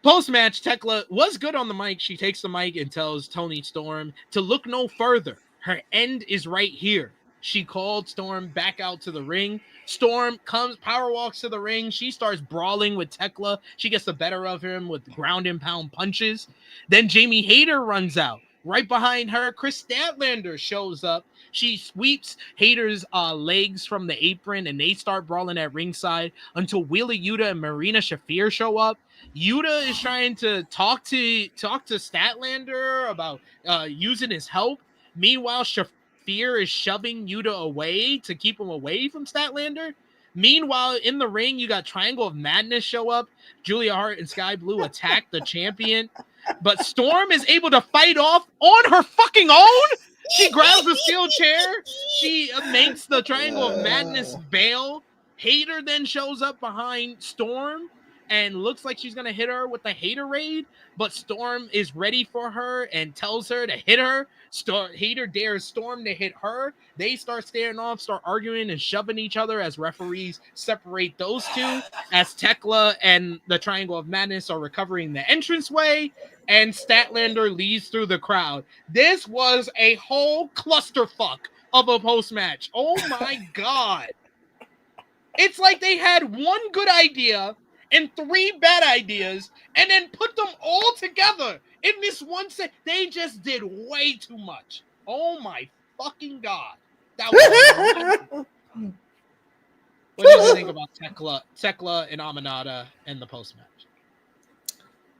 Post-match, Tekla was good on the mic. She takes the mic and tells Toni Storm to look no further. Her end is right here. She called Storm back out to the ring. Storm power walks to the ring. She starts brawling with Tekla. She gets the better of him with ground and pound punches. Then Jamie Hayter runs out. Right behind her, Chris Statlander shows up. She sweeps Hayter's legs from the apron, and they start brawling at ringside until Wheeler Yuta and Marina Shafir show up. Yuta is trying to talk to Statlander about using his help. Meanwhile, Shafir is shoving Yuta away to keep him away from Statlander. Meanwhile, in the ring, you got Triangle of Madness show up. Julia Hart and Sky Blue attack the champion. But Storm is able to fight off on her fucking own. She grabs the steel chair. She makes the Triangle of Madness bail. Hayter then shows up behind Storm and looks like she's going to hit her with the Haterade, but Storm is ready for her and tells her to hit her. Hayter dares Storm to hit her. They start staring off, start arguing and shoving each other as referees separate those two, as Tekla and the Triangle of Madness are recovering the entranceway, and Statlander leads through the crowd. This was a whole clusterfuck of a post-match. Oh my God. It's like they had one good idea and 3 bad ideas, and then put them all together in this one set. They just did way too much. Oh my fucking God. That was What do you think about Tekla and Aminata and the post-match?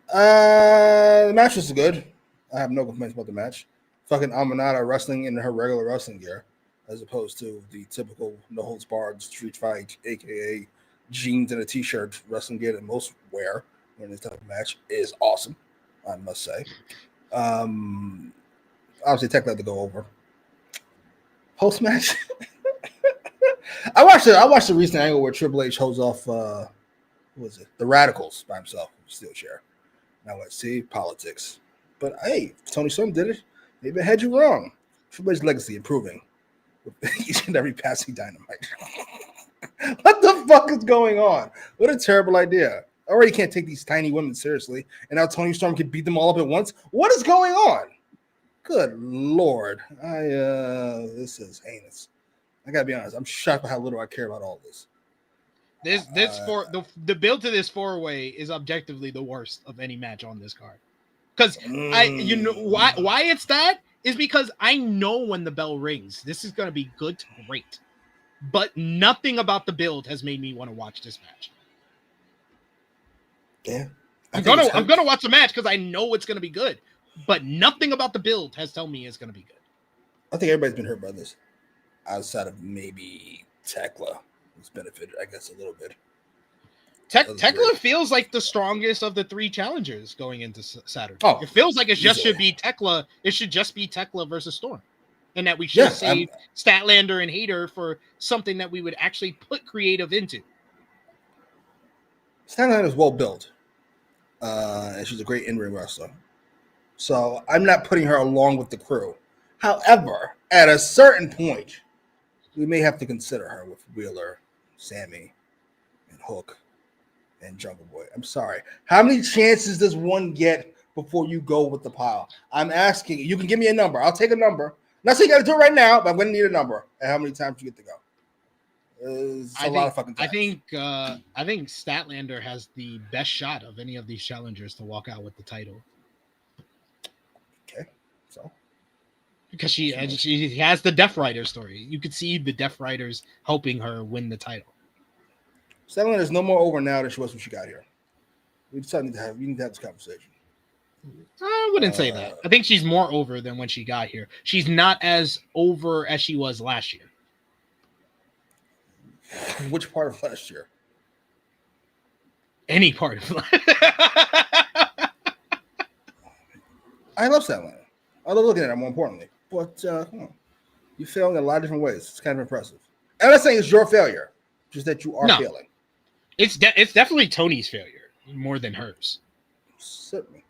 The match was good. I have no complaints about the match. Fucking Aminata wrestling in her regular wrestling gear, as opposed to the typical no-holds-barred street fight, a.k.a. jeans and a t-shirt wrestling gear that most wear in this type of match, is awesome, I must say. Obviously, Tekla had to go over. Post-match, I watched the recent angle where Triple H holds off who was it? The Radicals by himself, steel chair. Now let's see politics. But hey, Tony Storm did it. Maybe I had you wrong. Triple H's legacy improving with each and every passing Dynamite. What the fuck is going on? What a terrible idea. I already can't take these tiny women seriously, and now Tony Storm can beat them all up at once. What is going on? Good Lord. This is heinous. I gotta be honest. I'm shocked by how little I care about all this. The build to this 4-way is objectively the worst of any match on this card. Because why it's that is because I know when the bell rings, this is gonna be good to great. But nothing about the build has made me want to watch this match. Yeah. I'm gonna watch the match because I know it's gonna be good. But nothing about the build has told me it's gonna be good. I think everybody's been hurt by this. Outside of maybe Tekla, who's benefited, I guess, a little bit. Tekla feels like the strongest of the 3 challengers going into Saturday. Oh, it feels like should be Tekla. It should just be Tekla versus Storm. And that we should save Statlander and Hayter for something that we would actually put creative into. Statlander is well built. And she's a great in-ring wrestler. So I'm not putting her along with the crew. However, at a certain point, we may have to consider her with Wheeler, Sammy, and Hook, and Jungle Boy. I'm sorry. How many chances does one get before you go with the pile? I'm asking. You can give me a number. I'll take a number. Not saying you got to do it right now, but I'm going to need a number and how many times you get to go. It's a lot of fucking times. I think Statlander has the best shot of any of these challengers to walk out with the title. Okay, so because she has the Death Rider story. You could see the Death Riders helping her win the title. Statlander is no more over now than she was when she got here. We just need to have this conversation. I wouldn't say that. I think she's more over than when she got here. She's not as over as she was last year. Which part of last year? Any part of last I love Statlander. I love looking at her, more importantly. But you fail in a lot of different ways. It's kind of impressive. I'm not saying it's your failure, just that you are failing. It's definitely Tony's failure more than hers. Certainly.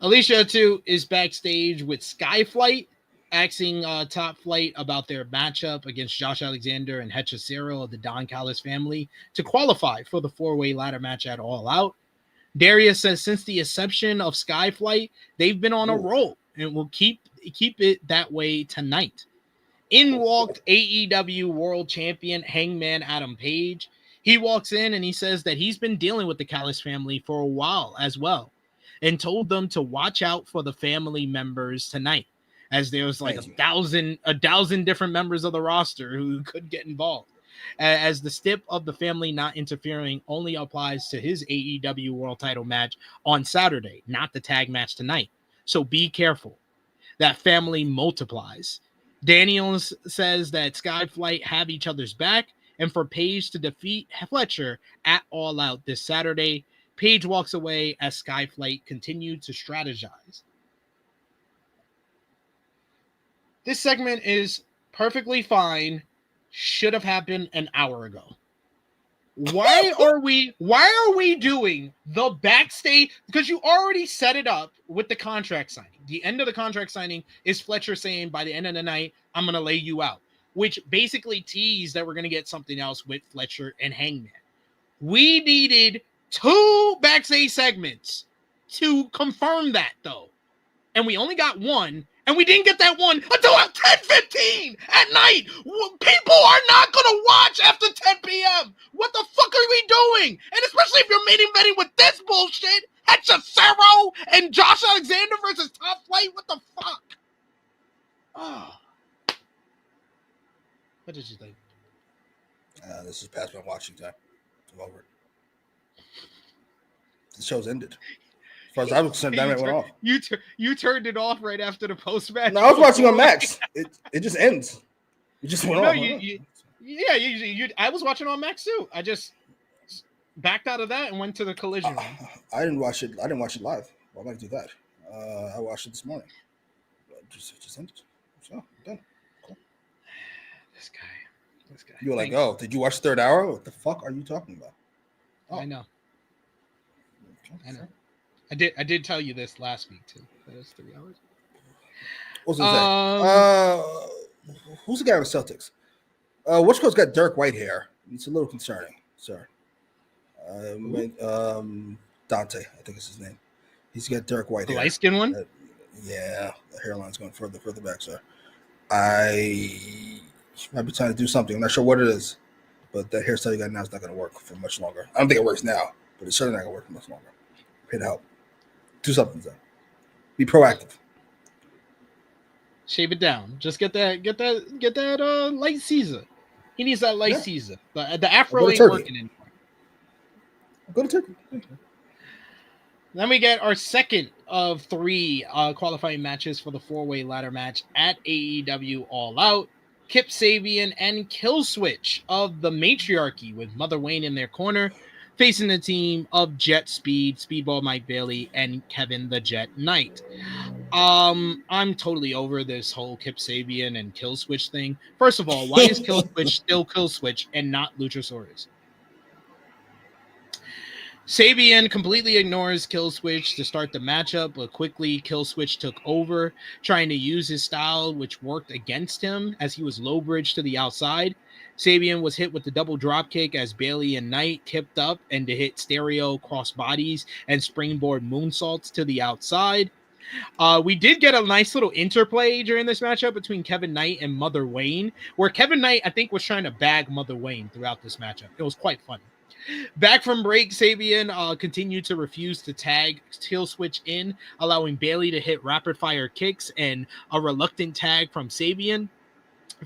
Alicia, too, is backstage with Skyflight, asking Top Flight about their matchup against Josh Alexander and Hechicero of the Don Callis family to qualify for the 4-way ladder match at All Out. Darius says since the inception of Skyflight, they've been on a roll and will keep it that way tonight. In walked AEW World Champion Hangman Adam Page. He walks in and he says that he's been dealing with the Callis family for a while as well, and told them to watch out for the family members tonight, as there was like a thousand different members of the roster who could get involved. As the stip of the family not interfering only applies to his AEW World Title match on Saturday, not the tag match tonight. So be careful. That family multiplies. Daniels says that Skyflight have each other's back, and for Page to defeat Fletcher at All Out this Saturday. Page walks away as Skyflight continued to strategize. This segment is perfectly fine. Should have happened an hour ago. Why are we doing the backstage? Because you already set it up with the contract signing. The end of the contract signing is Fletcher saying by the end of the night, I'm going to lay you out, which basically teased that we're going to get something else with Fletcher and Hangman. We needed 2 backstage segments to confirm that, though. And we only got one, and we didn't get that one until 10:15 at night. People are not going to watch after 10 p.m. What the fuck are we doing? And especially if you're main eventing with this bullshit. Hechicero and Josh Alexander versus Top Flight. What the fuck? Oh. What did you think? This is past my watching time. I'm over it. The show's ended. As far as I was concerned, Dynamite went off. You turned it off right after the post match. No, I was watching on Max. It just ends. It just went off. I was watching on Max too. I just backed out of that and went to the collision room. I didn't watch it live. Why would I do that? I watched it this morning. It just ended. So done. Cool. This guy. This guy. You were like, Thanks. oh, did you watch third hour? What the fuck are you talking about? Oh. I know. I did tell you this last week too. That was 3 hours. What was I say? Who's the guy with Celtics? Whichco's got Dirk white hair. It's a little concerning, sir. Dante, I think is his name. He's got Dirk white hair. The light skin one? Yeah, the hairline's going further back, sir. I might be trying to do something. I'm not sure what it is, but that hairstyle you got now is not going to work for much longer. I don't think it works now, but it's certainly not going to work for much longer. Pay to help. Do something, then. Be proactive. Shave it down. Just get that light Caesar. He needs that light Caesar. The afro ain't working anymore. Go to Turkey. Then we get our second of 3 qualifying matches for the 4-way ladder match at AEW All Out. Kip Sabian and Killswitch of the Matriarchy with Mother Wayne in their corner, facing the team of Jet Speed, Speedball Mike Bailey, and Kevin the Jet Knight. I'm totally over this whole Kip Sabian and Killswitch thing. First of all, why is Killswitch still Killswitch and not Luchasaurus? Sabian completely ignores Killswitch to start the matchup, but quickly Killswitch took over, trying to use his style, which worked against him as he was low bridge to the outside. Sabian was hit with the double dropkick as Bailey and Knight tipped up and to hit stereo cross bodies and springboard moonsaults to the outside. We did get a nice little interplay during this matchup between Kevin Knight and Mother Wayne, where Kevin Knight, I think, was trying to bag Mother Wayne throughout this matchup. It was quite funny. Back from break, Sabian continued to refuse to tag Killswitch in, allowing Bailey to hit rapid-fire kicks and a reluctant tag from Sabian.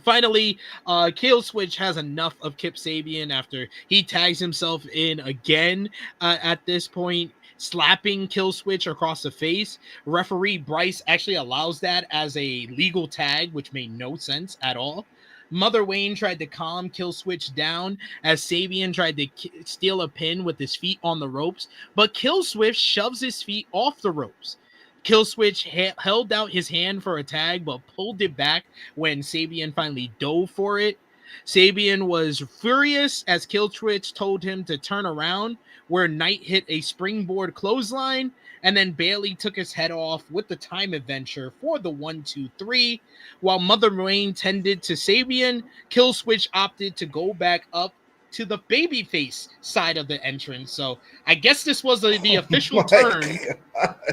Finally, Killswitch has enough of Kip Sabian after he tags himself in again at this point, slapping Killswitch across the face. Referee Bryce actually allows that as a legal tag, which made no sense at all. Mother Wayne tried to calm Killswitch down as Sabian tried to steal a pin with his feet on the ropes, but Killswitch shoves his feet off the ropes. Killswitch held out his hand for a tag, but pulled it back when Sabian finally dove for it. Sabian was furious as Killswitch told him to turn around, where Knight hit a springboard clothesline, and then Bailey took his head off with the time adventure for the 1-2-3. While Mother Wayne tended to Sabian, Killswitch opted to go back up to the babyface side of the entrance. So I guess this was the official turn,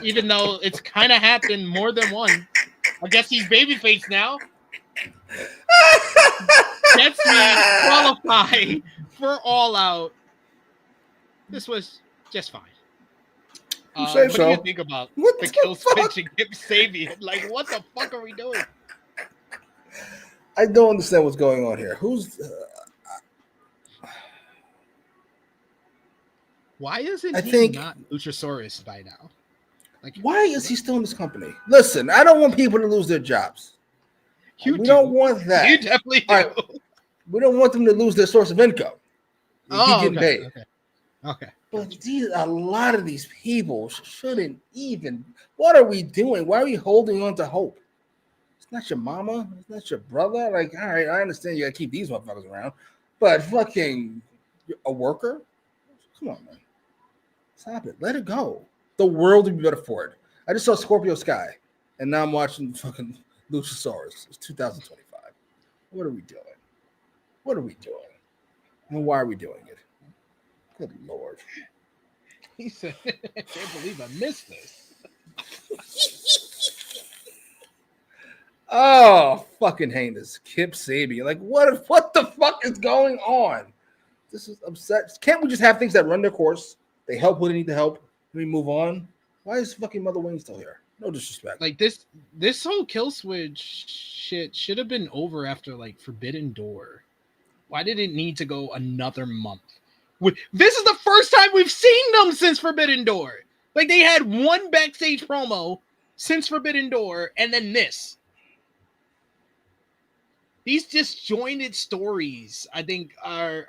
even though it's kind of happened more than one. I guess he's babyface now. Gets me qualify for All Out. This was just fine. What do you think about the Killswitch and Kip Sabian? Like, what the fuck are we doing? I don't understand what's going on here. Who's... Why isn't he not Luchasaurus by now? Like, why is he still in this company? Listen, I don't want people to lose their jobs. We don't want that. You definitely do. Right. We don't want them to lose their source of income. Oh, getting paid. Okay. But a lot of these people shouldn't even. What are we doing? Why are we holding on to hope? It's not your mama. It's not your brother. Like, all right, I understand you got to keep these motherfuckers around, but fucking a worker? Come on, man. Stop it. Let it go. The world would be better for it. I just saw Scorpio Sky, and now I'm watching fucking Luchasaurus. It's 2025. What are we doing? What are we doing? And why are we doing it? Good Lord. He said, I can't believe I missed this. Oh, fucking heinous. Kip Sabian. Like, what the fuck is going on? This is upset. Can't we just have things that run their course? They help when they need to help. We move on. Why is fucking Mother Wayne still here? No disrespect. Like, this whole Killswitch shit should have been over after, like, Forbidden Door. Why did it need to go another month? This is the first time we've seen them since Forbidden Door. Like, they had one backstage promo since Forbidden Door, and then this. These disjointed stories, I think, are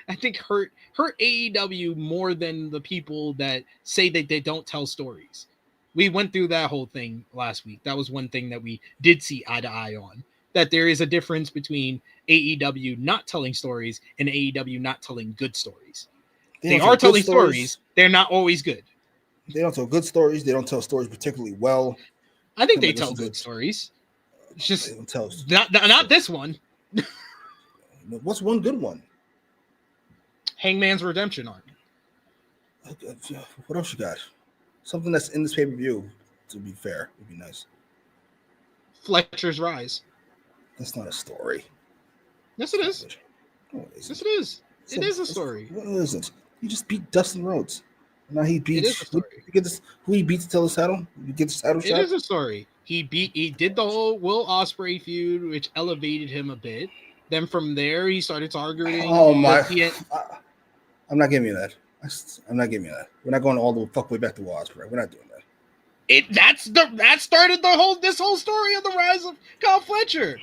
I think hurt AEW more than the people that say that they don't tell stories. We went through that whole thing last week. That was one thing that we did see eye to eye on. that there is a difference between AEW not telling stories and AEW not telling good stories. They are telling stories. They're not always good. They don't tell good stories. They don't tell stories particularly well. I think they tell good stories. It's just they don't tell not this one. What's one good one? Hangman's redemption arc. What else you got? Something that's in this pay-per-view, to be fair, would be nice. Fletcher's rise. That's not a story. Yes, it is. No, yes, it is. It is a story. What is it? He just beat Dustin Rhodes. Now he beats. It is a story. Who he beats to tell his title? You get the title shot. It is a story. He did the whole Will Ospreay feud, which elevated him a bit. Then from there, he started targeting. Oh my! I'm not giving you that. I'm not giving you that. We're not going all the fuck way back to Will Ospreay. We're not doing that. That started this whole story of the rise of Kyle Fletcher.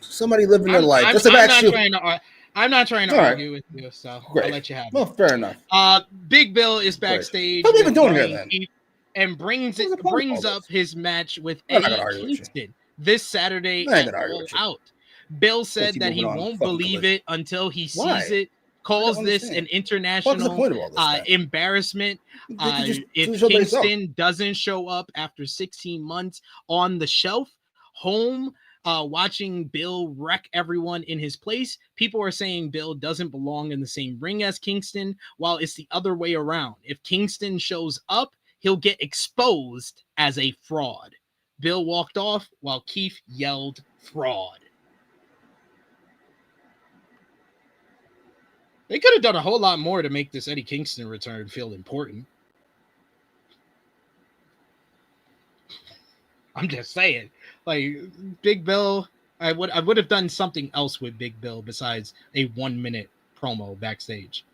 Somebody living their life. I'm not trying to argue with you, so I'll let you have it. Well, fair enough. Big Bill is backstage. What are we even doing here then? And brings up his match with Eddie Kingston this Saturday at All Out. Bill said that he won't believe it until he sees it. Calls this an international embarrassment. If Kingston doesn't show up after 16 months on the shelf, home, watching Bill wreck everyone in his place, people are saying Bill doesn't belong in the same ring as Kingston, while it's the other way around. If Kingston shows up, he'll get exposed as a fraud. Bill walked off while Keith yelled fraud. They could have done a whole lot more to make this Eddie Kingston return feel important. I'm just saying, like Big Bill, I would have done something else with Big Bill besides a 1-minute promo backstage.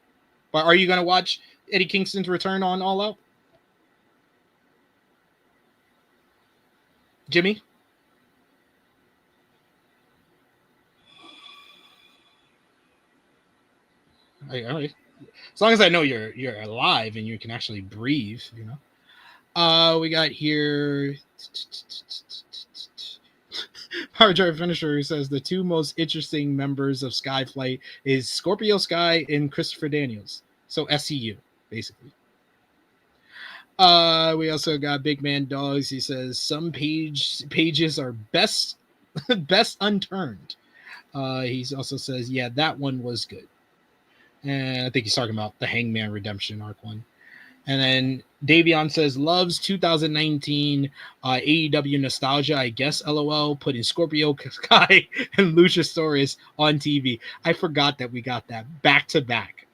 But are you going to watch Eddie Kingston's return on All Out? Jimmy? All right. As long as I know you're alive and you can actually breathe, you know. We got here Power Drive Finisher, who says the two most interesting members of Skyflight is Scorpio Sky and Christopher Daniels. So SCU, basically. We also got Big Man Dogs. He says some pages are best unturned. He also says, yeah, that one was good. And I think he's talking about the Hangman Redemption arc one. And then Davion says, loves 2019 AEW nostalgia, I guess, LOL, putting Scorpio Sky and Luchasaurus on TV. I forgot that we got that back-to-back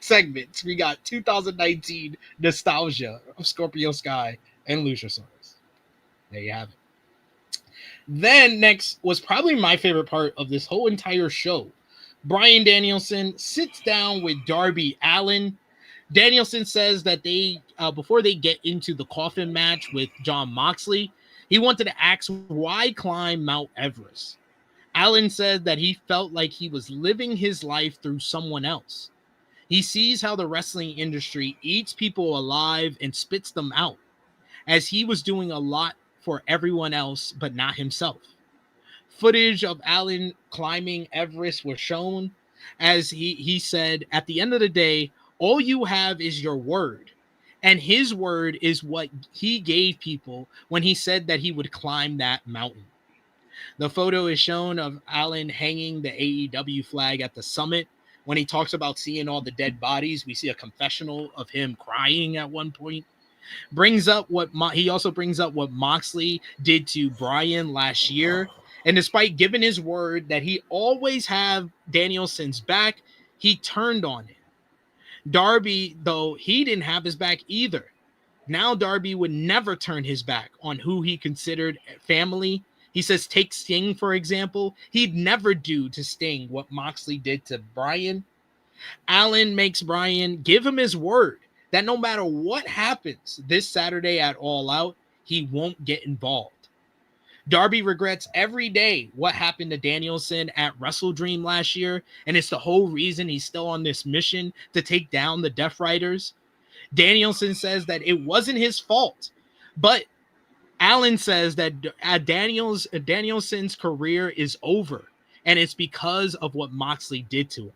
segments. We got 2019 nostalgia of Scorpio Sky and Luchasaurus. There you have it. Then next was probably my favorite part of this whole entire show. Bryan Danielson sits down with Darby Allin. Danielson says that they, before they get into the coffin match with Jon Moxley, he wanted to ask why climb Mount Everest. Allin said that he felt like he was living his life through someone else. He sees how the wrestling industry eats people alive and spits them out, as he was doing a lot for everyone else, but not himself. Footage of Allin climbing Everest was shown, as he said, at the end of the day, all you have is your word. And his word is what he gave people when he said that he would climb that mountain. The photo is shown of Allin hanging the AEW flag at the summit. When he talks about seeing all the dead bodies, we see a confessional of him crying at one point. He also brings up what Moxley did to Bryan last year. And despite giving his word that he always have Danielson's back, he turned on him. Darby, though, he didn't have his back either. Now Darby would never turn his back on who he considered family. He says, take Sting, for example. He'd never do to Sting what Moxley did to Bryan. Allin makes Bryan give him his word that no matter what happens this Saturday at All Out, he won't get involved. Darby regrets every day what happened to Danielson at Wrestle Dream last year, and it's the whole reason he's still on this mission to take down the Death Riders. Danielson says that it wasn't his fault, but Allen says that Danielson's career is over, and it's because of what Moxley did to him.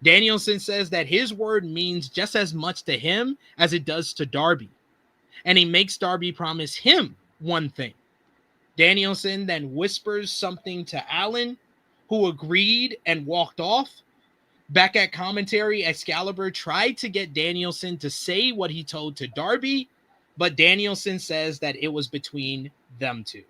Danielson says that his word means just as much to him as it does to Darby, and he makes Darby promise him one thing. Danielson then whispers something to Allen, who agreed and walked off. Back at commentary, Excalibur tried to get Danielson to say what he told to Darby, but Danielson says that it was between them two.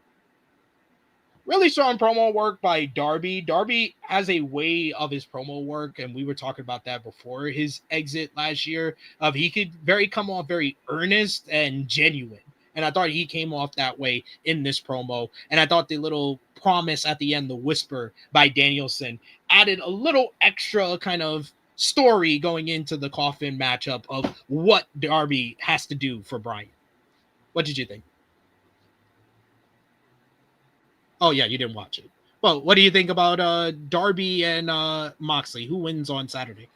Really strong promo work by Darby. Darby has a way of his promo work, and we were talking about that before his exit last year, of he could come off very earnest and genuine. And I thought he came off that way in this promo. And I thought the little promise at the end, the whisper by Danielson, added a little extra kind of story going into the coffin matchup of what Darby has to do for Bryan. What did you think? Oh, yeah, you didn't watch it. Well, what do you think about Darby and Moxley? Who wins on Saturday?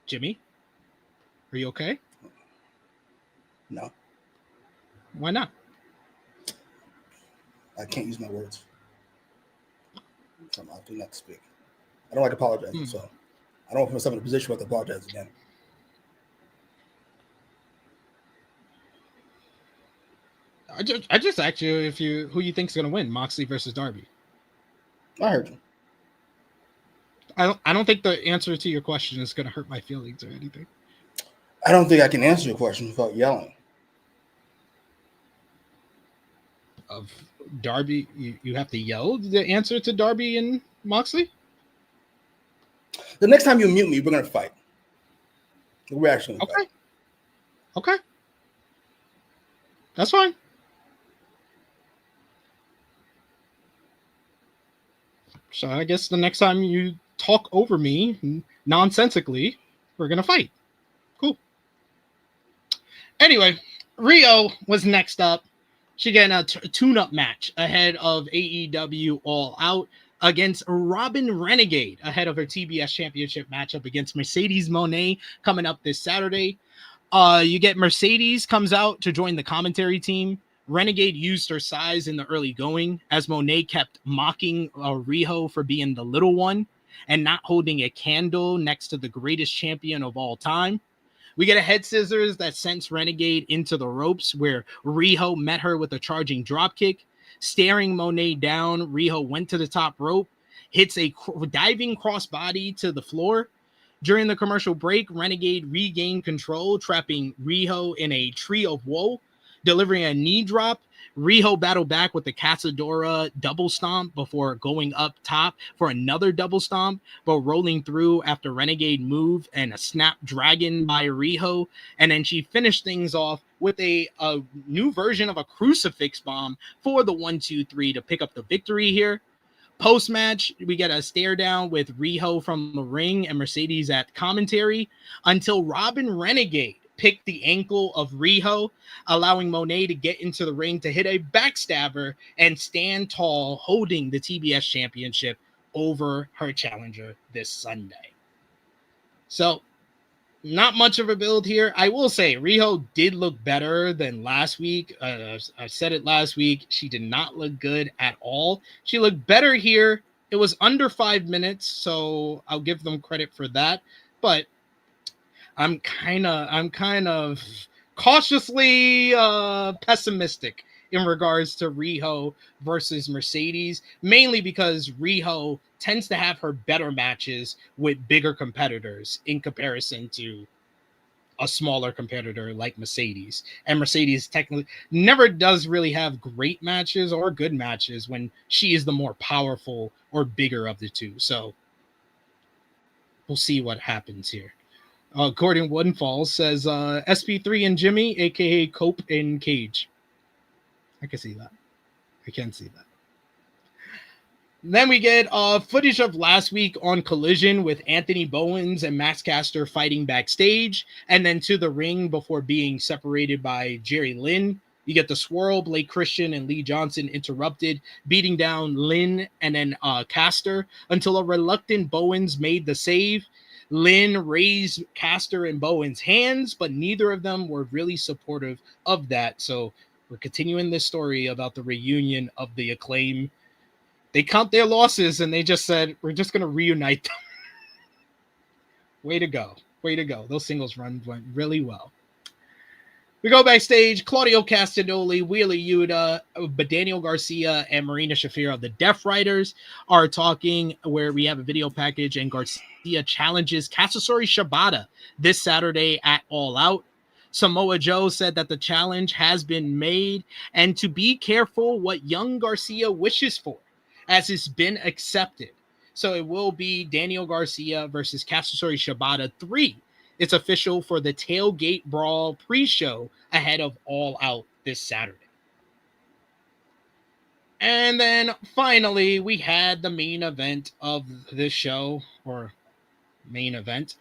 Jimmy? Are you okay? No. Why not? I can't use my words. I do not speak. I don't like apologizing, so I don't put myself in a position where I have to apologize again. I just asked you who you think's gonna win, Moxley versus Darby. I heard you. I don't think the answer to your question is gonna hurt my feelings or anything. I don't think I can answer your question without yelling. Of Darby, you have to yell the answer to Darby and Moxley? The next time you mute me, we're gonna fight. We're actually gonna fight. Okay. That's fine. So I guess the next time you talk over me nonsensically, we're gonna fight. Cool. Anyway, Rio was next up. She got a tune-up match ahead of AEW All Out against Robin Renegade ahead of her TBS Championship matchup against Mercedes Moné coming up this Saturday. You get Mercedes comes out to join the commentary team. Renegade used her size in the early going as Moné kept mocking Riho for being the little one and not holding a candle next to the greatest champion of all time. We get a head scissors that sends Renegade into the ropes where Riho met her with a charging dropkick. Staring Moné down, Riho went to the top rope, hits a diving crossbody to the floor. During the commercial break, Renegade regained control, trapping Riho in a tree of woe. Delivering a knee drop, Riho battled back with the Casadora double stomp before going up top for another double stomp, but rolling through after Renegade move and a snapdragon by Riho. And then she finished things off with a new version of a crucifix bomb for the 1-2-3 to pick up the victory here. Post-match, we get a stare down with Riho from the ring and Mercedes at commentary until Robin Renegade picked the ankle of Riho, allowing Moné to get into the ring to hit a backstabber and stand tall, holding the TBS Championship over her challenger this Sunday. So, not much of a build here. I will say, Riho did look better than last week. I said it last week. She did not look good at all. She looked better here. It was under 5 minutes, so I'll give them credit for that. But I'm kind of cautiously pessimistic in regards to Riho versus Mercedes, mainly because Riho tends to have her better matches with bigger competitors in comparison to a smaller competitor like Mercedes. And Mercedes technically never does really have great matches or good matches when she is the more powerful or bigger of the two. So we'll see what happens here. Gordon Woodfall says SP3 and Jimmy, aka Cope and Cage. I can see that. I can see that. Then we get footage of last week on Collision with Anthony Bowens and Max Caster fighting backstage, and then to the ring before being separated by Jerry Lynn You get the swirl, Blake Christian and Lee Johnson interrupted, beating down Lynn and then Caster until a reluctant Bowens made the save. Lynn raised Caster and Bowens' hands, but neither of them were really supportive of that. So we're continuing this story about the reunion of the Acclaim. They count their losses and they just said, we're just going to reunite them. Way to go. Way to go. Those singles runs went really well. We go backstage. Claudio Castagnoli, Wheeler Yuta, but Daniel Garcia and Marina Shafir of the Death Riders are talking, where we have a video package, and Garcia challenges Katsuyori Shibata this Saturday at All Out. Samoa Joe said that the challenge has been made and to be careful what young Garcia wishes for, as it's been accepted. So it will be Daniel Garcia versus Katsuyori Shibata 3. It's official for the Tailgate Brawl pre-show ahead of All Out this Saturday. And then finally, we had the main event of this show, or main event,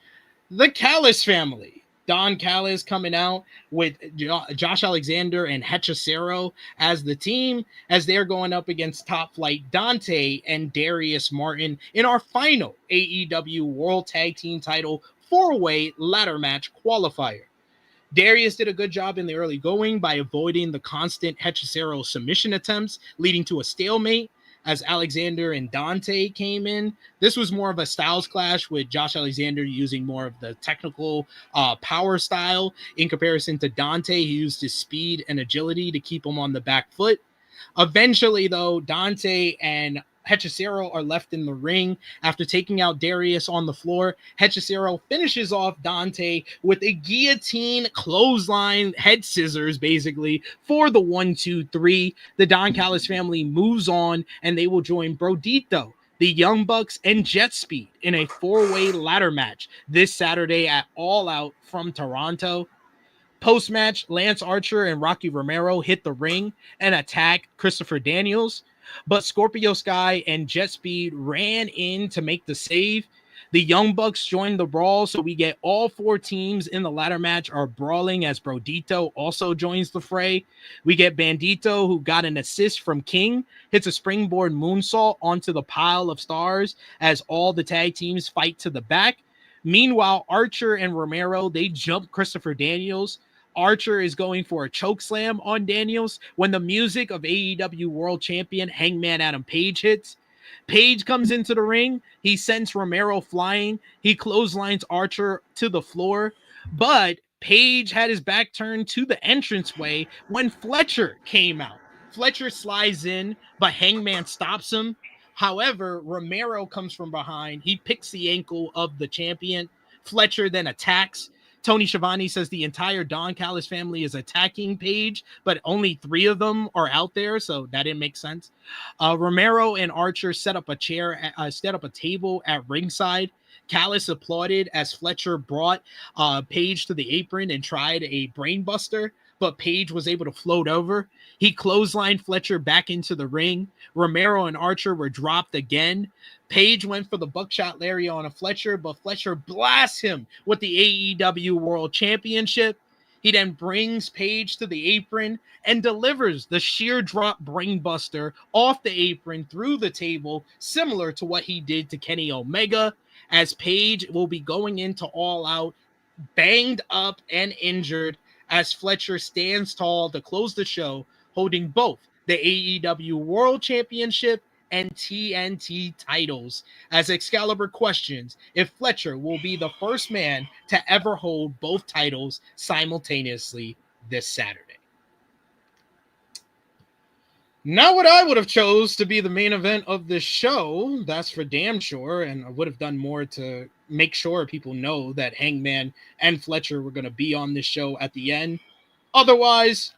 the Callis family. Don Callis coming out with Josh Alexander and Hechicero as the team, as they're going up against Top Flight Dante and Darius Martin in our final AEW World Tag Team title 4-way ladder match qualifier. Darius did a good job in the early going by avoiding the constant Hechicero submission attempts, leading to a stalemate as Alexander and Dante came in. This was more of a styles clash, with Josh Alexander using more of the technical power style in comparison to Dante. He used his speed and agility to keep him on the back foot. Eventually, though, Dante and Hechicero are left in the ring after taking out Darius on the floor. Hechicero finishes off Dante with a guillotine clothesline head scissors, basically, for the 1-2-3. The Don Callis family moves on, and they will join Brodito, the Young Bucks, and Jet Speed in a 4-way ladder match this Saturday at All Out from Toronto. Post-match, Lance Archer and Rocky Romero hit the ring and attack Christopher Daniels, but Scorpio Sky and Jet Speed ran in to make the save. The Young Bucks joined the brawl, so we get all 4 teams in the ladder match are brawling as Brodito also joins the fray. We get Bandito, who got an assist from King, hits a springboard moonsault onto the pile of stars as all the tag teams fight to the back. Meanwhile, Archer and Romero, they jump Christopher Daniels. Archer is going for a chokeslam on Daniels when the music of AEW World Champion Hangman Adam Page hits. Page comes into the ring. He sends Romero flying. He clotheslines Archer to the floor, but Page had his back turned to the entranceway when Fletcher came out. Fletcher slides in, but Hangman stops him. However, Romero comes from behind. He picks the ankle of the champion. Fletcher then attacks. Tony Schiavone says the entire Don Callis family is attacking Page, but only 3 of them are out there, so that didn't make sense. Romero and Archer set up a table at ringside. Callis applauded as Fletcher brought Page to the apron and tried a brainbuster, but Page was able to float over. He clotheslined Fletcher back into the ring. Romero and Archer were dropped again. Page went for the buckshot lariat on a Fletcher, but Fletcher blasts him with the AEW World Championship. He then brings Page to the apron and delivers the sheer drop brainbuster off the apron through the table, similar to what he did to Kenny Omega, as Page will be going into All Out banged up and injured as Fletcher stands tall to close the show, holding both the AEW World Championship and TNT titles, as Excalibur questions if Fletcher will be the first man to ever hold both titles simultaneously this Saturday. Not what I would have chose to be the main event of this show, that's for damn sure, and I would have done more to make sure people know that Hangman and Fletcher were going to be on this show at the end. Otherwise,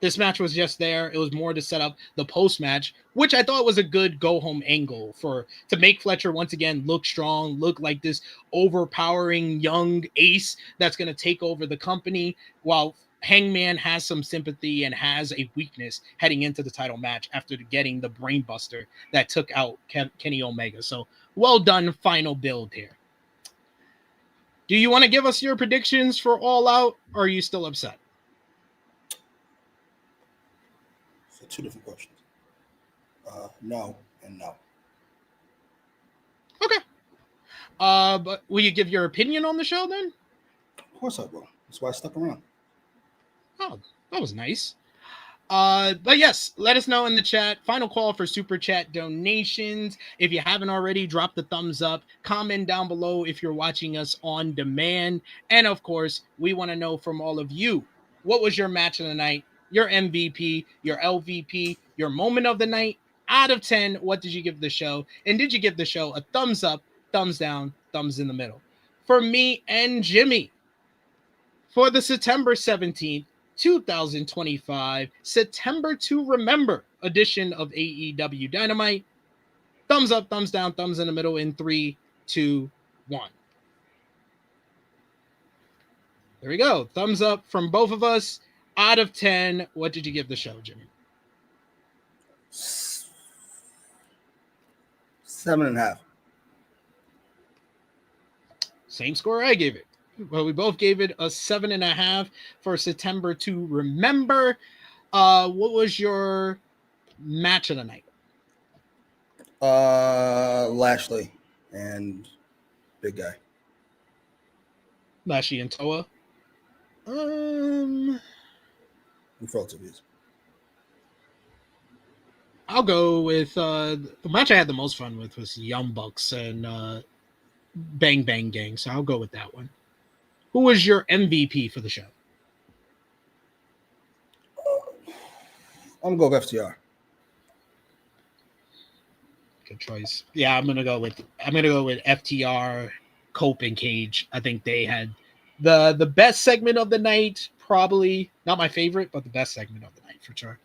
this match was just there. It was more to set up the post-match, which I thought was a good go-home angle to make Fletcher once again look strong, look like this overpowering young ace that's going to take over the company, while Hangman has some sympathy and has a weakness heading into the title match after getting the brainbuster that took out Kenny Omega. So well done, final build here. Do you want to give us your predictions for All Out, or are you still upset? two different questions. No and no. Okay. But will you give your opinion on the show then? Of course I will. That's why I stuck around. Oh, that was nice. But yes, let us know in the chat. Final call for super chat donations. If you haven't already, drop the thumbs up. Comment down below if you're watching us on demand. And of course, we want to know from all of you, what was your match of the night, your MVP, your LVP, your moment of the night? Out of 10, what did you give the show? And did you give the show a thumbs up, thumbs down, thumbs in the middle? For me and Jimmy, for the September 17th, 2025, September to Remember edition of AEW Dynamite, thumbs up, thumbs down, thumbs in the middle in 3, 2, 1. There we go. Thumbs up from both of us. Out of 10, what did you give the show, Jimmy? 7.5. Same score I gave it. Well, we both gave it a 7.5 for September to Remember. What was your match of the night? Lashley and Big Guy. Lashley and Toa. Who felt it is? I'll go with the match I had the most fun with was Young Bucks and Bang Bang Gang, so I'll go with that one. Who was your MVP for the show? I'm gonna go with FTR. Good choice. Yeah, I'm gonna go with FTR, Cope, and Cage. I think they had the best segment of the night. Probably not my favorite, but the best segment of the night for sure.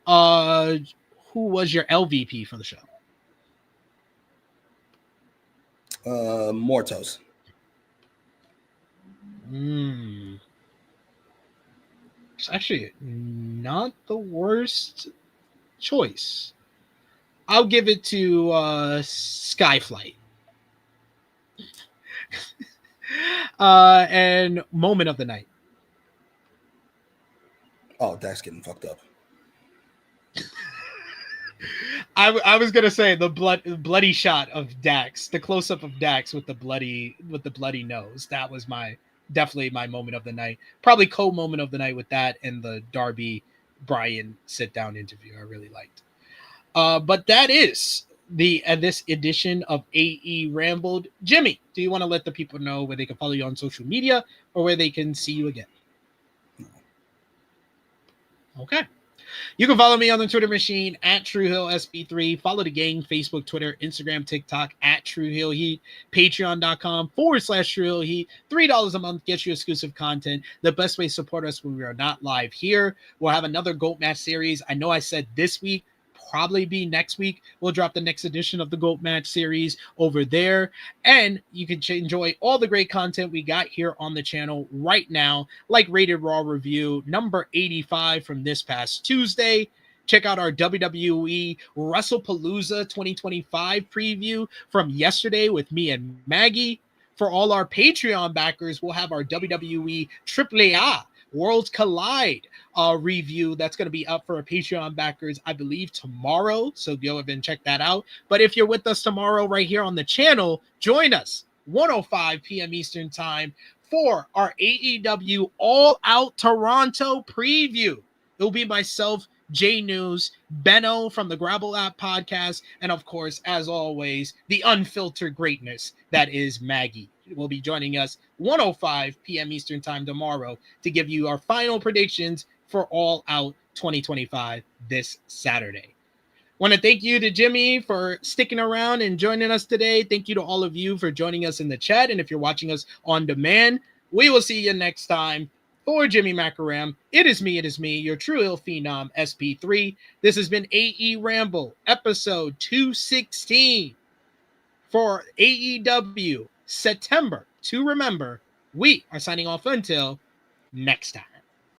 Who was your LVP for the show? Mortos. It's actually not the worst choice. I'll give it to Skyflight. And moment of the night. Oh, Dax getting fucked up. I was gonna say the bloody shot of Dax, the close up of Dax with the bloody nose. That was definitely my moment of the night. Probably co-moment of the night with that and the Darby Bryan sit down interview. I really liked. But that is this edition of AEWramble. Jimmy, do you want to let the people know where they can follow you on social media or where they can see you again? Okay. You can follow me on the Twitter machine at TrueHillSP3. Follow the gang, Facebook, Twitter, Instagram, TikTok at TrueHillHeat. Patreon.com/TrueHillHeat. $3 a month gets you exclusive content. The best way to support us when we are not live here. We'll have another GOAT match series. I know I said this week, probably be next week. We'll drop the next edition of the GOAT match series over there. And you can enjoy all the great content we got here on the channel right now, like Rated Raw review number 85 from this past Tuesday. Check out our WWE WrestlePalooza 2025 preview from yesterday with me and Maggie. For all our Patreon backers, we'll have our WWE AAA Worlds Collide review that's going to be up for our Patreon backers, I believe, tomorrow. So go ahead and check that out. But if you're with us tomorrow right here on the channel, join us 1:05 p.m. Eastern Time for our AEW All Out Toronto preview. It'll be myself, Jay News, Benno from the Grabble App podcast, and of course, as always, the unfiltered greatness that is Maggie. Will be joining us 1:05 p.m. Eastern Time tomorrow to give you our final predictions for All Out 2025 this Saturday. Want to thank you to Jimmy for sticking around and joining us today. Thank you to all of you for joining us in the chat. And if you're watching us on demand, we will see you next time. For Jimmy Macram, it is me, your True Hill Phenom, SP3. This has been AEWramble, episode 216 for AEW September to Remember. We are signing off until next time.